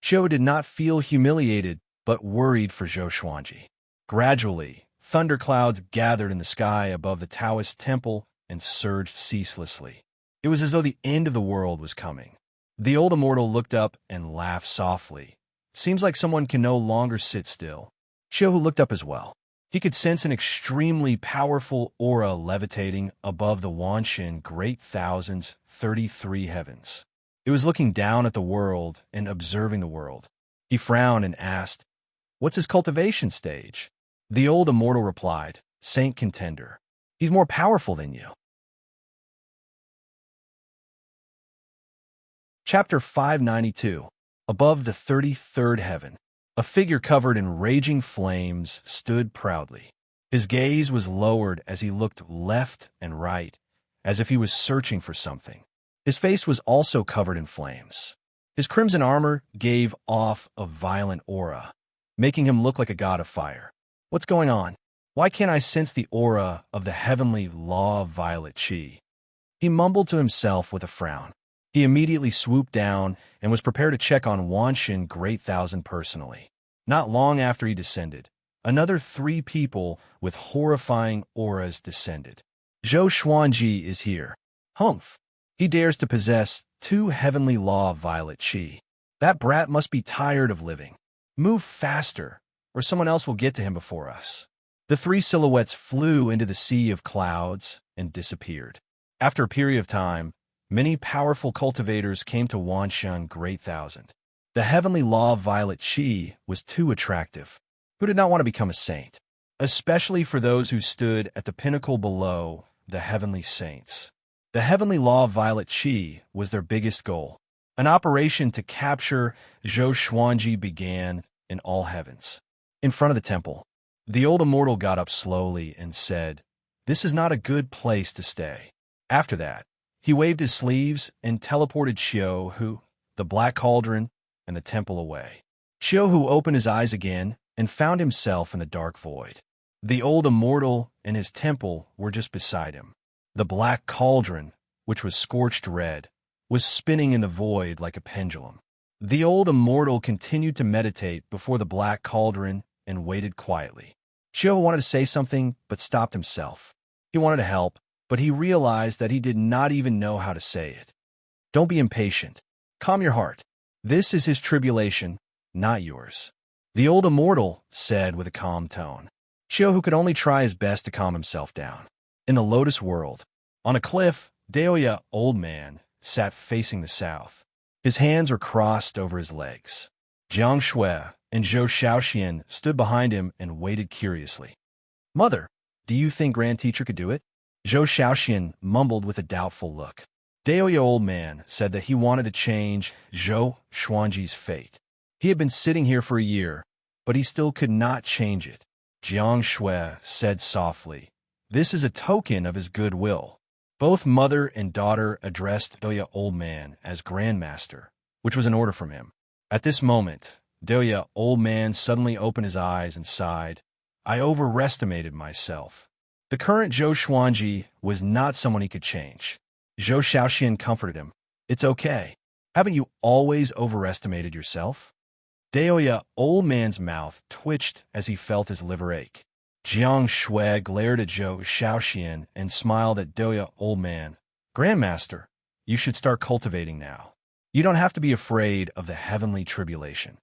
Qiuhu did not feel humiliated, but worried for Zhou Xuanji. Gradually, thunderclouds gathered in the sky above the Taoist temple and surged ceaselessly. It was as though the end of the world was coming. The old immortal looked up and laughed softly. Seems like someone can no longer sit still. Qiuhu looked up as well. He could sense an extremely powerful aura levitating above the Wanshin Great Thousand's 33 heavens. It was looking down at the world and observing the world. He frowned and asked, What's his cultivation stage? The old immortal replied, Saint Contender. He's more powerful than you. Chapter 592. Above the 33rd heaven, a figure covered in raging flames stood proudly. His gaze was lowered as he looked left and right, as if he was searching for something. His face was also covered in flames. His crimson armor gave off a violent aura, making him look like a god of fire. What's going on? Why can't I sense the aura of the heavenly law of violet chi? He mumbled to himself with a frown. He immediately swooped down and was prepared to check on Wanshin Great Thousand personally. Not long after he descended, another 3 people with horrifying auras descended. Zhou Xuanji is here. Humph! He dares to possess 2 heavenly law of violet chi. That brat must be tired of living. Move faster, or someone else will get to him before us. The three silhouettes flew into the sea of clouds and disappeared. After a period of time, many powerful cultivators came to Wanshan Great Thousand. The heavenly law of Violet Chi was too attractive. Who did not want to become a saint? Especially for those who stood at the pinnacle below the heavenly saints. The heavenly law of Violet Chi was their biggest goal. An operation to capture Zhou Xuanji began in all heavens. In front of the temple, the old immortal got up slowly and said, "This is not a good place to stay." After that, he waved his sleeves and teleported Xiu, the black cauldron, and the temple away. Xiu opened his eyes again and found himself in the dark void. The old immortal and his temple were just beside him. The black cauldron, which was scorched red, was spinning in the void like a pendulum. The old immortal continued to meditate before the black cauldron and waited quietly. Xiu wanted to say something, but stopped himself. He wanted to help, but he realized that he did not even know how to say it. Don't be impatient. Calm your heart. This is his tribulation, not yours. The old immortal said with a calm tone. Xiu could only try his best to calm himself down. In the Lotus World, on a cliff, Daoya, old man, sat facing the south. His hands were crossed over his legs. Jiang Shui and Zhou Shaoxian stood behind him and waited curiously. "Mother, do you think Grand Teacher could do it?" Zhou Shaoxian mumbled with a doubtful look. Daoya, old man, said that he wanted to change Zhou Xuanji's fate. He had been sitting here for a year, but he still could not change it. Jiang Shui said softly, "This is a token of his goodwill." Both mother and daughter addressed Daoya, old man, as Grandmaster, which was an order from him. At this moment, Daoya, old man, suddenly opened his eyes and sighed, "I overestimated myself." The current Zhou Xuanji was not someone he could change. Zhou Shaoxian comforted him. "It's okay. Haven't you always overestimated yourself?" Daoya, old man's mouth twitched as he felt his liver ache. Jiang Shui glared at Zhou Shaoxian and smiled at Daoya, old man. "Grandmaster, you should start cultivating now. You don't have to be afraid of the heavenly tribulation.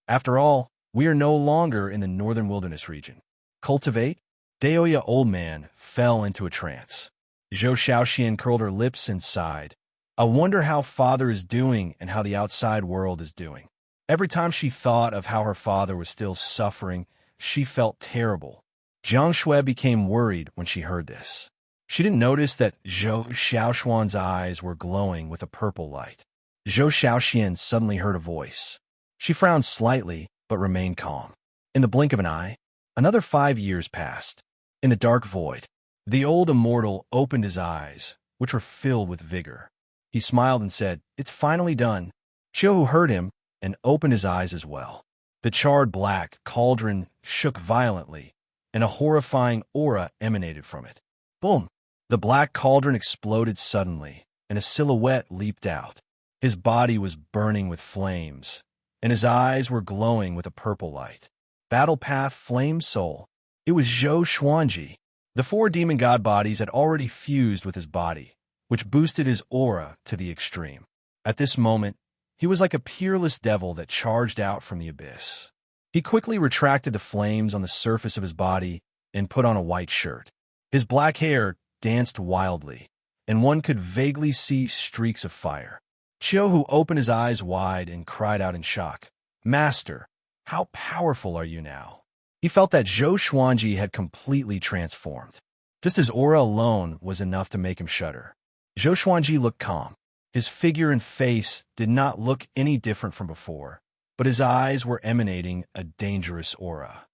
After all, we are no longer in the northern wilderness region. Cultivate?" Daoya, old man, fell into a trance. Zhou Shaoxian curled her lips and sighed. "I wonder how father is doing and how the outside world is doing." Every time she thought of how her father was still suffering, she felt terrible. Jiang Shui became worried when she heard this. She didn't notice that Zhou Shaoxuan's eyes were glowing with a purple light. Zhou Shaoxian suddenly heard a voice. She frowned slightly, but remained calm. In the blink of an eye, another 5 years passed. In the dark void, the old immortal opened his eyes, which were filled with vigor. He smiled and said, "It's finally done." Xiu heard him and opened his eyes as well. The charred black cauldron shook violently, and a horrifying aura emanated from it. Boom! The black cauldron exploded suddenly, and a silhouette leaped out. His body was burning with flames, and his eyes were glowing with a purple light. Battle Path Flame Soul. It was Zhou Xuanji. The 4 demon god bodies had already fused with his body, which boosted his aura to the extreme. At this moment, he was like a peerless devil that charged out from the abyss. He quickly retracted the flames on the surface of his body and put on a white shirt. His black hair danced wildly, and one could vaguely see streaks of fire. Qiu opened his eyes wide and cried out in shock, "Master, how powerful are you now?" He felt that Zhou Xuanji had completely transformed. Just his aura alone was enough to make him shudder. Zhou Xuanji looked calm. His figure and face did not look any different from before, but his eyes were emanating a dangerous aura.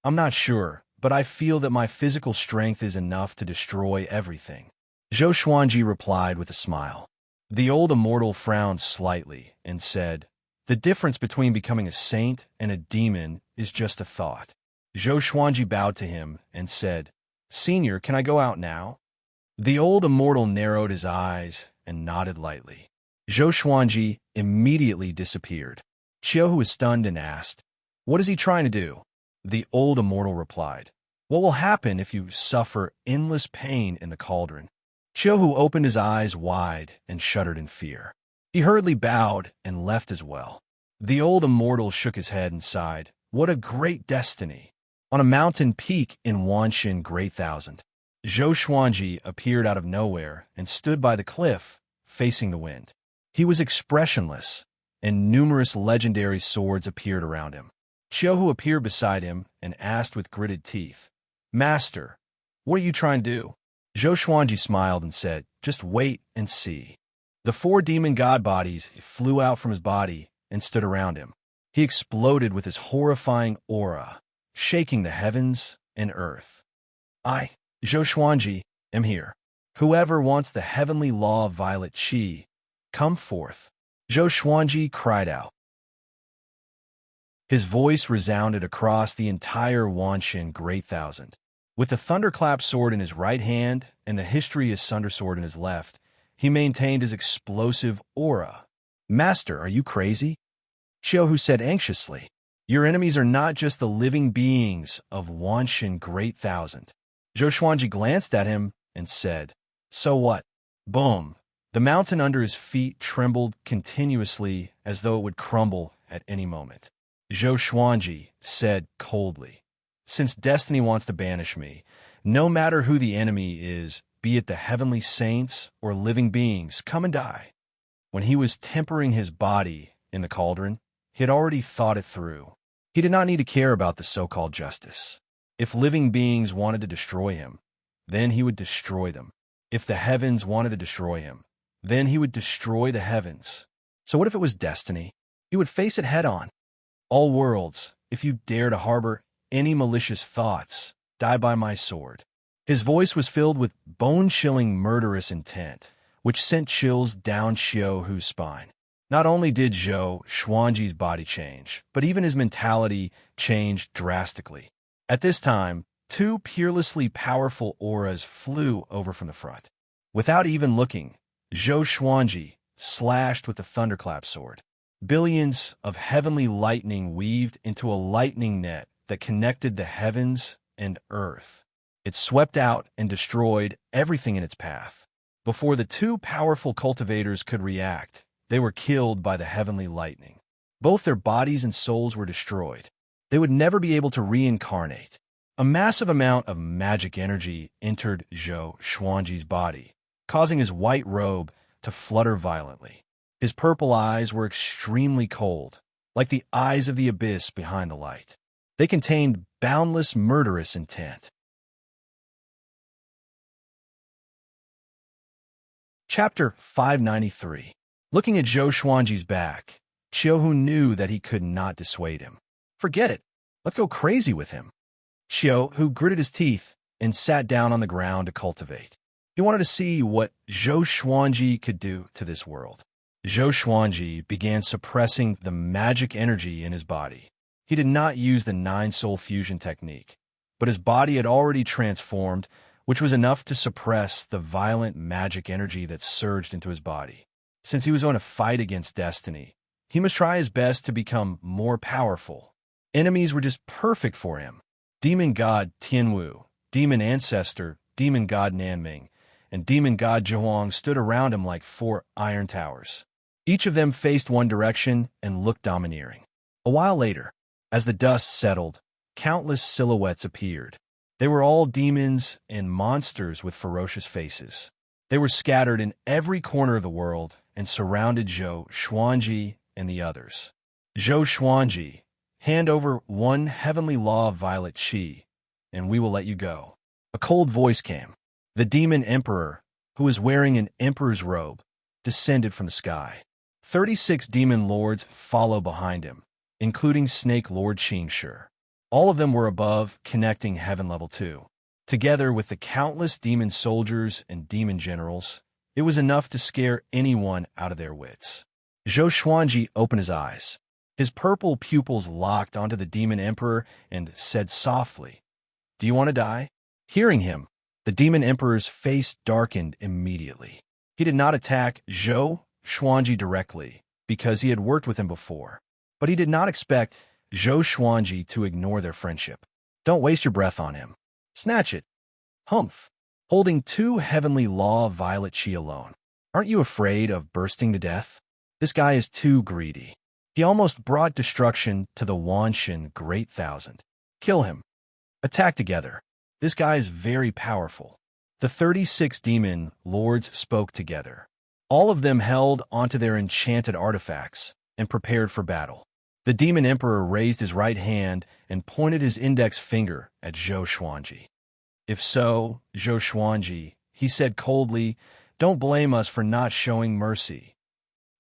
"I'm not sure, but I feel that my physical strength is enough to destroy everything," Zhou Xuanji replied with a smile. The old immortal frowned slightly and said, "The difference between becoming a saint and a demon is just a thought." Zhou Xuanji bowed to him and said, "Senior, can I go out now?" The old immortal narrowed his eyes and nodded lightly. Zhou Xuanji immediately disappeared. Qiu was stunned and asked, "What is he trying to do?" The old immortal replied, "What will happen if you suffer endless pain in the cauldron?" Qiu opened his eyes wide and shuddered in fear. He hurriedly bowed and left as well. The old immortal shook his head and sighed. What a great destiny! On a mountain peak in Wanshan Great Thousand, Zhou Xuanji appeared out of nowhere and stood by the cliff, facing the wind. He was expressionless, and numerous legendary swords appeared around him. Xiaohu appeared beside him and asked with gritted teeth, Master, what are you trying to do? Zhou Xuanji smiled and said, Just wait and see. The 4 demon god bodies flew out from his body and stood around him. He exploded with his horrifying aura, shaking the heavens and earth. I, Zhou Xuanji, am here. Whoever wants the heavenly law of violet qi, come forth. Zhou Xuanji cried out. His voice resounded across the entire Wanshan Great Thousand. With the thunderclap sword in his right hand and the history asunder sword in his left, he maintained his explosive aura. Master, are you crazy? Xiaohu said anxiously. Your enemies are not just the living beings of Wanshan Great Thousand. Zhou Xuanji glanced at him and said, So what? Boom! The mountain under his feet trembled continuously as though it would crumble at any moment. Zhou Xuanji said coldly, Since destiny wants to banish me, no matter who the enemy is, be it the heavenly saints or living beings, come and die. When he was tempering his body in the cauldron, he had already thought it through. He did not need to care about the so-called justice. If living beings wanted to destroy him, then he would destroy them. If the heavens wanted to destroy him, then he would destroy the heavens. So what if it was destiny? He would face it head-on. All worlds, if you dare to harbor any malicious thoughts, die by my sword. His voice was filled with bone-chilling murderous intent, which sent chills down Xiaohu's spine. Not only did Zhou Xuanji's body change, but even his mentality changed drastically. At this time, 2 peerlessly powerful auras flew over from the front. Without even looking, Zhou Xuanji slashed with the thunderclap sword. Billions of heavenly lightning weaved into a lightning net that connected the heavens and earth. It swept out and destroyed everything in its path. Before the 2 powerful cultivators could react, they were killed by the heavenly lightning. Both their bodies and souls were destroyed. They would never be able to reincarnate. A massive amount of magic energy entered Zhou Xuanji's body, causing his white robe to flutter violently. His purple eyes were extremely cold, like the eyes of the abyss behind the light. They contained boundless murderous intent. Chapter 593. Looking at Zhou Xuanji's back, Xiaohu knew that he could not dissuade him. Forget it. Let's go crazy with him. Xiaohu gritted his teeth and sat down on the ground to cultivate. He wanted to see what Zhou Xuanji could do to this world. Zhou Xuanji began suppressing the magic energy in his body. He did not use the 9-soul fusion technique, but his body had already transformed, which was enough to suppress the violent magic energy that surged into his body. Since he was on a fight against destiny, he must try his best to become more powerful. Enemies were just perfect for him. Demon God Tianwu, Demon Ancestor, Demon God Nanming, and Demon God Zhuang stood around him like 4 iron towers. Each of them faced one direction and looked domineering. A while later, as the dust settled, countless silhouettes appeared. They were all demons and monsters with ferocious faces. They were scattered in every corner of the world and surrounded Zhou Xuanji and the others. Zhou Xuanji, hand over 1 heavenly law of violet qi, and we will let you go. A cold voice came. The demon emperor, who was wearing an emperor's robe, descended from the sky. 36 demon lords followed behind him, including Snake Lord Qingshi. All of them were above, connecting Heaven Level 2. Together with the countless demon soldiers and demon generals, it was enough to scare anyone out of their wits. Zhou Xuanji opened his eyes. His purple pupils locked onto the demon emperor and said softly, Do you want to die? Hearing him, the demon emperor's face darkened immediately. He did not attack Zhou Xuanji directly because he had worked with him before, but he did not expect Zhou Xuanji to ignore their friendship. Don't waste your breath on him. Snatch it. Humph. Holding 2 heavenly law violet qi alone. Aren't you afraid of bursting to death? This guy is too greedy. He almost brought destruction to the Wanshan Great Thousand. Kill him. Attack together. This guy is very powerful. The 36 demon lords spoke together. All of them held onto their enchanted artifacts and prepared for battle. The demon emperor raised his right hand and pointed his index finger at Zhou Xuanji. If so, Zhou Xuanji, he said coldly, don't blame us for not showing mercy.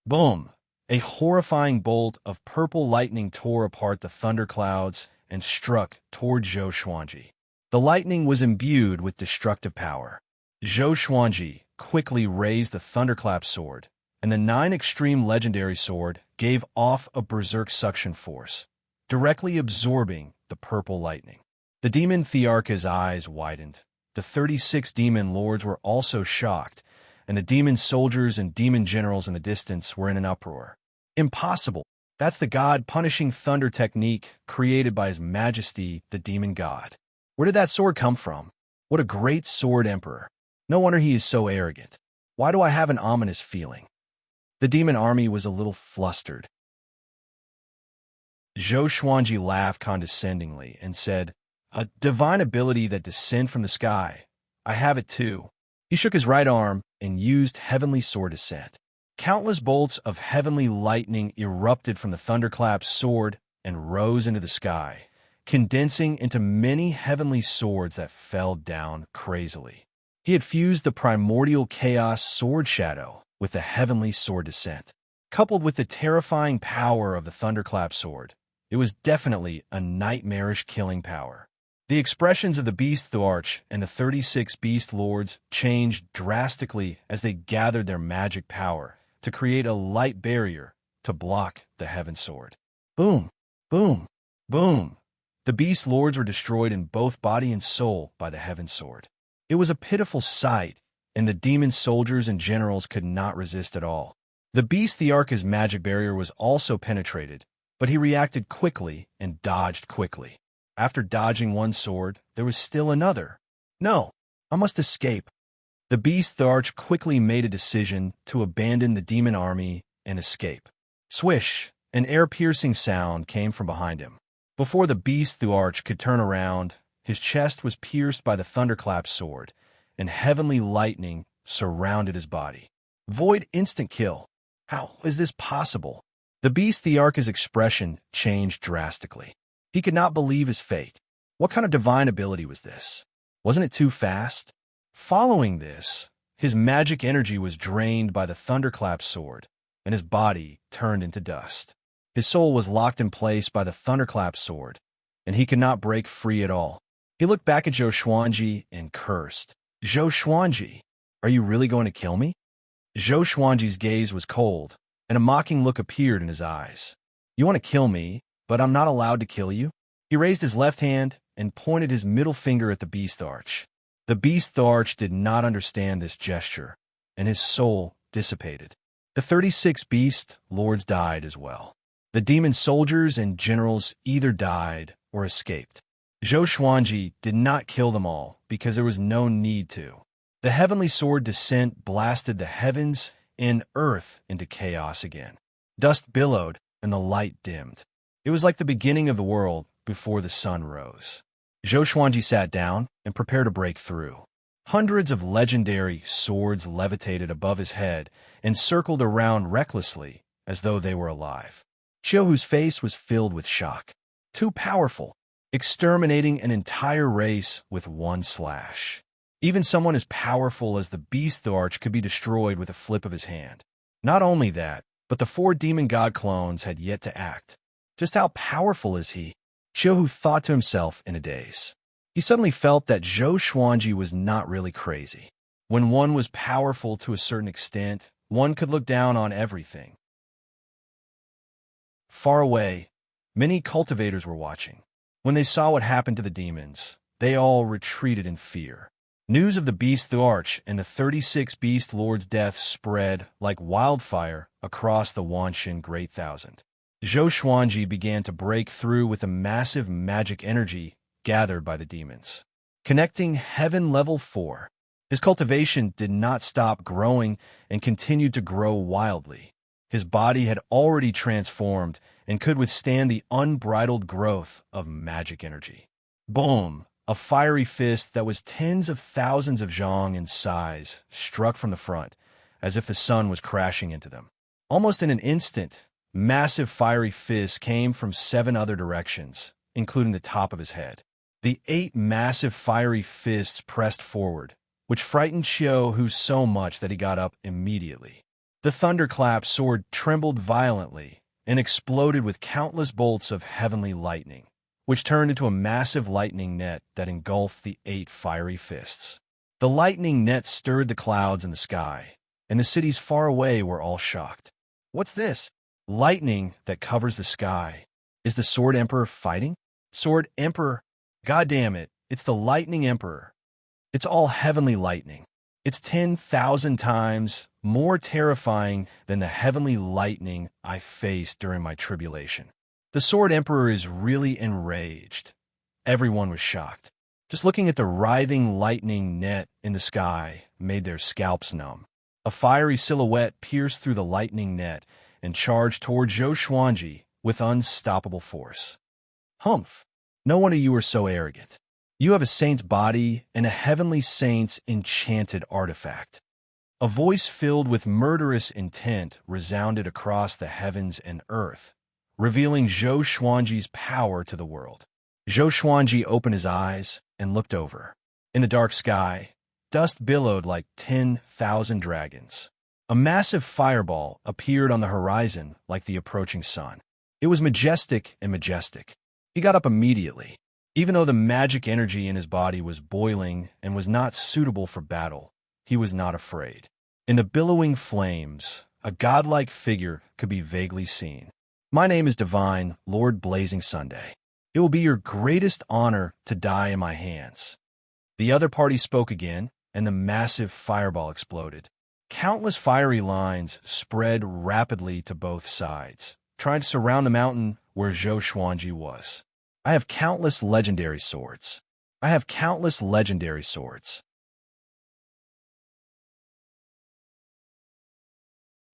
Boom! A horrifying bolt of purple lightning tore apart the thunderclouds and struck toward Zhou Xuanji. The lightning was imbued with destructive power. Zhou Xuanji quickly raised the thunderclap sword, and the 9 extreme legendary sword gave off a berserk suction force, directly absorbing the purple lightning. The demon Thearcha's eyes widened. The 36 demon lords were also shocked, and the demon soldiers and demon generals in the distance were in an uproar. Impossible! That's the god-punishing thunder technique created by His Majesty, the demon god. Where did that sword come from? What a great sword emperor. No wonder he is so arrogant. Why do I have an ominous feeling? The demon army was a little flustered. Zhou Xuanji laughed condescendingly and said, a divine ability that descend from the sky. I have it too. He shook his right arm and used heavenly sword descent. Countless bolts of heavenly lightning erupted from the thunderclap's sword and rose into the sky, condensing into many heavenly swords that fell down crazily. He had fused the primordial chaos sword shadow with the heavenly sword descent. Coupled with the terrifying power of the thunderclap sword, it was definitely a nightmarish killing power. The expressions of the Beast Thearch and the 36 Beast Lords changed drastically as they gathered their magic power to create a light barrier to block the Heaven Sword. Boom! Boom! Boom! The Beast Lords were destroyed in both body and soul by the Heaven Sword. It was a pitiful sight, and the demon soldiers and generals could not resist at all. The Beast Thearcha's magic barrier was also penetrated, but he reacted quickly and dodged quickly. After dodging one sword, there was still another. No, I must escape. The Beast Thearch quickly made a decision to abandon the demon army and escape. Swish! An air-piercing sound came from behind him. Before the Beast Thearch could turn around, his chest was pierced by the thunderclap sword, and heavenly lightning surrounded his body. Void instant kill. How is this possible? The Beast Thearcha's expression changed drastically. He could not believe his fate. What kind of divine ability was this? Wasn't it too fast? Following this, his magic energy was drained by the thunderclap sword, and his body turned into dust. His soul was locked in place by the thunderclap sword, and he could not break free at all. He looked back at Zhou Xuanji and cursed. Zhou Xuanji, are you really going to kill me? Zhou Xuanji's gaze was cold, and a mocking look appeared in his eyes. You want to kill me, but I'm not allowed to kill you? He raised his left hand and pointed his middle finger at the Beast Thearch. The Beast Thearch did not understand this gesture, and his soul dissipated. The 36 Beast Lords died as well. The demon soldiers and generals either died or escaped. Zhou Xuanji did not kill them all because there was no need to. The heavenly sword descent blasted the heavens and earth into chaos again. Dust billowed and the light dimmed. It was like the beginning of the world before the sun rose. Zhou Xuanji sat down and prepared to break through. Hundreds of legendary swords levitated above his head and circled around recklessly as though they were alive. Qiuhu's face was filled with shock. Too powerful, exterminating an entire race with one slash. Even someone as powerful as the Beast Thearch could be destroyed with a flip of his hand. Not only that, but the 4 demon god clones had yet to act. Just how powerful is he? Qiuhu thought to himself in a daze. He suddenly felt that Zhou Xuanji was not really crazy. When one was powerful to a certain extent, one could look down on everything. Far away, many cultivators were watching. When they saw what happened to the demons, they all retreated in fear. News of the Beast Thearch and the 36 Beast Lords' deaths spread like wildfire across the Wanshan Great Thousand. Zhou Xuanji began to break through with a massive magic energy gathered by the demons. Connecting Heaven Level 4, his cultivation did not stop growing and continued to grow wildly. His body had already transformed and could withstand the unbridled growth of magic energy. Boom! A fiery fist that was tens of thousands of zhong in size struck from the front, as if the sun was crashing into them. Almost in an instant, massive fiery fists came from 7 other directions, including the top of his head. The 8 massive fiery fists pressed forward, which frightened Xiao so much that he got up immediately. The thunderclap sword trembled violently and exploded with countless bolts of heavenly lightning, which turned into a massive lightning net that engulfed the 8 fiery fists. The lightning net stirred the clouds in the sky, and the cities far away were all shocked. What's this? Lightning that covers the sky. Is the Sword Emperor fighting? Sword Emperor? God damn it, it's the Lightning Emperor. It's all heavenly lightning. It's 10,000 times more terrifying than the heavenly lightning I faced during my tribulation. The Sword Emperor is really enraged. Everyone was shocked. Just looking at the writhing lightning net in the sky made their scalps numb. A fiery silhouette pierced through the lightning net and charged toward Zhou Xuanji with unstoppable force. Humph! No wonder you are so arrogant. You have a saint's body and a heavenly saint's enchanted artifact. A voice filled with murderous intent resounded across the heavens and earth, revealing Zhou Xuanji's power to the world. Zhou Xuanji opened his eyes and looked over. In the dark sky, dust billowed like 10,000 dragons. A massive fireball appeared on the horizon like the approaching sun. It was majestic and majestic. He got up immediately. Even though the magic energy in his body was boiling and was not suitable for battle, he was not afraid. In the billowing flames, a godlike figure could be vaguely seen. My name is Divine Lord Blazing Sunday. It will be your greatest honor to die in my hands. The other party spoke again, and the massive fireball exploded. Countless fiery lines spread rapidly to both sides, trying to surround the mountain where Zhou Xuanji was. I have countless legendary swords. I have countless legendary swords.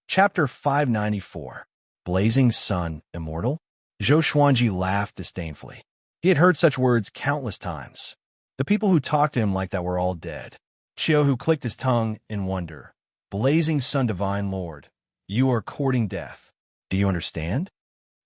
Chapter 594. Blazing Sun Immortal? Zhou Xuanji laughed disdainfully. He had heard such words countless times. The people who talked to him like that were all dead. Xiao who clicked his tongue in wonder. Blazing Sun Divine Lord, you are courting death. Do you understand?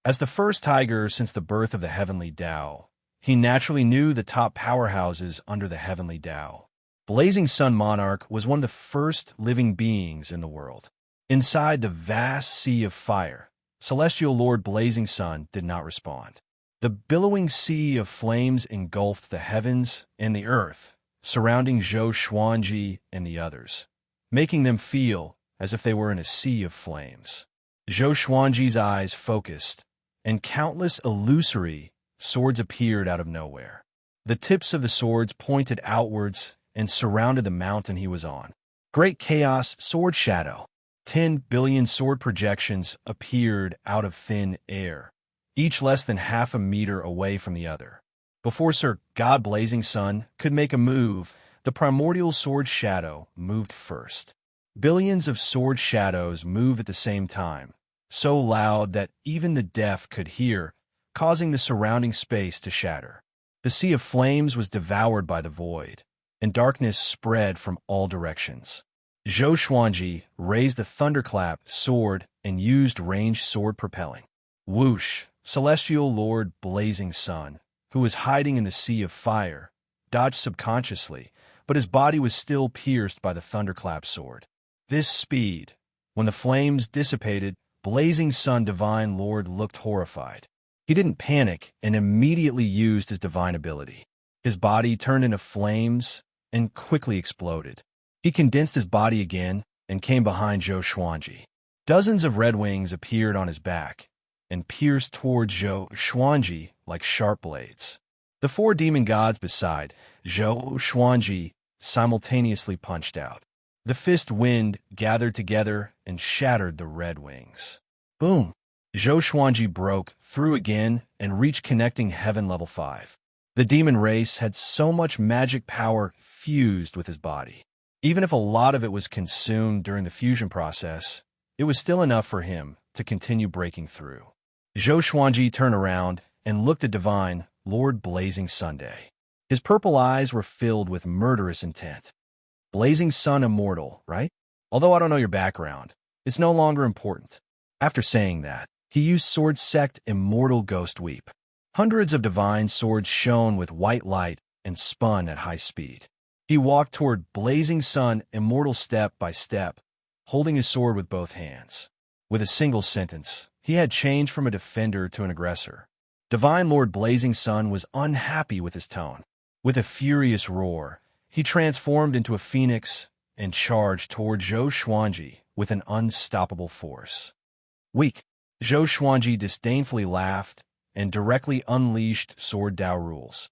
As the first tiger since the birth of the Heavenly Tao, he naturally knew the top powerhouses under the Heavenly Tao. Blazing Sun Monarch was one of the first living beings in the world. Inside the vast sea of fire, Celestial Lord Blazing Sun did not respond. The billowing sea of flames engulfed the heavens and the earth, surrounding Zhou Xuanji and the others, making them feel as if they were in a sea of flames. Zhou Xuanji's eyes focused, and countless illusory swords appeared out of nowhere. The tips of the swords pointed outwards and surrounded the mountain he was on. Great Chaos Sword Shadow. 10 billion sword projections appeared out of thin air, each less than half a meter away from the other. Before Sir God Blazing Sun could make a move, the primordial sword shadow moved first. Billions of sword shadows moved at the same time, so loud that even the deaf could hear, causing the surrounding space to shatter. The sea of flames was devoured by the void, and darkness spread from all directions. Zhou Xuanji raised the thunderclap sword and used ranged sword propelling. Whoosh! Celestial Lord Blazing Sun, who was hiding in the sea of fire, dodged subconsciously, but his body was still pierced by the thunderclap sword. This speed. When the flames dissipated, Blazing Sun Divine Lord looked horrified. He didn't panic and immediately used his divine ability. His body turned into flames and quickly exploded. He condensed his body again and came behind Zhou Xuanji. Dozens of red wings appeared on his back and pierced toward Zhou Xuanji like sharp blades. The 4 demon gods beside Zhou Xuanji simultaneously punched out. The fist wind gathered together and shattered the red wings. Boom! Zhou Xuanji broke through again and reached connecting heaven level 5. The demon race had so much magic power fused with his body. Even if a lot of it was consumed during the fusion process, it was still enough for him to continue breaking through. Zhou Xuanji turned around and looked at Divine Lord Blazing Sunday. His purple eyes were filled with murderous intent. Blazing Sun Immortal, right? Although I don't know your background, it's no longer important. After saying that, he used Sword Sect Immortal Ghost Weep. Hundreds of divine swords shone with white light and spun at high speed. He walked toward Blazing Sun Immortal step by step, holding his sword with both hands. With a single sentence, he had changed from a defender to an aggressor. Divine Lord Blazing Sun was unhappy with his tone. With a furious roar, he transformed into a phoenix and charged toward Zhou Xuanji with an unstoppable force. Weak, Zhou Xuanji disdainfully laughed and directly unleashed Sword Dao rules.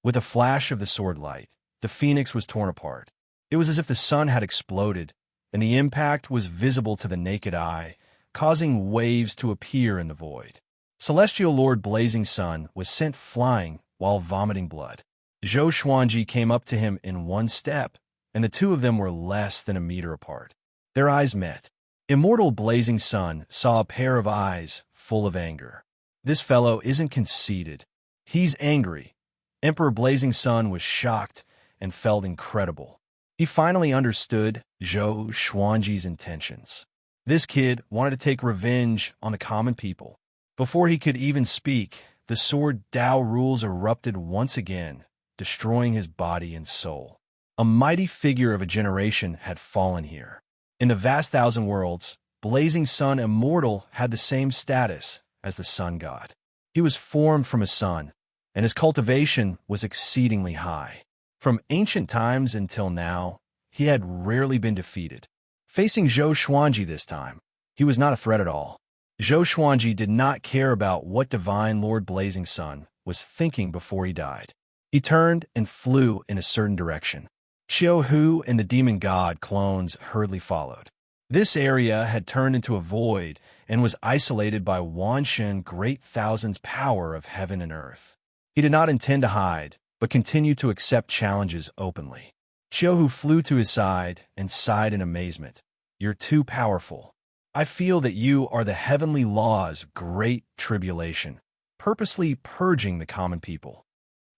With a flash of the sword light, the phoenix was torn apart. It was as if the sun had exploded, and the impact was visible to the naked eye, causing waves to appear in the void. Celestial Lord Blazing Sun was sent flying while vomiting blood. Zhou Xuanji came up to him in one step, and the two of them were less than a meter apart. Their eyes met. Immortal Blazing Sun saw a pair of eyes full of anger. This fellow isn't conceited. He's angry. Emperor Blazing Sun was shocked and felt incredible. He finally understood Zhou Xuanji's intentions. This kid wanted to take revenge on the common people. Before he could even speak, the Sword Dao rules erupted once again, destroying his body and soul. A mighty figure of a generation had fallen here. In the vast thousand worlds, Blazing Sun Immortal had the same status as the sun god. He was formed from a sun, and his cultivation was exceedingly high. From ancient times until now, he had rarely been defeated. Facing Zhou Xuanji this time, he was not a threat at all. Zhou Xuanji did not care about what Divine Lord Blazing Sun was thinking before he died. He turned and flew in a certain direction. Xiao Hu and the demon god clones hurriedly followed. This area had turned into a void and was isolated by Wanshen Great Thousand's power of heaven and earth. He did not intend to hide, but continued to accept challenges openly. Xiao Hu flew to his side and sighed in amazement. "You're too powerful. I feel that you are the heavenly law's great tribulation, purposely purging the common people."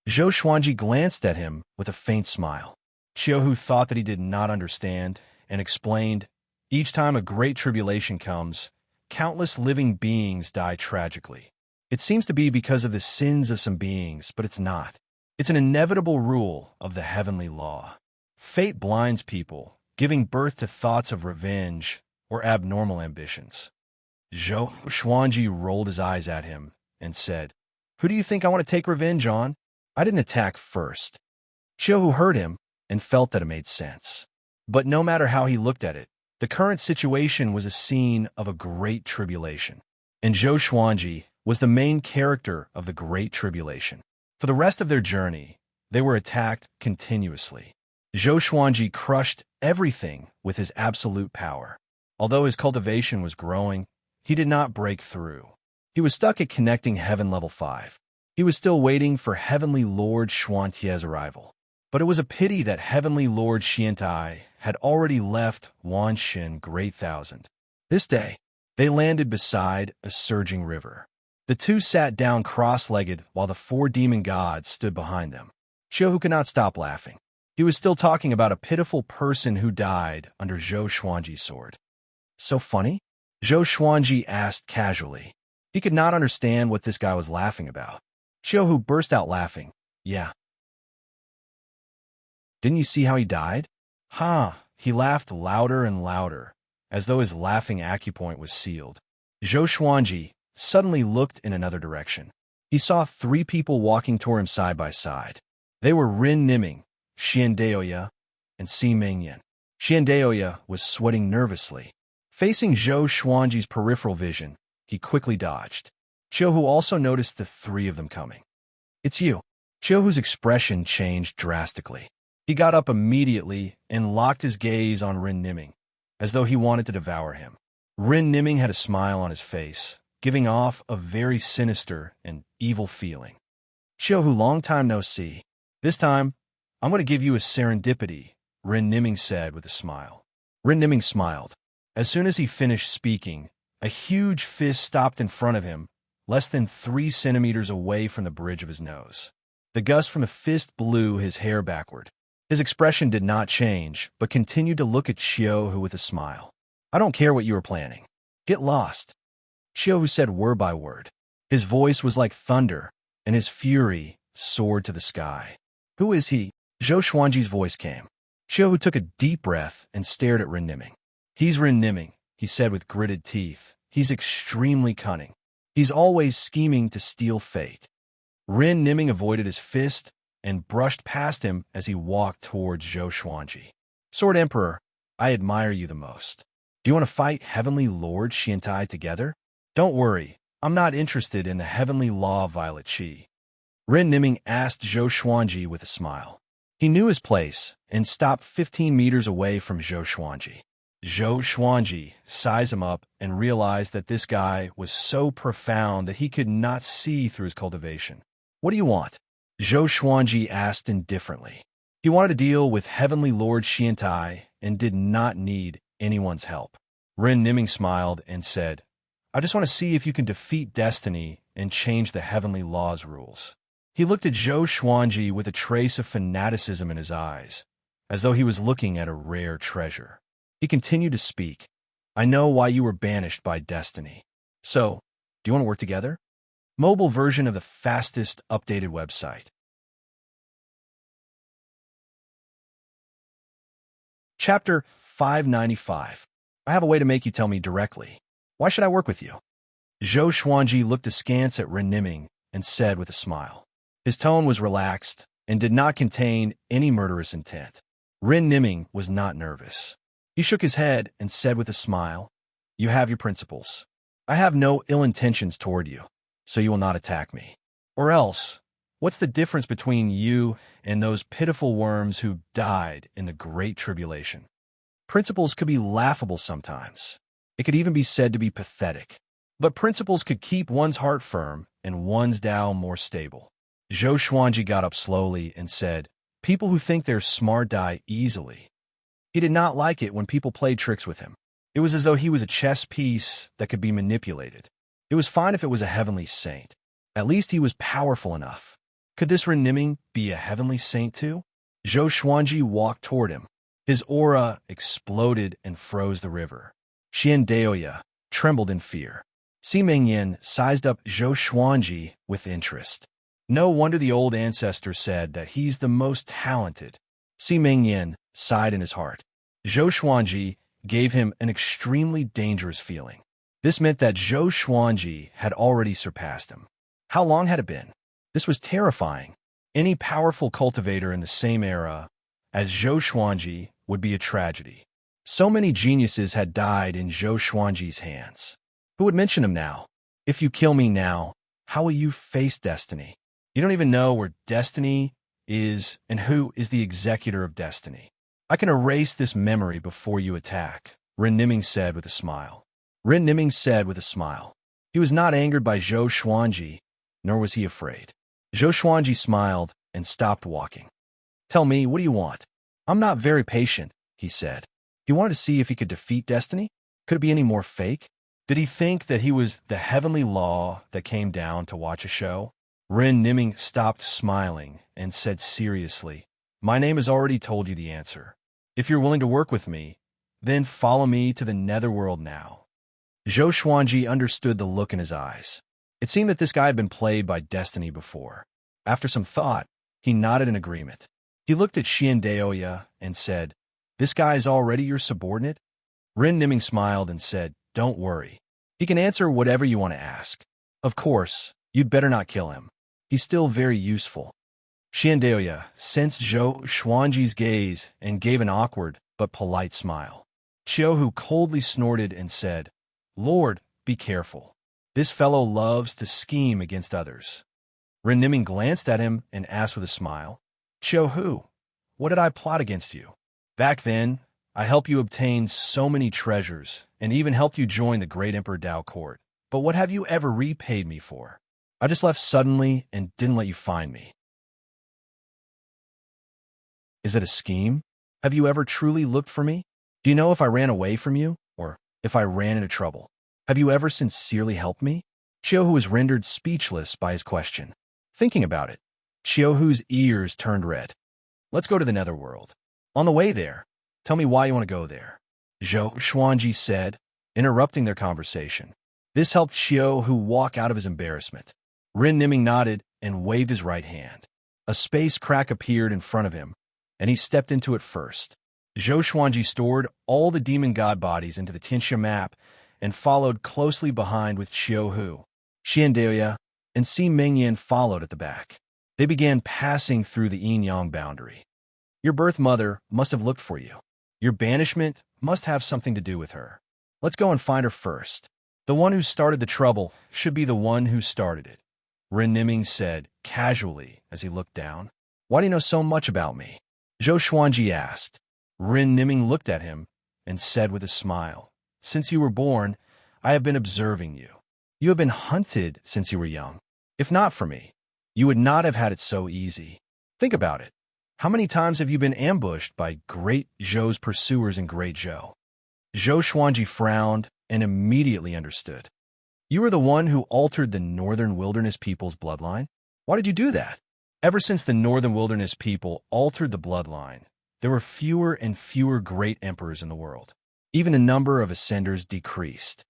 Zhou Xuanji glanced at him with a faint smile. Xiao Hu thought that he did not understand and explained, "Each time a great tribulation comes, countless living beings die tragically. It seems to be because of the sins of some beings, but it's not. It's an inevitable rule of the heavenly law. Fate blinds people, giving birth to thoughts of revenge or abnormal ambitions." Zhou Xuanji rolled his eyes at him and said, "Who do you think I want to take revenge on? I didn't attack first." Xiao Hu heard him and felt that it made sense. But no matter how he looked at it, the current situation was a scene of a great tribulation, and Zhou Xuanji was the main character of the Great Tribulation. For the rest of their journey, they were attacked continuously. Zhou Xuanji crushed everything with his absolute power. Although his cultivation was growing, he did not break through. He was stuck at connecting Heaven Level 5. He was still waiting for Heavenly Lord Xuantie's arrival. But it was a pity that Heavenly Lord Xiantai had already left Wanshen Great Thousand. This day, they landed beside a surging river. The two sat down cross-legged while the four demon gods stood behind them. Xiao Hu could not stop laughing. He was still talking about a pitiful person who died under Zhou Xuanji's sword. "So funny?" Zhou Xuanji asked casually. He could not understand what this guy was laughing about. Xiao Hu burst out laughing. "Yeah. Didn't you see how he died?" "Ha!" He laughed louder and louder, as though his laughing acupoint was sealed. Zhou Xuanji suddenly looked in another direction. He saw three people walking toward him side by side. They were Rin Niming, Xian Daoya, and Si Mingyan. Xian Daoya was sweating nervously. Facing Zhou Xuanji's peripheral vision, he quickly dodged. Xiao Hu also noticed the three of them coming. "It's you." Xiao Hu's expression changed drastically. He got up immediately and locked his gaze on Rin Niming, as though he wanted to devour him. Rin Niming had a smile on his face, giving off a very sinister and evil feeling. "Xiao Hu, long time no see. This time, I'm going to give you a serendipity," Rin Niming said with a smile. Rin Niming smiled. As soon as he finished speaking, a huge fist stopped in front of him, less than 3 centimeters away from the bridge of his nose. The gust from the fist blew his hair backward. His expression did not change, but continued to look at Xiaohu with a smile. I don't care what you are planning. Get lost. Xiaohu said word by word. His voice was like thunder, and his fury soared to the sky. Who is he? Zhou Xuanji's voice came. Xiaohu took a deep breath and stared at Rin Niming. He's Rin Niming, he said with gritted teeth. He's extremely cunning. He's always scheming to steal fate. Rin Niming avoided his fist and brushed past him as he walked towards Zhou Xuanji. Sword Emperor, I admire you the most. Do you want to fight Heavenly Lord Xiantai together? Don't worry, I'm not interested in the Heavenly Law of Violet Qi. Rin Niming asked Zhou Xuanji with a smile. He knew his place and stopped 15 meters away from Zhou Xuanji. Zhou Xuanji sized him up and realized that this guy was so profound that he could not see through his cultivation. What do you want? Zhou Xuanji asked indifferently. He wanted to deal with Heavenly Lord Xiantai and did not need anyone's help. Rin Niming smiled and said, I just want to see if you can defeat destiny and change the Heavenly Law's rules. He looked at Zhou Xuanji with a trace of fanaticism in his eyes, as though he was looking at a rare treasure. He continued to speak. I know why you were banished by destiny. So, do you want to work together? Mobile version of the fastest updated website. Chapter 595. I have a way to make you tell me directly. Why should I work with you? Zhou Xuanji looked askance at Rin Niming and said with a smile. His tone was relaxed and did not contain any murderous intent. Rin Niming was not nervous. He shook his head and said with a smile, You have your principles. I have no ill intentions toward you, so you will not attack me. Or else, what's the difference between you and those pitiful worms who died in the Great Tribulation? Principles could be laughable sometimes. It could even be said to be pathetic. But principles could keep one's heart firm and one's Tao more stable. Zhou Xuanji got up slowly and said, People who think they're smart die easily. He did not like it when people played tricks with him. It was as though he was a chess piece that could be manipulated. It was fine if it was a heavenly saint. At least he was powerful enough. Could this Rin Niming be a heavenly saint too? Zhou Xuanji walked toward him. His aura exploded and froze the river. Xian Daoya trembled in fear. Si Mengyan sized up Zhou Xuanji with interest. No wonder the old ancestor said that he's the most talented. Si Mengyan sighed in his heart. Zhou Xuanji gave him an extremely dangerous feeling. This meant that Zhou Xuanji had already surpassed him. How long had it been? This was terrifying. Any powerful cultivator in the same era as Zhou Xuanji would be a tragedy. So many geniuses had died in Zhou Xuanji's hands. Who would mention him now? If you kill me now, how will you face destiny? You don't even know where destiny is and who is the executor of destiny. I can erase this memory before you attack, Rin Niming said with a smile. Rin Niming said with a smile. He was not angered by Zhou Xuanji, nor was he afraid. Zhou Xuanji smiled and stopped walking. Tell me, what do you want? I'm not very patient, he said. He wanted to see if he could defeat destiny? Could it be any more fake? Did he think that he was the heavenly law that came down to watch a show? Rin Niming stopped smiling and said seriously, My name has already told you the answer. If you're willing to work with me, then follow me to the netherworld now. Zhou Xuanji understood the look in his eyes. It seemed that this guy had been played by destiny before. After some thought, he nodded in agreement. He looked at Xian Daoya and said, This guy is already your subordinate? Rin Niming smiled and said, Don't worry. He can answer whatever you want to ask. Of course, you'd better not kill him. He's still very useful. Xian Daoya sensed Zhou Xuanji's gaze and gave an awkward but polite smile. Qiuhu coldly snorted and said, Lord, be careful. This fellow loves to scheme against others. Rin Niming glanced at him and asked with a smile, Qiuhu, what did I plot against you? Back then, I helped you obtain so many treasures and even helped you join the great Emperor Dao court. But what have you ever repaid me for? I just left suddenly and didn't let you find me. Is it a scheme? Have you ever truly looked for me? Do you know if I ran away from you, or if I ran into trouble? Have you ever sincerely helped me? Xiaohu was rendered speechless by his question. Thinking about it, Xiaohu's ears turned red. Let's go to the netherworld. On the way there, tell me why you want to go there. Zhou Xuanji said, interrupting their conversation. This helped Xiaohu walk out of his embarrassment. Rin Niming nodded and waved his right hand. A space crack appeared in front of him, and he stepped into it first. Zhou Xuanji stored all the demon god bodies into the Tianxia map and followed closely behind with Xiaohu. Xiandaoya and Si Mengyan followed at the back. They began passing through the yin-yang boundary. Your birth mother must have looked for you. Your banishment must have something to do with her. Let's go and find her first. The one who started the trouble should be the one who started it, Rin Niming said casually as he looked down. Why do you know so much about me? Zhou Xuanji asked. Rin Niming looked at him and said with a smile, Since you were born, I have been observing you. You have been hunted since you were young. If not for me, you would not have had it so easy. Think about it. How many times have you been ambushed by Great Zhou's pursuers in Great Zhou? Zhou Xuanji frowned and immediately understood. You were the one who altered the Northern Wilderness people's bloodline? Why did you do that? Ever since the Northern Wilderness people altered the bloodline, there were fewer and fewer great emperors in the world. Even the number of ascenders decreased.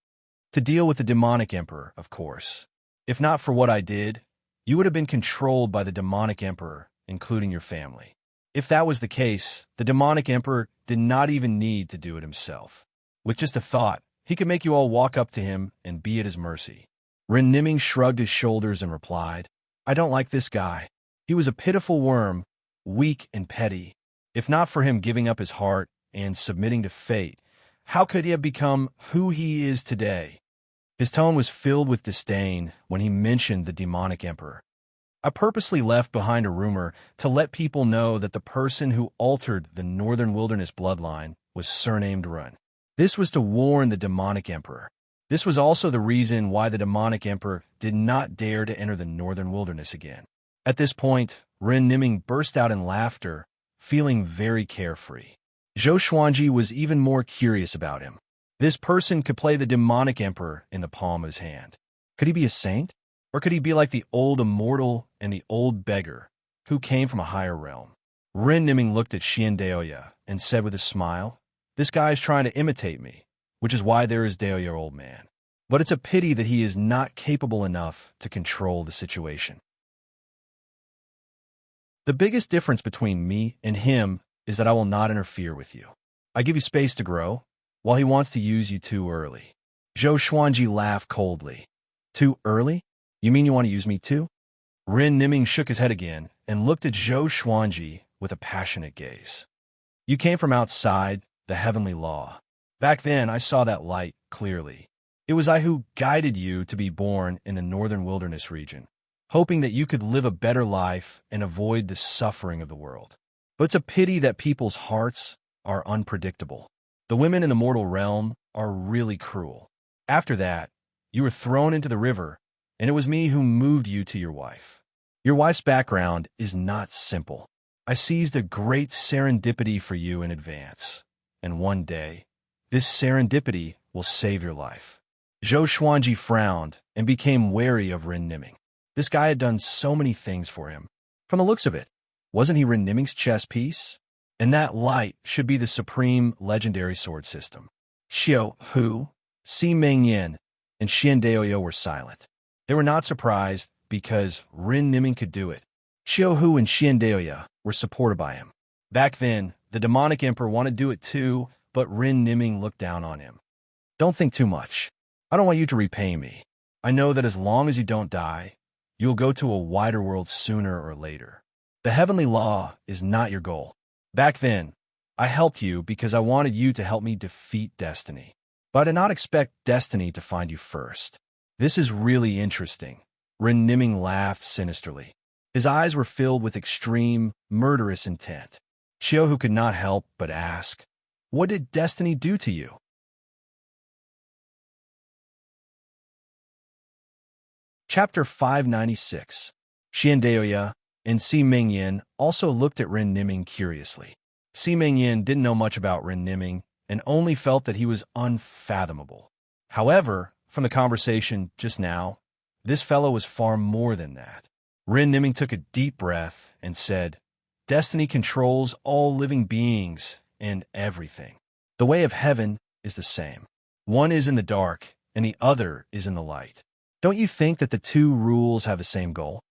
To deal with the demonic emperor, of course. If not for what I did, you would have been controlled by the demonic emperor, including your family. If that was the case, the demonic emperor did not even need to do it himself. With just a thought, he could make you all walk up to him and be at his mercy. Rin Niming shrugged his shoulders and replied, I don't like this guy. He was a pitiful worm, weak and petty. If not for him giving up his heart and submitting to fate, how could he have become who he is today? His tone was filled with disdain when he mentioned the demonic emperor. I purposely left behind a rumor to let people know that the person who altered the Northern Wilderness bloodline was surnamed Run. This was to warn the demonic emperor. This was also the reason why the demonic emperor did not dare to enter the Northern Wilderness again. At this point, Rin Niming burst out in laughter, feeling very carefree. Zhou Xuanji was even more curious about him. This person could play the demonic emperor in the palm of his hand. Could he be a saint? Or could he be like the old immortal and the old beggar, who came from a higher realm? Rin Niming looked at Xiandaoya and said with a smile, This guy is trying to imitate me, which is why there is Daoya, old man. But it's a pity that he is not capable enough to control the situation. The biggest difference between me and him is that I will not interfere with you. I give you space to grow, while he wants to use you too early. Zhou Xuanji laughed coldly. Too early? You mean you want to use me too? Rin Niming shook his head again and looked at Zhou Xuanji with a passionate gaze. You came from outside the heavenly law. Back then, I saw that light clearly. It was I who guided you to be born in the Northern Wilderness region, hoping that you could live a better life and avoid the suffering of the world. But it's a pity that people's hearts are unpredictable. The women in the mortal realm are really cruel. After that, you were thrown into the river, and it was me who moved you to your wife. Your wife's background is not simple. I seized a great serendipity for you in advance, and one day, this serendipity will save your life. Zhou Xuanji frowned and became wary of Rin Niming. This guy had done so many things for him. From the looks of it, wasn't he Rin Niming's chess piece? And that light should be the supreme legendary sword system. Xiaohu, Si Mengyan, and Xiandaoya were silent. They were not surprised because Rin Niming could do it. Xiaohu and Xiandaoya were supported by him. Back then, the demonic emperor wanted to do it too, but Rin Niming looked down on him. Don't think too much. I don't want you to repay me. I know that as long as you don't die, you'll go to a wider world sooner or later. The heavenly law is not your goal. Back then, I helped you because I wanted you to help me defeat destiny. But I did not expect destiny to find you first. This is really interesting. Rin Niming laughed sinisterly. His eyes were filled with extreme, murderous intent. Xiaohu could not help but ask, What did destiny do to you? Chapter 596. Xiandaoya and Si Mengyan also looked at Rin Niming curiously. Si Mengyan didn't know much about Rin Niming and only felt that he was unfathomable. However, from the conversation just now, this fellow was far more than that. Rin Niming took a deep breath and said, "Destiny controls all living beings and everything. The way of heaven is the same. One is in the dark, and the other is in the light. Don't you think that the two rules have the same goal?"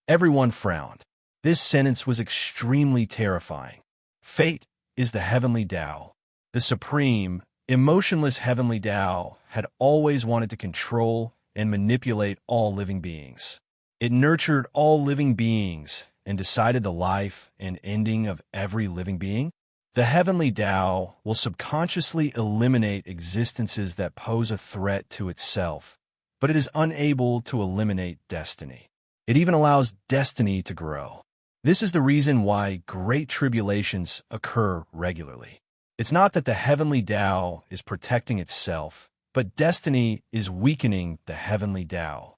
Everyone frowned. This sentence was extremely terrifying. Fate is the heavenly Tao. The supreme, emotionless heavenly Tao had always wanted to control and manipulate all living beings. It nurtured all living beings and decided the life and ending of every living being. The heavenly Tao will subconsciously eliminate existences that pose a threat to itself, but it is unable to eliminate destiny. It even allows destiny to grow. This is the reason why great tribulations occur regularly. It's not that the heavenly Tao is protecting itself, but destiny is weakening the heavenly Tao.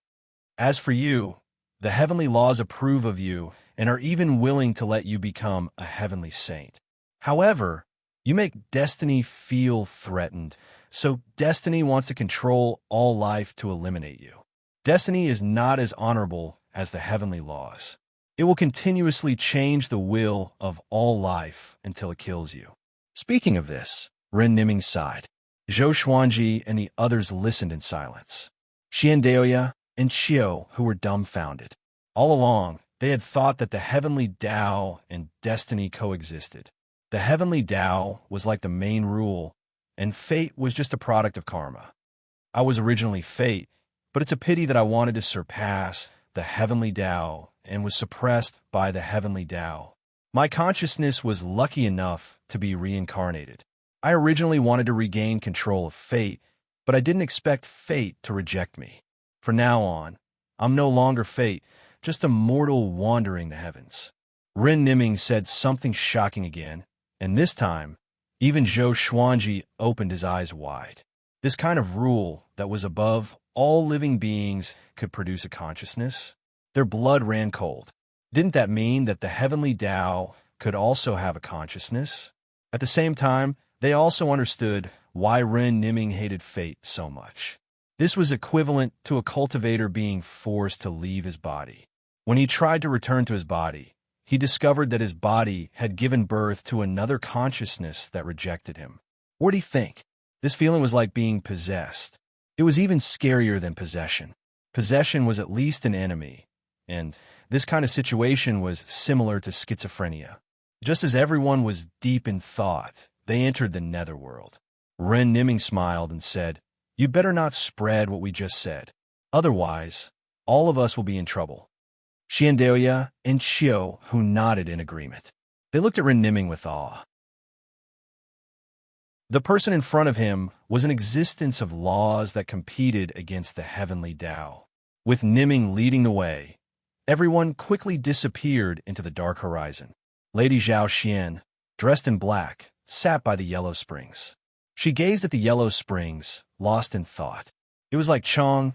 As for you, the heavenly laws approve of you and are even willing to let you become a heavenly saint. However, you make destiny feel threatened, so destiny wants to control all life to eliminate you. Destiny is not as honorable as the heavenly laws. It will continuously change the will of all life until it kills you. Speaking of this, Ren Niming sighed. Zhou Xuanji and the others listened in silence. Xian Daoya and Xiao, who were dumbfounded. All along, they had thought that the heavenly Tao and destiny coexisted. The heavenly Tao was like the main rule, and fate was just a product of karma. I was originally fate, but it's a pity that I wanted to surpass the heavenly Tao and was suppressed by the heavenly Tao. My consciousness was lucky enough to be reincarnated. I originally wanted to regain control of fate, but I didn't expect fate to reject me. From now on, I'm no longer fate, just a mortal wandering the heavens. Ren Niming said something shocking again, and this time, even Zhou Xuanji opened his eyes wide. This kind of rule that was above all living beings could produce a consciousness? Their blood ran cold. Didn't that mean that the heavenly Tao could also have a consciousness? At the same time, they also understood why Ren Niming hated fate so much. This was equivalent to a cultivator being forced to leave his body. When he tried to return to his body, he discovered that his body had given birth to another consciousness that rejected him. What do you think? This feeling was like being possessed. It was even scarier than possession. Possession was at least an enemy, and this kind of situation was similar to schizophrenia. Just as everyone was deep in thought, they entered the netherworld. Ren Niming smiled and said, "You better not spread what we just said. Otherwise, all of us will be in trouble." Xian Daoya and Xiao, who nodded in agreement. They looked at Ren Niming with awe. The person in front of him was an existence of laws that competed against the heavenly Tao. With Niming leading the way, everyone quickly disappeared into the dark horizon. Lady Zhao Xian, dressed in black, sat by the yellow springs. She gazed at the yellow springs, lost in thought. It was like Chang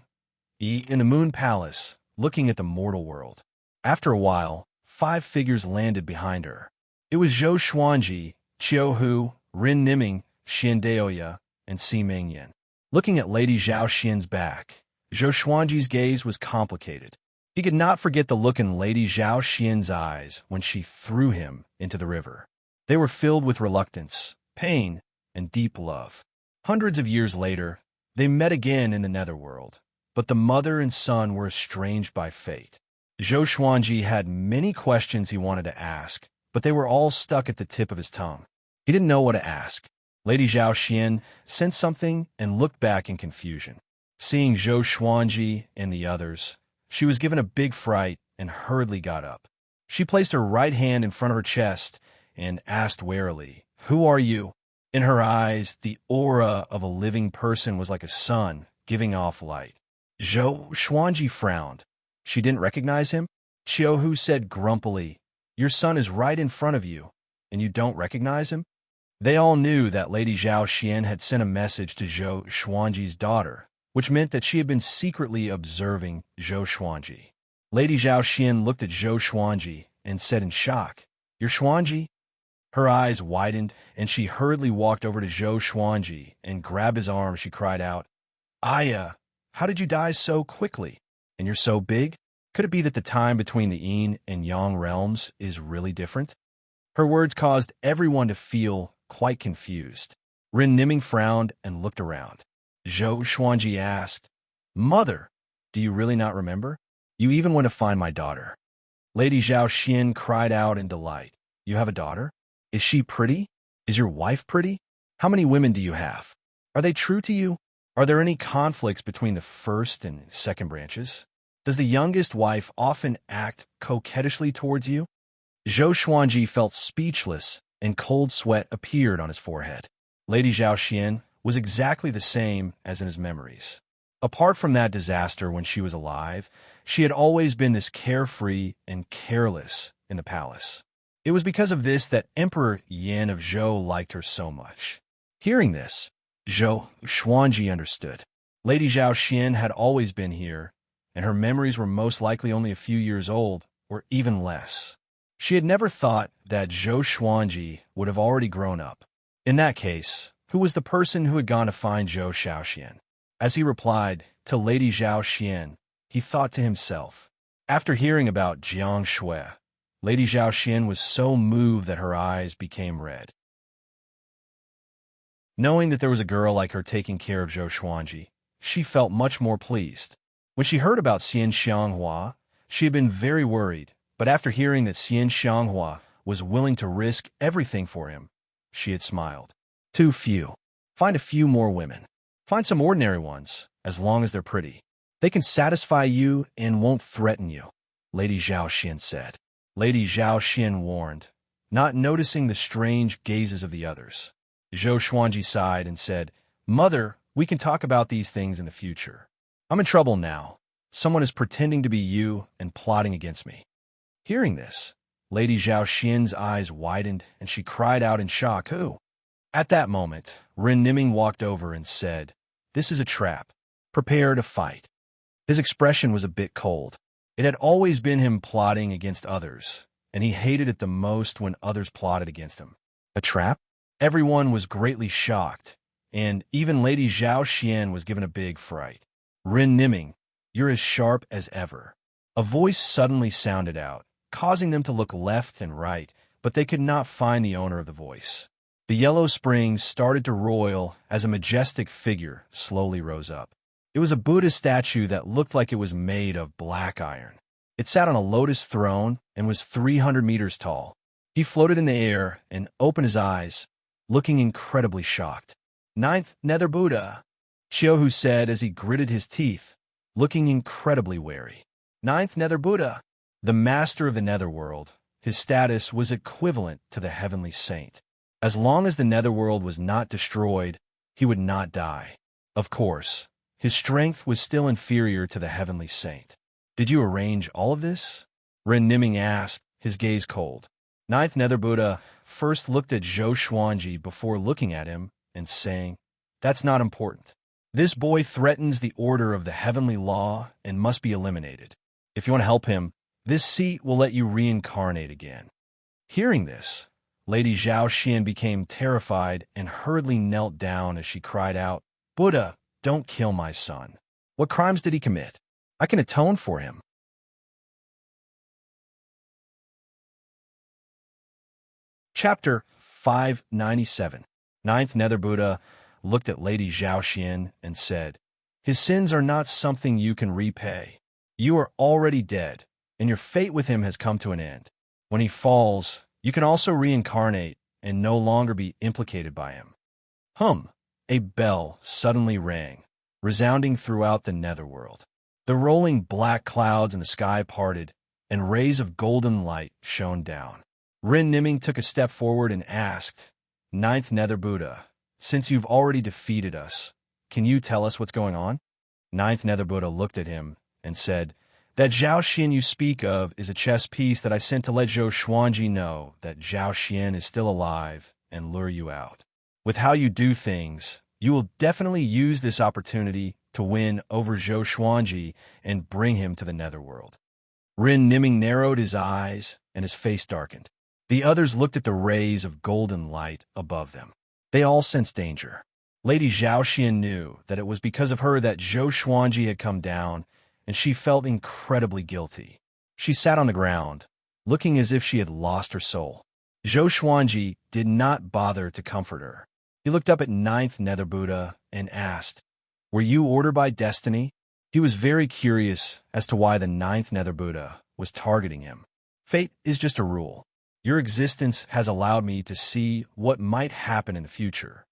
Yi in a moon palace, looking at the mortal world. After a while, 5 figures landed behind her. It was Zhou Xuanji, Qiu Hu, Ren Niming, Xian Daoya, and Si Mingyan. Looking at Lady Zhao Xian's back, Zhou Xuanji's gaze was complicated. He could not forget the look in Lady Zhao Xian's eyes when she threw him into the river. They were filled with reluctance, pain, and deep love. Hundreds of years later, they met again in the netherworld, but the mother and son were estranged by fate. Zhou Xuanji had many questions he wanted to ask, but they were all stuck at the tip of his tongue. He didn't know what to ask. Lady Zhao Xian sensed something and looked back in confusion. Seeing Zhou Xuanji and the others, she was given a big fright and hurriedly got up. She placed her right hand in front of her chest and asked warily, "Who are you?" In her eyes, the aura of a living person was like a sun giving off light. Zhou Xuanji frowned. She didn't recognize him. Qiu Hu said grumpily, "Your son is right in front of you, and you don't recognize him?" They all knew that Lady Zhao Xian had sent a message to Zhou Xuanji's daughter, which meant that she had been secretly observing Zhou Xuanji. Lady Zhao Xian looked at Zhou Xuanji and said in shock, "You're Xuanji?" Her eyes widened, and she hurriedly walked over to Zhou Xuanji and grabbed his arm. She cried out, Aya, how did you die so quickly? And you're so big? Could it be that the time between the yin and yang realms is really different? Her words caused everyone to feel quite confused. Rin Niming frowned and looked around. Zhou Xuanji asked, Mother, do you really not remember? You even went to find my daughter. Lady Zhao Xian cried out in delight. You have a daughter? Is she pretty? Is your wife pretty? How many women do you have? Are they true to you? Are there any conflicts between the first and second branches? Does the youngest wife often act coquettishly towards you? Zhou Xuanji felt speechless, and cold sweat appeared on his forehead. Lady Zhao Xian was exactly the same as in his memories. Apart from that disaster when she was alive, she had always been this carefree and careless in the palace. It was because of this that Emperor Yan of Zhou liked her so much. Hearing this, Zhou Xuanji understood. Lady Zhao Xian had always been here, and her memories were most likely only a few years old, or even less. She had never thought that Zhou Xuanji would have already grown up. In that case, who was the person who had gone to find Zhou Xiaoxian? As he replied to Lady Zhao Xian, he thought to himself. After hearing about Jiang Shui, Lady Zhao Xian was so moved that her eyes became red. Knowing that there was a girl like her taking care of Zhou Xuanji, she felt much more pleased. When she heard about Xian Xianghua, she had been very worried, but after hearing that Xian Xianghua was willing to risk everything for him, she had smiled. Too few. Find a few more women. Find some ordinary ones, as long as they're pretty. They can satisfy you and won't threaten you, Lady Zhao Xian said. Lady Zhao Xian warned, not noticing the strange gazes of the others. Zhou Xuanji sighed and said, Mother, we can talk about these things in the future. I'm in trouble now. Someone is pretending to be you and plotting against me. Hearing this, Lady Zhao Xian's eyes widened and she cried out in shock, Who? At that moment, Rin Niming walked over and said, This is a trap. Prepare to fight. His expression was a bit cold. It had always been him plotting against others, and he hated it the most when others plotted against him. A trap? Everyone was greatly shocked, and even Lady Zhao Xian was given a big fright. Rin Niming, you're as sharp as ever. A voice suddenly sounded out, causing them to look left and right, but they could not find the owner of the voice. The yellow springs started to roil as a majestic figure slowly rose up. It was a Buddha statue that looked like it was made of black iron. It sat on a lotus throne and was 300 meters tall. He floated in the air and opened his eyes, looking incredibly shocked. Ninth Nether Buddha, Xiaohu said as he gritted his teeth, looking incredibly wary. Ninth Nether Buddha, the master of the netherworld. His status was equivalent to the heavenly saint. As long as the netherworld was not destroyed, he would not die. Of course, his strength was still inferior to the heavenly saint. Did you arrange all of this? Ren Niming asked, his gaze cold. Ninth Nether Buddha first looked at Zhou Xuanji before looking at him and saying, That's not important. This boy threatens the order of the heavenly law and must be eliminated. If you want to help him, this seat will let you reincarnate again. Hearing this, Lady Zhao Xian became terrified and hurriedly knelt down as she cried out, Buddha, don't kill my son. What crimes did he commit? I can atone for him. Chapter 597. Ninth Nether Buddha looked at Lady Zhao Xian and said, His sins are not something you can repay. You are already dead, and your fate with him has come to an end. When he falls, you can also reincarnate and no longer be implicated by him. A bell suddenly rang, resounding throughout the netherworld. The rolling black clouds in the sky parted, and rays of golden light shone down. Rin Niming took a step forward and asked, Ninth Nether Buddha, since you've already defeated us, can you tell us what's going on? Ninth Nether Buddha looked at him and said, That Zhao Xian you speak of is a chess piece that I sent to let Zhou Xuanji know that Zhao Xian is still alive and lure you out. With how you do things, you will definitely use this opportunity to win over Zhou Xuanji and bring him to the netherworld. Rin Niming narrowed his eyes and his face darkened. The others looked at the rays of golden light above them. They all sensed danger. Lady Zhaoxian knew that it was because of her that Zhou Xuanji had come down, and she felt incredibly guilty. She sat on the ground, looking as if she had lost her soul. Zhou Xuanji did not bother to comfort her. He looked up at Ninth Nether Buddha and asked, "Were you ordered by destiny?" He was very curious as to why the Ninth Nether Buddha was targeting him. "Fate is just a rule. Your existence has allowed me to see what might happen in the future."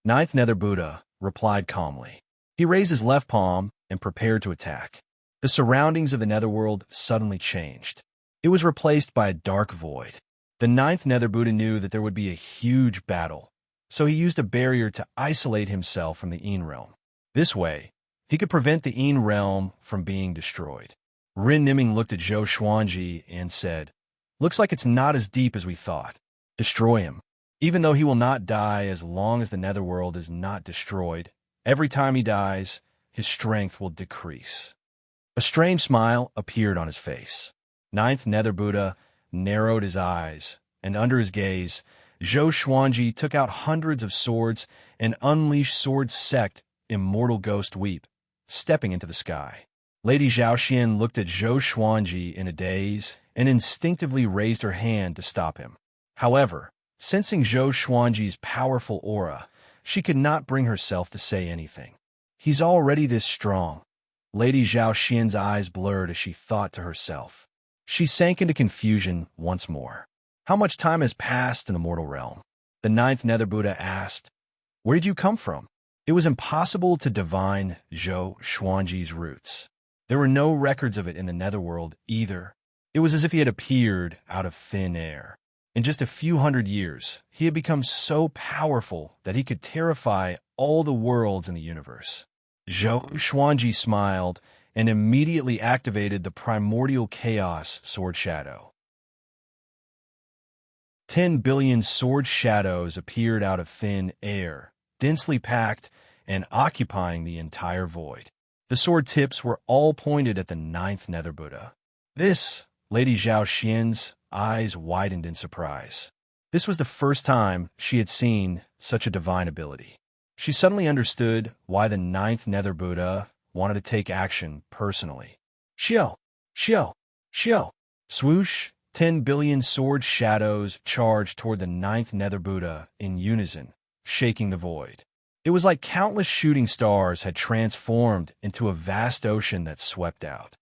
Ninth Nether Buddha replied calmly. He raised his left palm and prepared to attack. The surroundings of the netherworld suddenly changed. It was replaced by a dark void. The Ninth Nether Buddha knew that there would be a huge battle, so he used a barrier to isolate himself from the Yin realm. This way, he could prevent the Yin realm from being destroyed. Rin Niming looked at Zhou Xuanji and said, "Looks like it's not as deep as we thought. Destroy him. Even though he will not die as long as the netherworld is not destroyed, every time he dies, his strength will decrease." A strange smile appeared on his face. Ninth Nether Buddha narrowed his eyes, and under his gaze, Zhou Xuanji took out hundreds of swords and unleashed Sword Sect Immortal Ghost Weep, stepping into the sky. Lady Zhaoxian looked at Zhou Xuanji in a daze and instinctively raised her hand to stop him. However, sensing Zhou Xuanji's powerful aura, she could not bring herself to say anything. "He's already this strong." Lady Zhaoxian's eyes blurred as she thought to herself. She sank into confusion once more. How much time has passed in the mortal realm? The Ninth Nether Buddha asked. "Where did you come from?" It was impossible to divine Zhou Xuanji's roots. There were no records of it in the netherworld either. It was as if he had appeared out of thin air. In just a few hundred years, he had become so powerful that he could terrify all the worlds in the universe. Zhou Xuanji smiled and immediately activated the primordial chaos sword shadow. 10 billion sword shadows appeared out of thin air, densely packed and occupying the entire void. The sword tips were all pointed at the Ninth Nether Buddha. This, Lady Zhaoxian's eyes widened in surprise. This was the first time she had seen such a divine ability. She suddenly understood why the Ninth Nether Buddha wanted to take action personally. Xiao, xiao, xiao. Swoosh, 10 billion sword shadows charged toward the Ninth Nether Buddha in unison, shaking the void. It was like countless shooting stars had transformed into a vast ocean that swept out.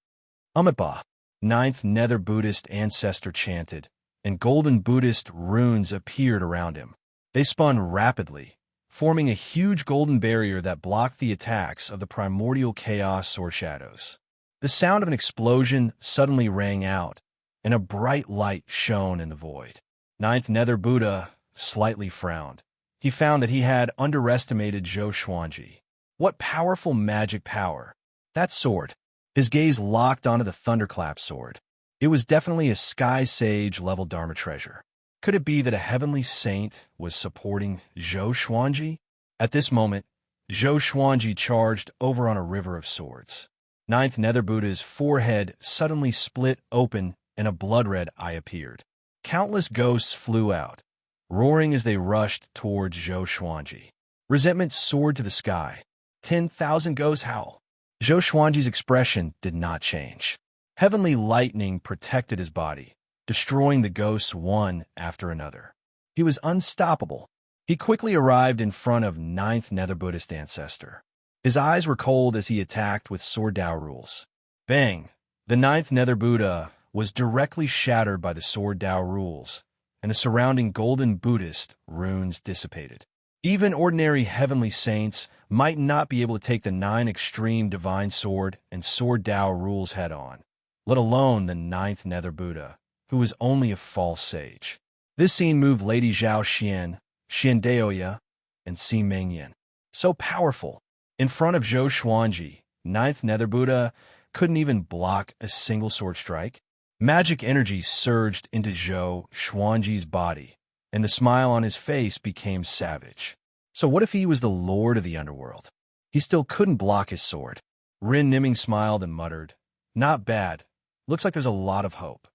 Amitabha, Ninth Nether Buddhist ancestor chanted, and golden Buddhist runes appeared around him. They spun rapidly, forming a huge golden barrier that blocked the attacks of the primordial chaos sword shadows. The sound of an explosion suddenly rang out, and a bright light shone in the void. Ninth Nether Buddha slightly frowned. He found that he had underestimated Zhou Xuanji. What powerful magic power! That sword! His gaze locked onto the thunderclap sword. It was definitely a Sky Sage level Dharma treasure. Could it be that a heavenly saint was supporting Zhou Xuanji? At this moment, Zhou Xuanji charged over on a river of swords. Ninth Nether Buddha's forehead suddenly split open and a blood-red eye appeared. Countless ghosts flew out, roaring as they rushed towards Zhou Xuanji. Resentment soared to the sky. 10,000 ghosts howl. Zhou Xuanji's expression did not change. Heavenly lightning protected his body, destroying the ghosts one after another. He was unstoppable. He quickly arrived in front of Ninth Nether Buddhist ancestor. His eyes were cold as he attacked with Sword Dao rules. Bang! The Ninth Nether Buddha was directly shattered by the Sword Dao rules, and the surrounding golden Buddhist runes dissipated. Even ordinary heavenly saints might not be able to take the 9 extreme divine sword and Sword Dao rules head-on, let alone the Ninth Nether Buddha, who was only a false sage. This scene moved Lady Zhaoxian, Xian Daoya, and Si Mengyan. So powerful. In front of Zhou Xuanji, Ninth Nether Buddha couldn't even block a single sword strike. Magic energy surged into Zhou Xuanji's body, and the smile on his face became savage. So what if he was the lord of the underworld? He still couldn't block his sword. Rin Niming smiled and muttered, "Not bad. Looks like there's a lot of hope."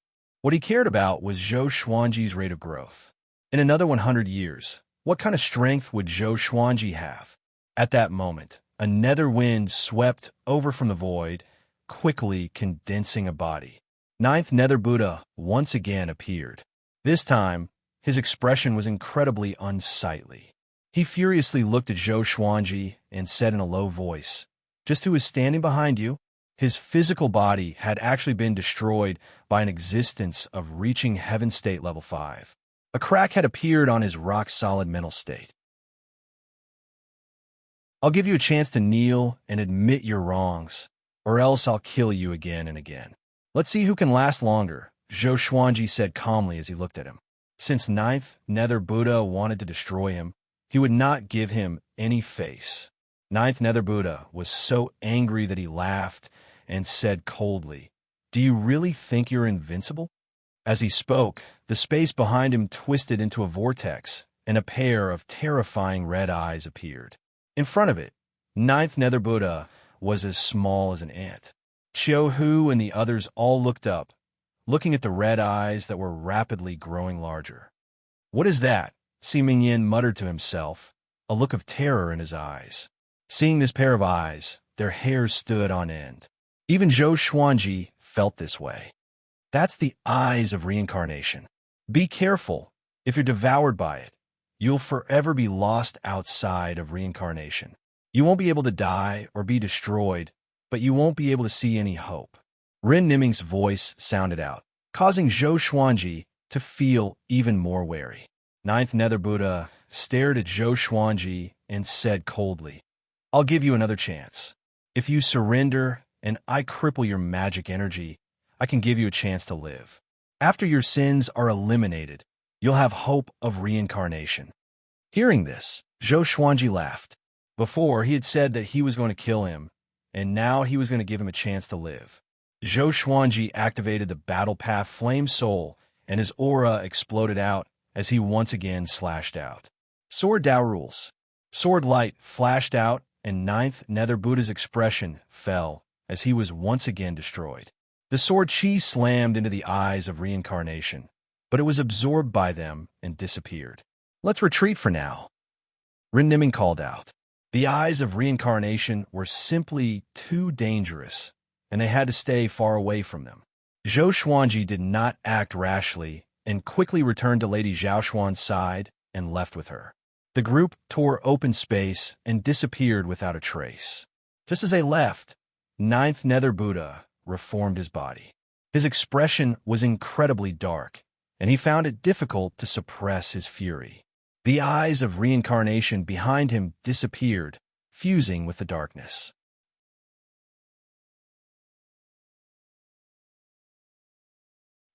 What he cared about was Zhou Xuanji's rate of growth. In another 100 years, what kind of strength would Zhou Xuanji have? At that moment, a nether wind swept over from the void, quickly condensing a body. Ninth Nether Buddha once again appeared. This time, his expression was incredibly unsightly. He furiously looked at Zhou Xuanji and said in a low voice, "Just who is standing behind you?" His physical body had actually been destroyed by an existence of reaching heaven state level 5. A crack had appeared on his rock-solid mental state. "I'll give you a chance to kneel and admit your wrongs, or else I'll kill you again and again. Let's see who can last longer," Zhou Xuanji said calmly as he looked at him. Since Ninth Nether Buddha wanted to destroy him, he would not give him any face. Ninth Nether Buddha was so angry that he laughed and said coldly, "Do you really think you're invincible?" As he spoke, the space behind him twisted into a vortex, and a pair of terrifying red eyes appeared. In front of it, Ninth Nether Buddha was as small as an ant. Xiao Hu and the others all looked up, looking at the red eyes that were rapidly growing larger. "What is that?" Sima Yin muttered to himself, a look of terror in his eyes. Seeing this pair of eyes, their hair stood on end. Even Zhou Xuanji felt this way. That's the eyes of reincarnation. Be careful. If you're devoured by it, you'll forever be lost outside of reincarnation. You won't be able to die or be destroyed, but you won't be able to see any hope. Ren Niming's voice sounded out, causing Zhou Xuanji to feel even more wary. Ninth Nether Buddha stared at Zhou Xuanji and said coldly, "I'll give you another chance. If you surrender and I cripple your magic energy, I can give you a chance to live. After your sins are eliminated, you'll have hope of reincarnation." Hearing this, Zhou Xuanji laughed. Before, he had said that he was going to kill him, and now he was going to give him a chance to live. Zhou Xuanji activated the Battle Path Flame Soul, and his aura exploded out as he once again slashed out. Sword Dao rules. Sword light flashed out, and Ninth Nether Buddha's expression fell as he was once again destroyed. The sword chi slammed into the eyes of reincarnation, but it was absorbed by them and disappeared. "Let's retreat for now," Ren Niming called out. The eyes of reincarnation were simply too dangerous, and they had to stay far away from them. Zhou Xuanji did not act rashly and quickly returned to Lady Zhaoxuan's side and left with her. The group tore open space and disappeared without a trace. Just as they left, Ninth Nether Buddha reformed his body. His expression was incredibly dark, and he found it difficult to suppress his fury. The eyes of reincarnation behind him disappeared, fusing with the darkness.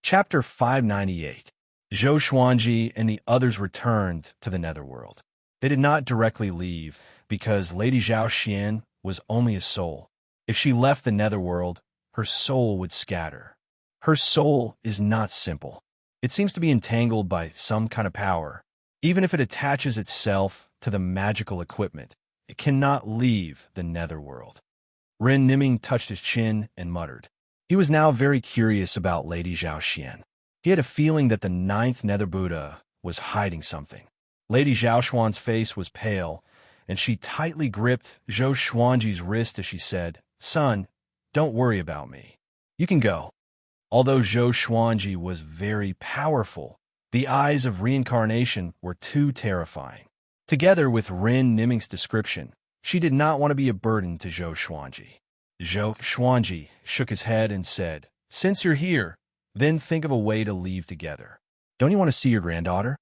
Chapter 598. Zhou Xuanji and the others returned to the Netherworld. They did not directly leave, because Lady Zhao Xian was only a soul. If she left the Netherworld, her soul would scatter. Her soul is not simple. It seems to be entangled by some kind of power. Even if it attaches itself to the magical equipment, it cannot leave the Netherworld. Ren Niming touched his chin and muttered. He was now very curious about Lady Zhao Xian. He had a feeling that the Ninth Nether Buddha was hiding something. Lady Zhaoxuan's face was pale, and she tightly gripped Zhou Xuanji's wrist as she said, "Son, don't worry about me. You can go." Although Zhou Xuanji was very powerful, the eyes of reincarnation were too terrifying. Together with Ren Niming's description, she did not want to be a burden to Zhou Xuanji. Zhou Xuanji shook his head and said, "Since you're here, then think of a way to leave together. Don't you want to see your granddaughter?"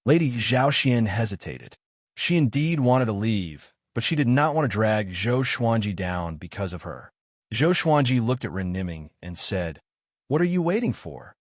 Lady Zhaoxian hesitated. She indeed wanted to leave, but she did not want to drag Zhou Xuanji down because of her. Zhou Xuanji looked at Ren Niming and said, "What are you waiting for?"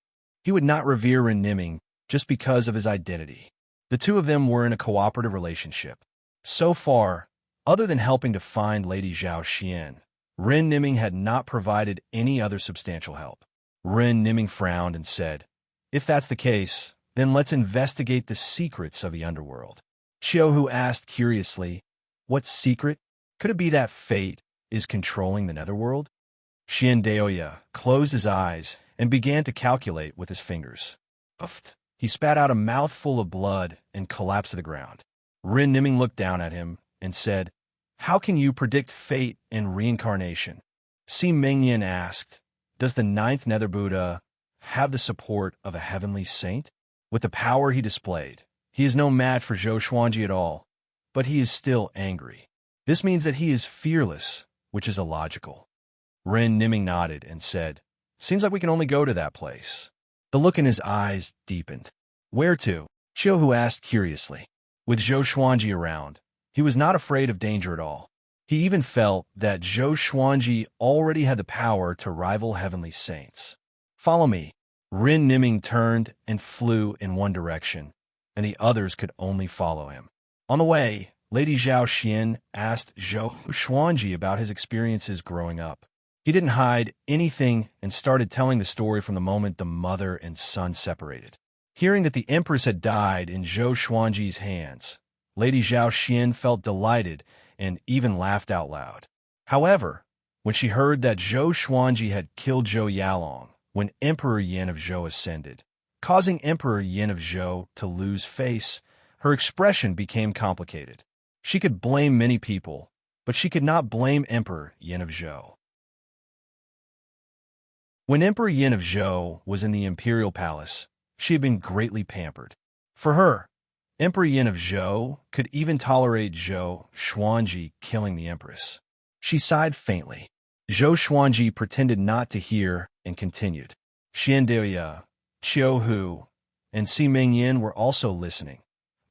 He would not revere Ren Niming just because of his identity. The two of them were in a cooperative relationship. So far, other than helping to find Lady Zhao Xian, Ren Niming had not provided any other substantial help. Ren Niming frowned and said, "If that's the case, then let's investigate the secrets of the underworld." Xiao Hu asked curiously, "What secret? Could it be that fate is controlling the netherworld?" Xian Daoya closed his eyes and began to calculate with his fingers. Puffed. He spat out a mouthful of blood and collapsed to the ground. Rin Niming looked down at him and said, "How can you predict fate and reincarnation?" Si Mengyan asked, "Does the ninth Nether Buddha have the support of a heavenly saint?" With the power he displayed, he is no match for Zhou Xuanji at all, but he is still angry. This means that he is fearless, which is illogical. Rin Niming nodded and said, "Seems like we can only go to that place." The look in his eyes deepened. "Where to?" Qiuhu asked curiously. With Zhou Xuanji around, he was not afraid of danger at all. He even felt that Zhou Xuanji already had the power to rival heavenly saints. "Follow me." Rin Niming turned and flew in one direction, and the others could only follow him. On the way, Lady Zhao Xian asked Zhou Xuanji about his experiences growing up. He didn't hide anything and started telling the story from the moment the mother and son separated. Hearing that the empress had died in Zhou Xuanji's hands, Lady Zhao Xian felt delighted and even laughed out loud. However, when she heard that Zhou Xuanji had killed Zhou Yalong when Emperor Yin of Zhou ascended, causing Emperor Yin of Zhou to lose face, her expression became complicated. She could blame many people, but she could not blame Emperor Yin of Zhou. When Emperor Yin of Zhou was in the imperial palace, she had been greatly pampered. For her, Emperor Yin of Zhou could even tolerate Zhou Xuanji killing the empress. She sighed faintly. Zhou Xuanji pretended not to hear and continued. Xiandeya, Qiuhu, and Si Mengyan were also listening.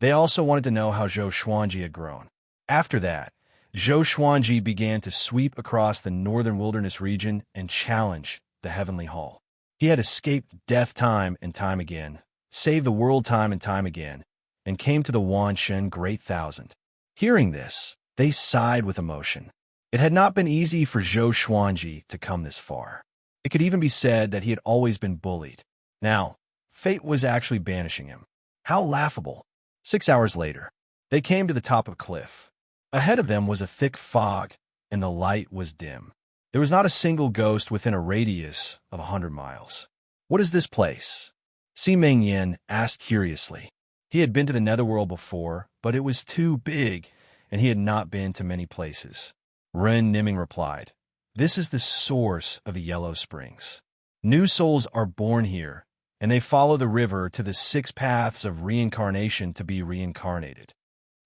They also wanted to know how Zhou Xuanji had grown. After that, Zhou Xuanji began to sweep across the northern wilderness region and challenge the heavenly hall. He had escaped death time and time again, saved the world time and time again, and came to the Wanshen Great Thousand. Hearing this, they sighed with emotion. It had not been easy for Zhou Xuanji to come this far. It could even be said that he had always been bullied. Now, fate was actually banishing him. How laughable. 6 hours later, they came to the top of a cliff. Ahead of them was a thick fog, and the light was dim. There was not a single ghost within a radius of 100 miles. "What is this place?" Si Mengyan asked curiously. He had been to the Netherworld before, but it was too big, and he had not been to many places. Ren Niming replied, "This is the source of the Yellow Springs. New souls are born here, and they follow the river to the 6 paths of reincarnation to be reincarnated.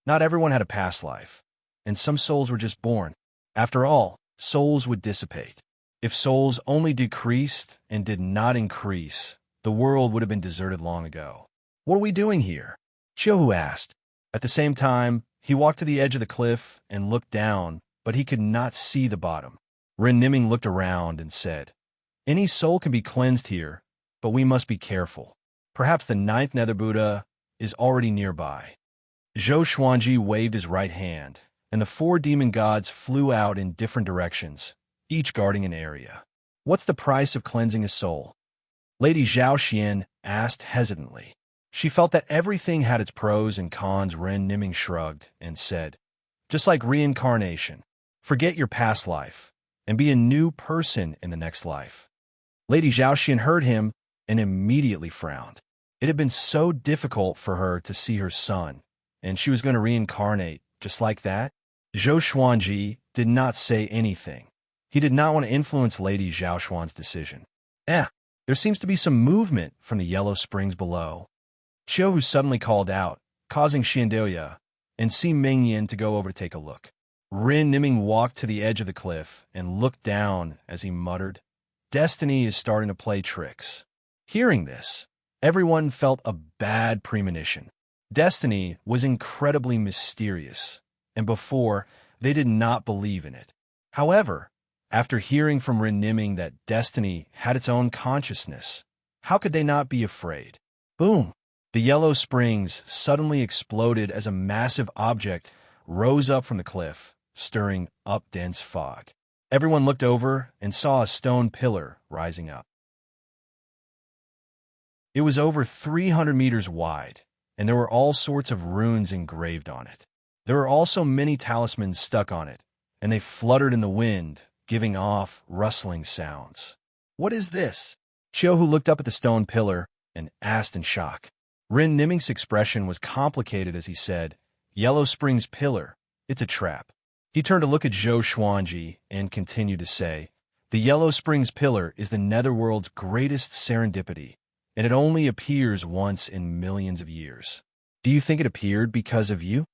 Not everyone had a past life, and some souls were just born. After all, souls would dissipate. If souls only decreased and did not increase, the world would have been deserted long ago. What are we doing here?" Qiuhu asked. At the same time, he walked to the edge of the cliff and looked down, but he could not see the bottom. Ren Niming looked around and said, "Any soul can be cleansed here, but we must be careful. Perhaps the 9th Nether Buddha is already nearby." Zhou Xuanji waved his right hand, and the 4 demon gods flew out in different directions, each guarding an area. "What's the price of cleansing a soul?" Lady Zhao Xian asked hesitantly. She felt that everything had its pros and cons. Ren Niming shrugged and said, "Just like reincarnation, forget your past life and be a new person in the next life." Lady Zhao Xian heard him and immediately frowned. It had been so difficult for her to see her son, and she was going to reincarnate just like that. Zhou Xuanji did not say anything. He did not want to influence Lady Zhao Xuan's decision. There seems to be some movement from the Yellow Springs below." Qiuhu suddenly called out, causing Xiandeya and Si Mengyan to go over to take a look. Rin Niming walked to the edge of the cliff and looked down as he muttered, "Destiny is starting to play tricks." Hearing this, everyone felt a bad premonition. Destiny was incredibly mysterious, and before, they did not believe in it. However, after hearing from Rin Niming that destiny had its own consciousness, how could they not be afraid? Boom! The Yellow Springs suddenly exploded as a massive object rose up from the cliff, stirring up dense fog. Everyone looked over and saw a stone pillar rising up. It was over 300 meters wide, and there were all sorts of runes engraved on it. There were also many talismans stuck on it, and they fluttered in the wind, giving off rustling sounds. "What is this?" Chiu looked up at the stone pillar and asked in shock. Rin Niming's expression was complicated as he said, Yellow Springs Pillar, it's a trap. He turned to look at Zhou Xuanji and continued to say, the Yellow Springs Pillar is the Netherworld's greatest serendipity, and it only appears once in millions of years. Do you think it appeared because of you?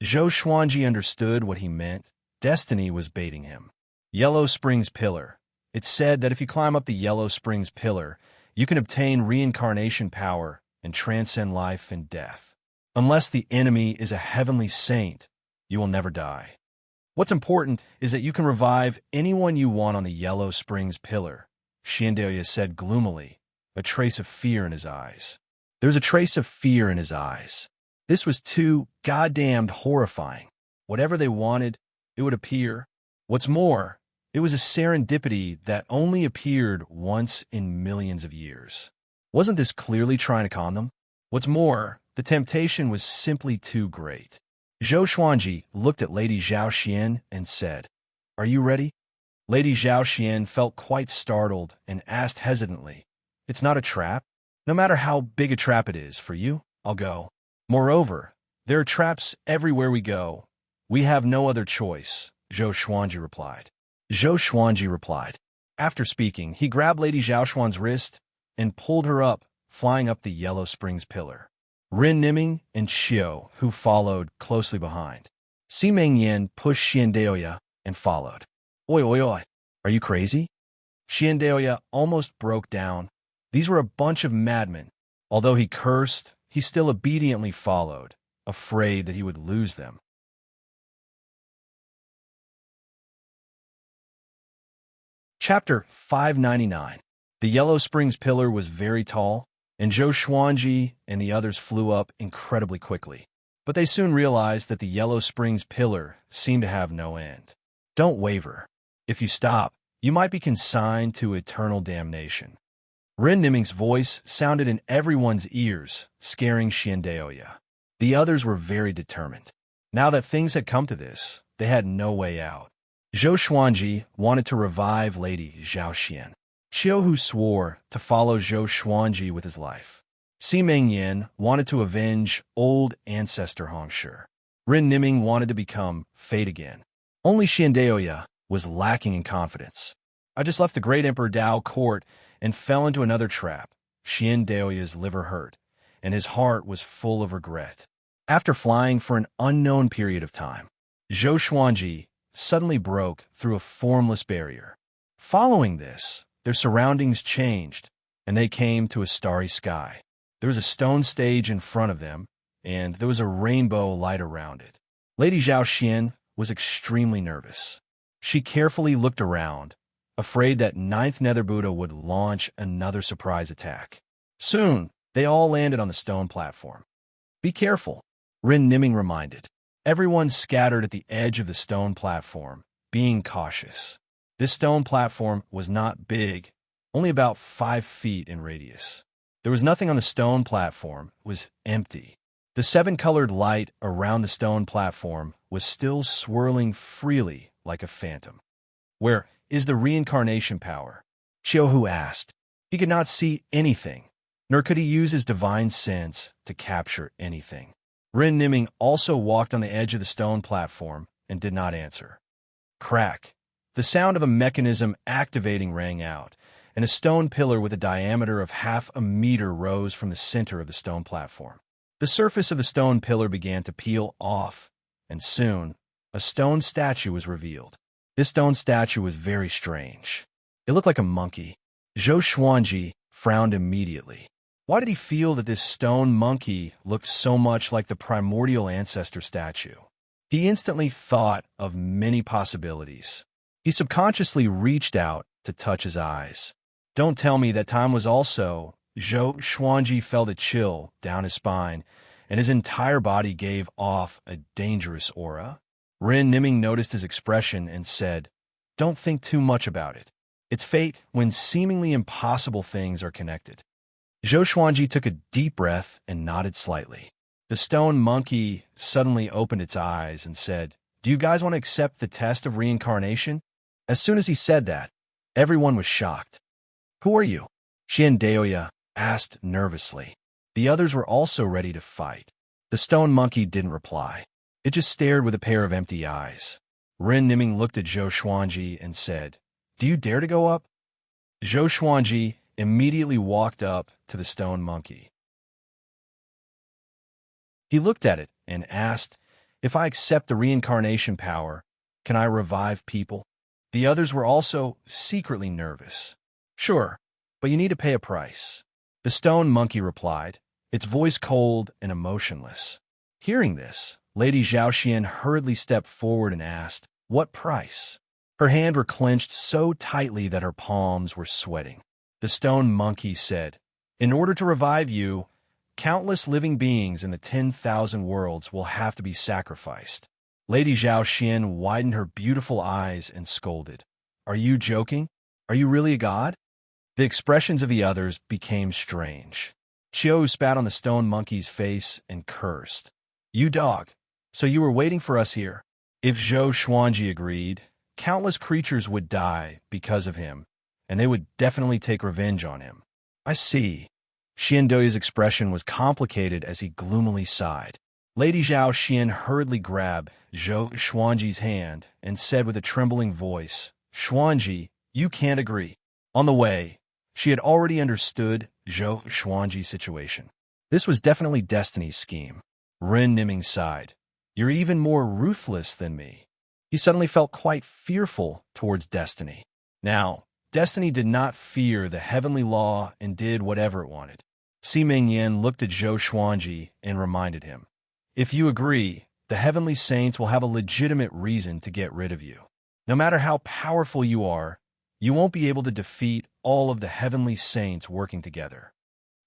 Zhou Xuanji understood what he meant. Destiny was baiting him. Yellow Springs Pillar. It's said that if you climb up the Yellow Springs Pillar, you can obtain reincarnation power and transcend life and death. Unless the enemy is a heavenly saint, you will never die. What's important is that you can revive anyone you want on the Yellow Springs Pillar, Xiandeoya said gloomily, a trace of fear in his eyes. There was a trace of fear in his eyes. This was too goddamned horrifying. Whatever they wanted, it would appear. What's more, it was a serendipity that only appeared once in millions of years. Wasn't this clearly trying to con them? What's more, the temptation was simply too great. Zhou Xuanji looked at Lady Zhao Xian and said, Are you ready? Lady Zhao Xian felt quite startled and asked hesitantly, It's not a trap? No matter how big a trap it is for you, I'll go. Moreover, there are traps everywhere we go. We have no other choice, Zhou Xuanji replied. Zhou Xuanji replied. After speaking, he grabbed Lady Zhao Xuan's wrist and pulled her up, flying up the Yellow Springs Pillar. Rin Niming and Chiu, who followed closely behind. Si Mengyan pushed Xiandeoya and followed. Oi, oi, oi. Are you crazy? Xiandeoya almost broke down. These were a bunch of madmen. Although he cursed, he still obediently followed, afraid that he would lose them. Chapter 599. The Yellow Springs Pillar was very tall, and Zhou Xuanji and the others flew up incredibly quickly. But they soon realized that the Yellow Springs Pillar seemed to have no end. Don't waver. If you stop, you might be consigned to eternal damnation. Rin Niming's voice sounded in everyone's ears, scaring Xiandeoya. The others were very determined. Now that things had come to this, they had no way out. Zhou Xuanji wanted to revive Lady Zhao Xian. Chiu swore to follow Zhou Xuanji with his life. Si Mengyan wanted to avenge old ancestor Hongshi. Rin Niming wanted to become Fate again. Only Xiandeoya was lacking in confidence. I just left the great Emperor Dao court and fell into another trap. Xiandeoya's liver hurt, and his heart was full of regret. After flying for an unknown period of time, Zhou Xuanji suddenly broke through a formless barrier. Following this, their surroundings changed, and they came to a starry sky. There was a stone stage in front of them, and there was a rainbow light around it. Lady Zhao Xian was extremely nervous. She carefully looked around, afraid that Ninth Nether Buddha would launch another surprise attack. Soon, they all landed on the stone platform. Be careful, Rin Niming reminded. Everyone scattered at the edge of the stone platform, being cautious. This stone platform was not big, only about 5 feet in radius. There was nothing on the stone platform, it was empty. The 7-colored light around the stone platform was still swirling freely like a phantom. Where is the reincarnation power? Chiu asked. He could not see anything, nor could he use his divine sense to capture anything. Rin Niming also walked on the edge of the stone platform and did not answer. Crack. The sound of a mechanism activating rang out, and a stone pillar with a diameter of 0.5 meter rose from the center of the stone platform. The surface of the stone pillar began to peel off, and soon, a stone statue was revealed. This stone statue was very strange. It looked like a monkey. Zhou Xuanji frowned immediately. Why did he feel that this stone monkey looked so much like the primordial ancestor statue? He instantly thought of many possibilities. He subconsciously reached out to touch his eyes. Don't tell me that time was also... Zhou Xuanji felt a chill down his spine, and his entire body gave off a dangerous aura. Rin Niming noticed his expression and said, Don't think too much about it. It's fate when seemingly impossible things are connected. Zhou Xuanji took a deep breath and nodded slightly. The stone monkey suddenly opened its eyes and said, Do you guys want to accept the test of reincarnation? As soon as he said that, everyone was shocked. Who are you? Xiandaoya asked nervously. The others were also ready to fight. The stone monkey didn't reply. It just stared with a pair of empty eyes. Ren Niming looked at Zhou Xuanji and said, "Do you dare to go up?" Zhou Xuanji immediately walked up to the stone monkey. He looked at it and asked, "If I accept the reincarnation power, can I revive people?" The others were also secretly nervous. "Sure, but you need to pay a price." The stone monkey replied, its voice cold and emotionless. Hearing this, Lady Zhaoxian hurriedly stepped forward and asked, "What price?" Her hands were clenched so tightly that her palms were sweating. The stone monkey said, "In order to revive you, countless living beings in the 10,000 worlds will have to be sacrificed." Lady Zhaoxian widened her beautiful eyes and scolded, "Are you joking? Are you really a god?" The expressions of the others became strange. Qiu spat on the stone monkey's face and cursed. "You dog! So you were waiting for us here?" If Zhou Xuanji agreed, countless creatures would die because of him, and they would definitely take revenge on him. "I see." Xiandoya's expression was complicated as he gloomily sighed. Lady Zhaoxian hurriedly grabbed Zhou Xuanji's hand and said with a trembling voice, "Xuanji, you can't agree." On the way, she had already understood Zhou Xuanji's situation. This was definitely Destiny's scheme. Ren Niming sighed. "You're even more ruthless than me." He suddenly felt quite fearful towards Destiny. Now, Destiny did not fear the heavenly law and did whatever it wanted. Ximeng Yan looked at Zhou Xuanji and reminded him, "If you agree, the heavenly saints will have a legitimate reason to get rid of you. No matter how powerful you are, you won't be able to defeat all of the heavenly saints working together."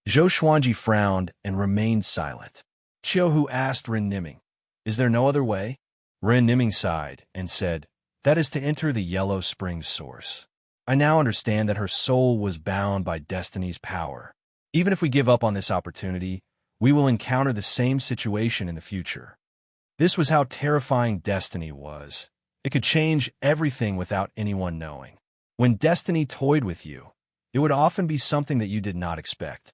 Zhou Xuanji frowned and remained silent. Qiuhu asked Ren Niming, "Is there no other way?" Ren Niming sighed and said, "That is to enter the Yellow Spring source. I now understand that her soul was bound by Destiny's power. Even if we give up on this opportunity, we will encounter the same situation in the future." This was how terrifying Destiny was. It could change everything without anyone knowing. When Destiny toyed with you, it would often be something that you did not expect.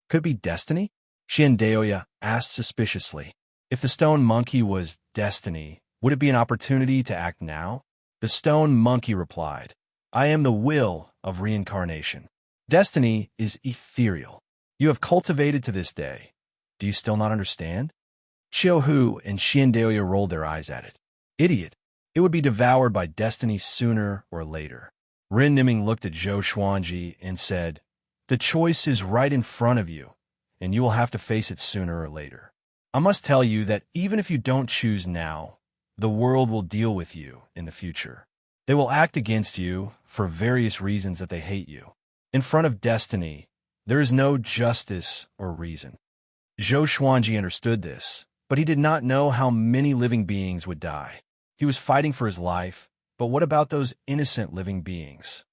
Could it be Destiny? Xiandaoya asked suspiciously. If the stone monkey was Destiny, would it be an opportunity to act now? The stone monkey replied, "I am the will of reincarnation. Destiny is ethereal. You have cultivated to this day. Do you still not understand?" Qiuhu and Xiandaoya rolled their eyes at it. "Idiot! It would be devoured by Destiny sooner or later." Ren Niming looked at Zhou Xuanji and said, "The choice is right in front of you, and you will have to face it sooner or later. I must tell you that even if you don't choose now, the world will deal with you in the future. They will act against you for various reasons that they hate you. In front of Destiny, there is no justice or reason." Zhou Xuanji understood this, but he did not know how many living beings would die. He was fighting for his life, but what about those innocent living beings?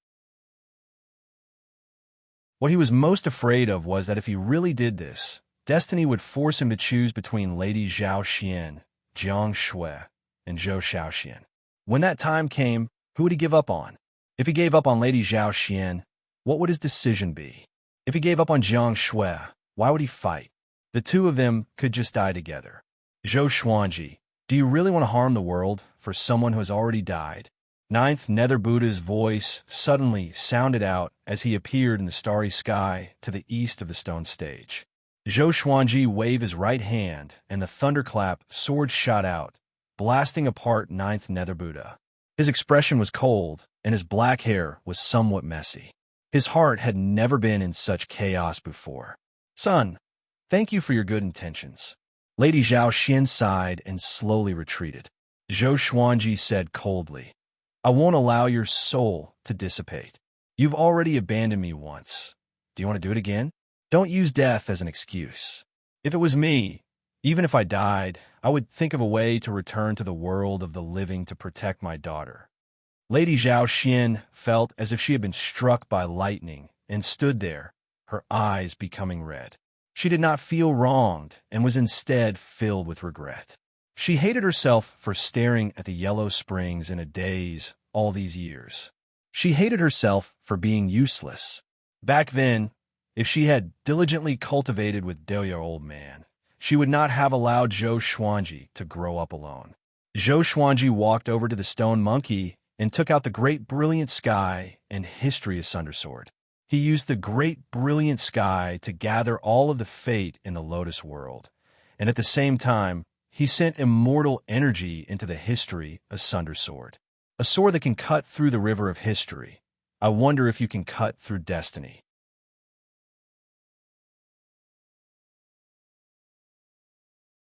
What he was most afraid of was that if he really did this, Destiny would force him to choose between Lady Zhaoxian, Jiang Shui, and Zhou Xiaoxian. When that time came, who would he give up on? If he gave up on Lady Zhaoxian, what would his decision be? If he gave up on Jiang Shui, why would he fight? The two of them could just die together. Zhou Xuanji, do you really want to harm the world for someone who has already died? Ninth Nether Buddha's voice suddenly sounded out as he appeared in the starry sky to the east of the stone stage. Zhou Xuanji waved his right hand, and the thunderclap sword shot out, blasting apart Ninth Nether Buddha. His expression was cold, and his black hair was somewhat messy. His heart had never been in such chaos before. "Son, thank you for your good intentions." Lady Zhaoxian sighed and slowly retreated. Zhou Xuanji said coldly, "I won't allow your soul to dissipate. You've already abandoned me once. Do you want to do it again? Don't use death as an excuse. If it was me, even if I died, I would think of a way to return to the world of the living to protect my daughter." Lady Zhaoxian felt as if she had been struck by lightning and stood there, her eyes becoming red. She did not feel wronged and was instead filled with regret. She hated herself for staring at the yellow springs in a daze all these years. She hated herself for being useless. Back then, if she had diligently cultivated with Delia old man, she would not have allowed Zhou Xuanji to grow up alone. Zhou Xuanji walked over to the stone monkey and took out the great brilliant sky and history asunder sword. He used the great brilliant sky to gather all of the fate in the Lotus world, and at the same time, he sent immortal energy into the history asunder sword. A sword that can cut through the river of history. I wonder if you can cut through destiny.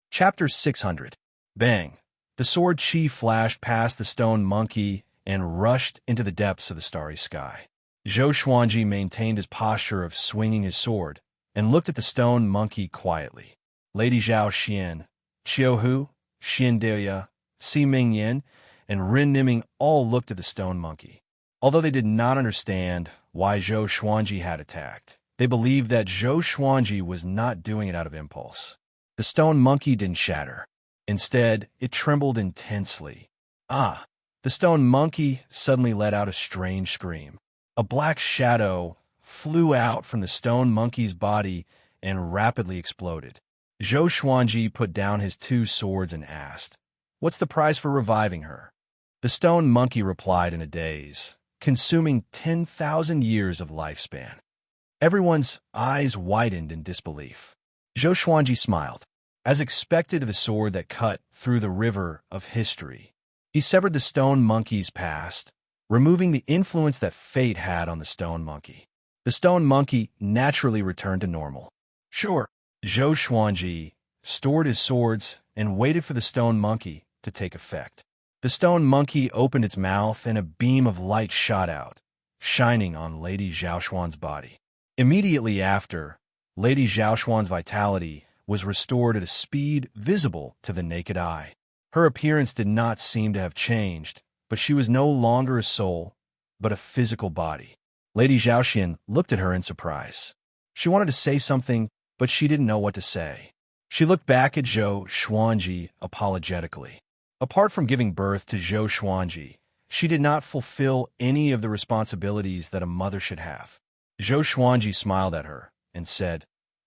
Chapter 600. Bang! The sword chi flashed past the stone monkey and rushed into the depths of the starry sky. Zhou Xuanji maintained his posture of swinging his sword and looked at the stone monkey quietly. Lady Zhao Xian, Qiu Hu, Xian Deya, Si Mingyan, and Rin Niming all looked at the stone monkey. Although they did not understand why Zhou Xuanji had attacked, they believed that Zhou Xuanji was not doing it out of impulse. The stone monkey didn't shatter. Instead, it trembled intensely. Ah! The stone monkey suddenly let out a strange scream. A black shadow flew out from the stone monkey's body and rapidly exploded. Zhou Xuanji put down his two swords and asked, "What's the price for reviving her?" The stone monkey replied in a daze, consuming 10,000 years of lifespan. Everyone's eyes widened in disbelief. Zhou Xuanji smiled. As expected of the sword that cut through the river of history, he severed the stone monkey's past, removing the influence that fate had on the stone monkey. The stone monkey naturally returned to normal. Sure, Zhou Xuanji stored his swords and waited for the stone monkey to take effect. The stone monkey opened its mouth and a beam of light shot out, shining on Lady Zhaoxuan's body. Immediately after, Lady Zhaoxuan's vitality was restored at a speed visible to the naked eye. Her appearance did not seem to have changed, but she was no longer a soul, but a physical body. Lady Zhaoxian looked at her in surprise. She wanted to say something, but she didn't know what to say. She looked back at Zhou Xuanji apologetically. Apart from giving birth to Zhou Xuanji, she did not fulfill any of the responsibilities that a mother should have. Zhou Xuanji smiled at her and said,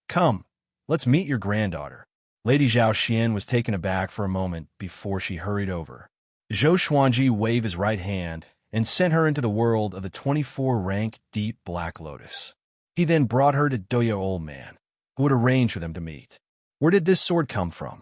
"Come, let's meet your granddaughter." Lady Zhaoxian was taken aback for a moment before she hurried over. Zhou Xuanji waved his right hand and sent her into the world of the 24-rank deep black lotus. He then brought her to Doya Old Man, who would arrange for them to meet. Where did this sword come from?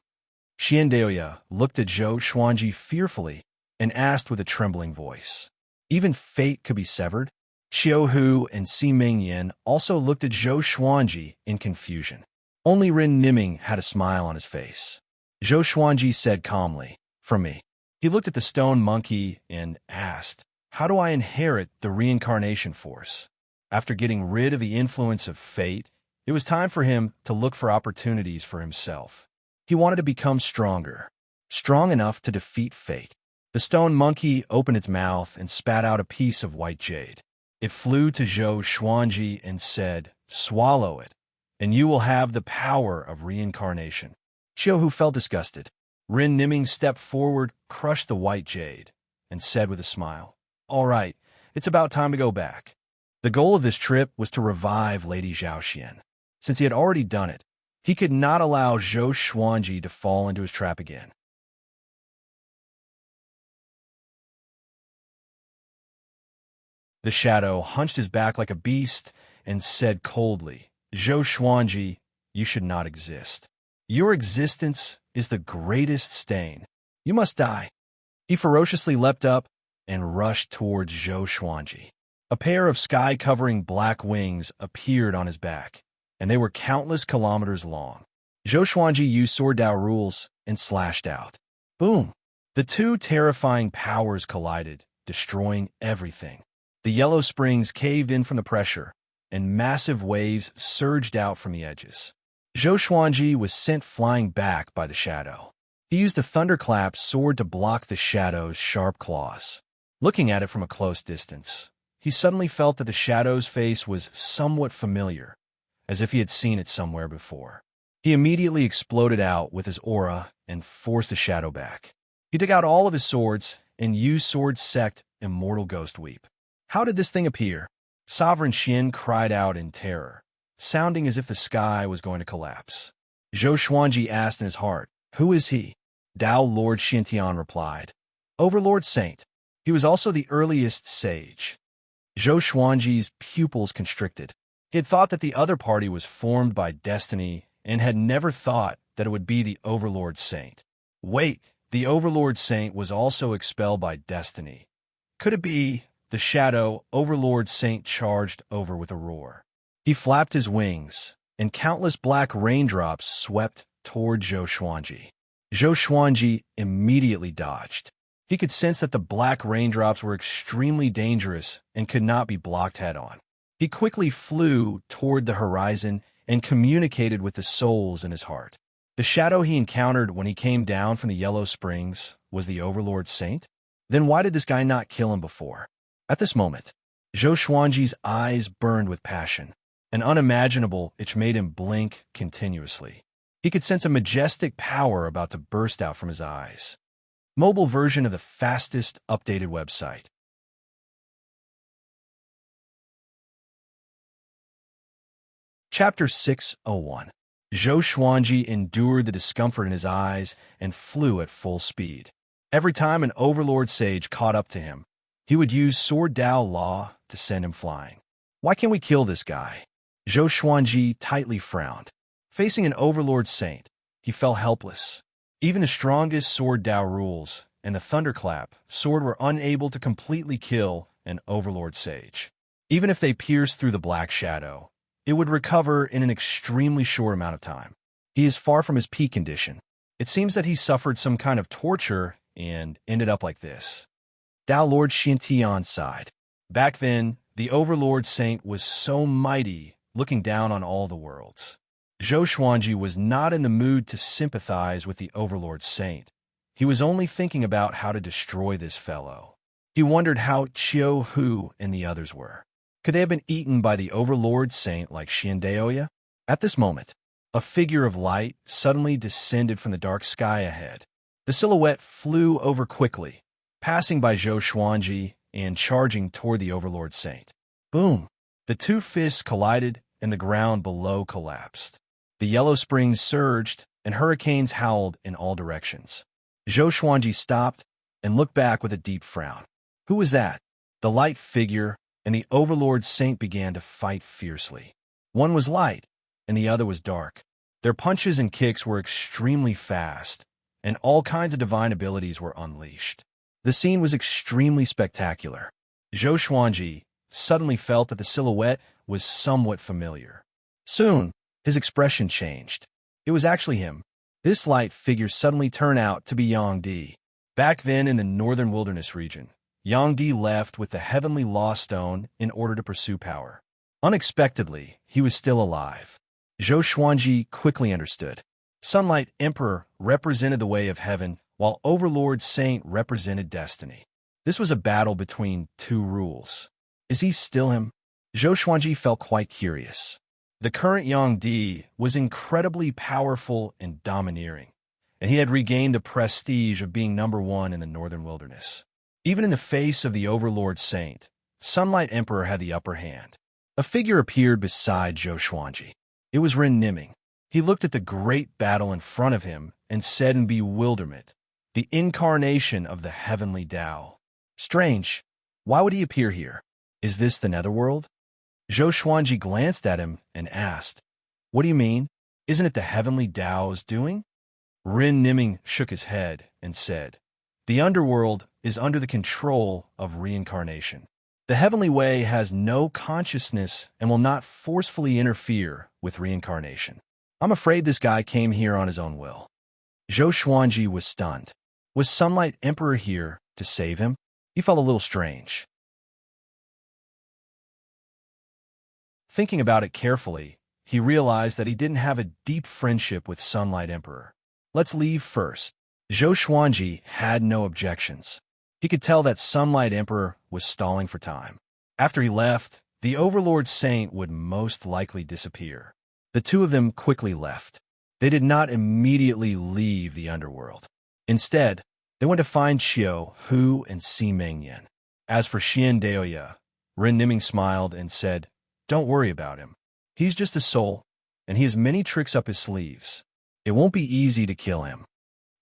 Xian Deya looked at Zhou Xuanji fearfully and asked with a trembling voice. Even fate could be severed? Qiu Hu and Si Mingyan also looked at Zhou Xuanji in confusion. Only Rin Niming had a smile on his face. Zhou Xuanji said calmly, "From me." He looked at the stone monkey and asked, "How do I inherit the reincarnation force?" After getting rid of the influence of fate, it was time for him to look for opportunities for himself. He wanted to become stronger, strong enough to defeat fate. The stone monkey opened its mouth and spat out a piece of white jade. It flew to Zhou Xuanji and said, "Swallow it, and you will have the power of reincarnation." Qiu Hu felt disgusted. Rin Niming stepped forward, crushed the white jade, and said with a smile, "All right, it's about time to go back." The goal of this trip was to revive Lady Zhaoxian. Since he had already done it, he could not allow Zhou Xuanji to fall into his trap again. The shadow hunched his back like a beast and said coldly, "Zhou Xuanji, you should not exist. Your existence is the greatest stain. You must die." He ferociously leapt up and rushed towards Zhou Xuanji. A pair of sky-covering black wings appeared on his back, and they were countless kilometers long. Zhou Xuanji used Sword Dao rules and slashed out. Boom! The two terrifying powers collided, destroying everything. The yellow springs caved in from the pressure, and massive waves surged out from the edges. Zhou Xuanji was sent flying back by the shadow. He used the thunderclap's sword to block the shadow's sharp claws. Looking at it from a close distance, he suddenly felt that the shadow's face was somewhat familiar, as if he had seen it somewhere before. He immediately exploded out with his aura and forced the shadow back. He took out all of his swords and used Sword Sect Immortal Ghost Weep. How did this thing appear? Sovereign Xian cried out in terror, sounding as if the sky was going to collapse. Zhou Xuanji asked in his heart, "Who is he?" Dao Lord Xiantian replied, "Overlord Saint." He was also the earliest sage. Zhou Xuanji's pupils constricted. He had thought that the other party was formed by destiny and had never thought that it would be the Overlord Saint. Wait, the Overlord Saint was also expelled by destiny. Could it be the shadow Overlord Saint charged over with a roar? He flapped his wings, and countless black raindrops swept toward Zhou Xuanji. Zhou Xuanji immediately dodged. He could sense that the black raindrops were extremely dangerous and could not be blocked head-on. He quickly flew toward the horizon and communicated with the souls in his heart. The shadow he encountered when he came down from the Yellow Springs was the Overlord Saint? Then why did this guy not kill him before? At this moment, Zhou Xuanji's eyes burned with passion, an unimaginable itch made him blink continuously. He could sense a majestic power about to burst out from his eyes. Mobile version of the fastest updated website. Chapter 601. Zhou Xuanji endured the discomfort in his eyes and flew at full speed. Every time an Overlord Sage caught up to him, he would use Sword Dao Law to send him flying. Why can't we kill this guy? Zhou Xuanji tightly frowned. Facing an Overlord Saint, he felt helpless. Even the strongest Sword Dao rules and the Thunderclap sword were unable to completely kill an Overlord Sage. Even if they pierced through the black shadow, it would recover in an extremely short amount of time. He is far from his peak condition. It seems that he suffered some kind of torture and ended up like this. Dao Lord Xiantian sighed. Back then, the Overlord Saint was so mighty, looking down on all the worlds. Zhou Xuanji was not in the mood to sympathize with the Overlord Saint. He was only thinking about how to destroy this fellow. He wondered how Qiu Hu and the others were. Could they have been eaten by the Overlord Saint like Xiandaoya? At this moment, a figure of light suddenly descended from the dark sky ahead. The silhouette flew over quickly, passing by Zhou Xuanji and charging toward the Overlord Saint. Boom! The two fists collided and the ground below collapsed. The Yellow Springs surged and hurricanes howled in all directions. Zhou Xuanji stopped and looked back with a deep frown. Who was that? The light figure and the Overlord Saint began to fight fiercely. One was light, and the other was dark. Their punches and kicks were extremely fast, and all kinds of divine abilities were unleashed. The scene was extremely spectacular. Zhou Xuanji suddenly felt that the silhouette was somewhat familiar. Soon, his expression changed. It was actually him. This light figure suddenly turned out to be Yang Di. Back then in the northern wilderness region, Yang Di left with the heavenly law stone in order to pursue power. Unexpectedly, he was still alive. Zhou Xuanji quickly understood. Sunlight Emperor represented the way of heaven, while Overlord Saint represented destiny. This was a battle between two rules. Is he still him? Zhou Xuanji felt quite curious. The current Yang Di was incredibly powerful and domineering, and he had regained the prestige of being #1 in the northern wilderness. Even in the face of the Overlord Saint, Sunlight Emperor had the upper hand. A figure appeared beside Zhou Xuanji. It was Ren Niming. He looked at the great battle in front of him and said in bewilderment, "The incarnation of the heavenly Tao. Strange. Why would he appear here? Is this the netherworld?" Zhou Xuanji glanced at him and asked, "What do you mean? Isn't it the heavenly Tao's doing?" Ren Niming shook his head and said, "The underworld is under the control of reincarnation. The heavenly way has no consciousness and will not forcefully interfere with reincarnation. I'm afraid this guy came here on his own will." Zhou Xuanji was stunned. Was Sunlight Emperor here to save him? He felt a little strange. Thinking about it carefully, he realized that he didn't have a deep friendship with Sunlight Emperor. Let's leave first. Zhou Xuanji had no objections. He could tell that Sunlight Emperor was stalling for time. After he left, the Overlord Saint would most likely disappear. The two of them quickly left. They did not immediately leave the underworld. Instead, they went to find Qiu Hu and Si Mengyan. As for Xiandaoya, Rin Niming smiled and said, "Don't worry about him. He's just a soul, and he has many tricks up his sleeves. It won't be easy to kill him."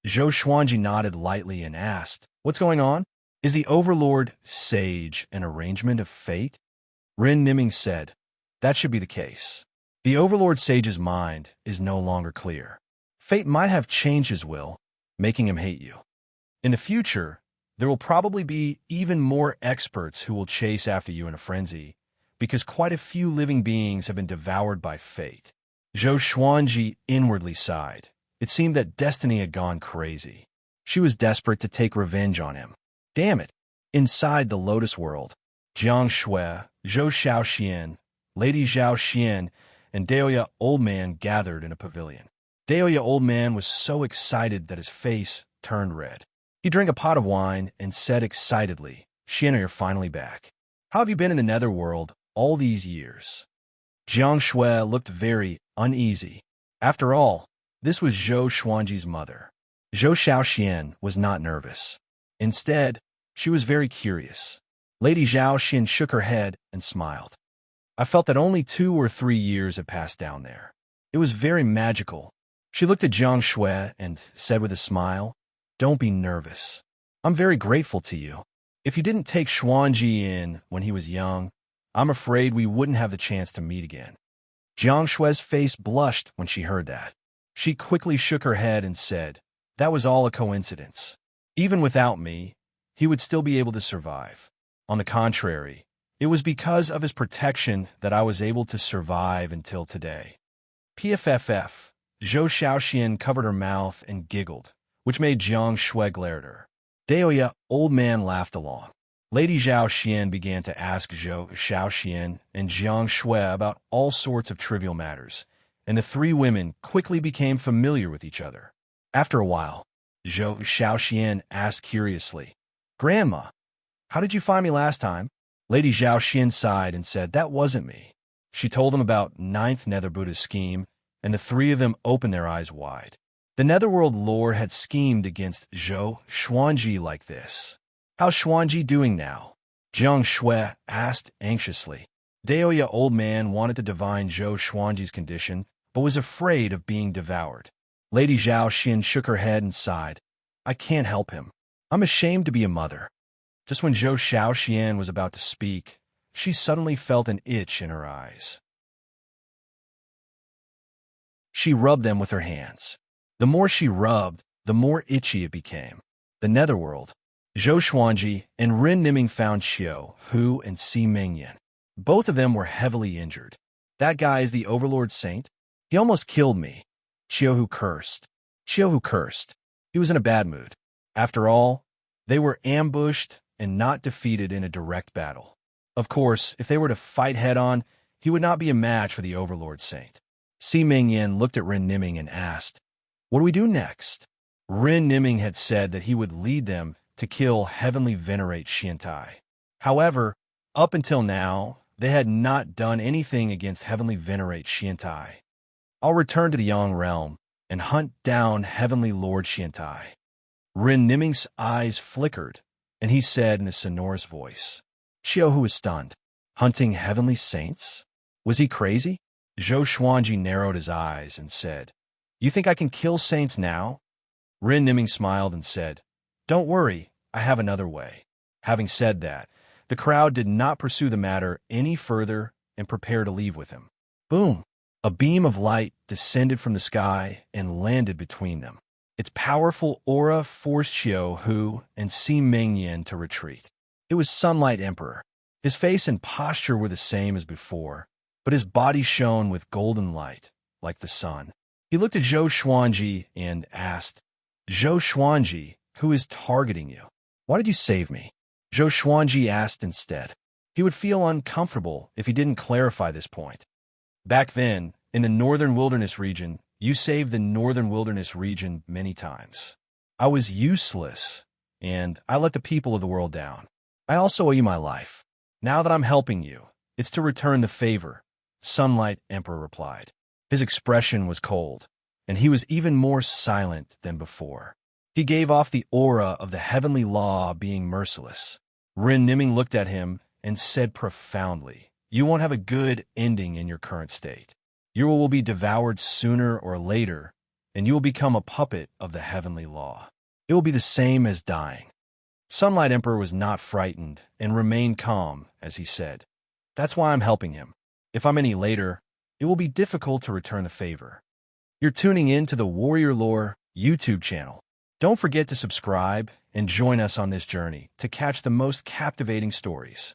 Zhou Xuanji nodded lightly and asked, "What's going on? Is the Overlord Sage an arrangement of fate?" Rin Niming said, "That should be the case. The Overlord Sage's mind is no longer clear. Fate might have changed his will, making him hate you. In the future, there will probably be even more experts who will chase after you in a frenzy, because quite a few living beings have been devoured by fate." Zhou Xuanji inwardly sighed. It seemed that destiny had gone crazy. She was desperate to take revenge on him. Damn it! Inside the Lotus World, Jiang Shui, Zhou Shaoxian, Lady Zhao Xian, and Daoya Old Man gathered in a pavilion. Daoya Old Man was so excited that his face turned red. He drank a pot of wine and said excitedly, "Xian, you're finally back. How have you been in the Netherworld all these years?" Jiang Shui looked very uneasy. After all, this was Zhou Xuanji's mother. Zhou Shaoxian was not nervous. Instead, she was very curious. Lady Zhao Xian shook her head and smiled. "I felt that only 2 or 3 years had passed down there. It was very magical." She looked at Jiang Shui and said with a smile, "Don't be nervous. I'm very grateful to you. If you didn't take Xuanji in when he was young, I'm afraid we wouldn't have the chance to meet again." Jiang Shui's face blushed when she heard that. She quickly shook her head and said, "That was all a coincidence. Even without me, he would still be able to survive. On the contrary, it was because of his protection that I was able to survive until today." PFFF. Zhou Shaoxian covered her mouth and giggled, which made Jiang Shui glare at her. Daoya Old Man laughed along. Lady Zhao Xian began to ask Zhou Shaoxian and Jiang Shui about all sorts of trivial matters, and the 3 women quickly became familiar with each other. After a while, Zhou Shaoxian asked curiously, "Grandma, how did you find me last time?" Lady Zhao Xian sighed and said, "That wasn't me." She told them about Ninth Nether Buddha's scheme, and the 3 of them opened their eyes wide. The Netherworld Lord had schemed against Zhou Xuanji like this. "How's Xuanji doing now?" Jiang Shui asked anxiously. Daoya Old Man wanted to divine Zhou Xuanji's condition, but was afraid of being devoured. Lady Zhao Xian shook her head and sighed. "I can't help him. I'm ashamed to be a mother." Just when Zhou Shaoxian was about to speak, she suddenly felt an itch in her eyes. She rubbed them with her hands. The more she rubbed, the more itchy it became. The Netherworld, Zhou Xuanji and Rin Niming found Qiu, Hu, and Si Mingyan. Both of them were heavily injured. "That guy is the Overlord Saint? He almost killed me." Qiu Hu cursed. Qiu Hu cursed. He was in a bad mood. After all, they were ambushed and not defeated in a direct battle. Of course, if they were to fight head-on, he would not be a match for the Overlord Saint. Si Mingyan looked at Rin Niming and asked, "What do we do next?" Rin Niming had said that he would lead them to kill Heavenly Venerate Xiantai. However, up until now, they had not done anything against Heavenly Venerate Xiantai. "I'll return to the Yang Realm and hunt down Heavenly Lord Xiantai." Rin Niming's eyes flickered, and he said in a sonorous voice. Qiu Hu was stunned. Hunting Heavenly Saints? Was he crazy? Zhou Xuanji narrowed his eyes and said, "You think I can kill saints now?" Rin Niming smiled and said, "Don't worry, I have another way." Having said that, the crowd did not pursue the matter any further and prepared to leave with him. Boom! A beam of light descended from the sky and landed between them. Its powerful aura forced Qiu Hu and Si Mingyan to retreat. It was Sunlight Emperor. His face and posture were the same as before, but his body shone with golden light, like the sun. He looked at Zhou Xuanji and asked, "Zhou Xuanji, who is targeting you? Why did you save me?" Zhou Xuanji asked instead. He would feel uncomfortable if he didn't clarify this point. "Back then, in the Northern Wilderness region, you saved the Northern Wilderness region many times. I was useless, and I let the people of the world down. I also owe you my life. Now that I'm helping you, it's to return the favor," Sunlight Emperor replied. His expression was cold, and he was even more silent than before. He gave off the aura of the heavenly law being merciless. Rin Niming looked at him and said profoundly, "You won't have a good ending in your current state. You will be devoured sooner or later, and you will become a puppet of the heavenly law. It will be the same as dying." Sunlight Emperor was not frightened and remained calm as he said, "That's why I'm helping him. If I'm any later, it will be difficult to return the favor." You're tuning in to the Warrior Lore YouTube channel. Don't forget to subscribe and join us on this journey to catch the most captivating stories.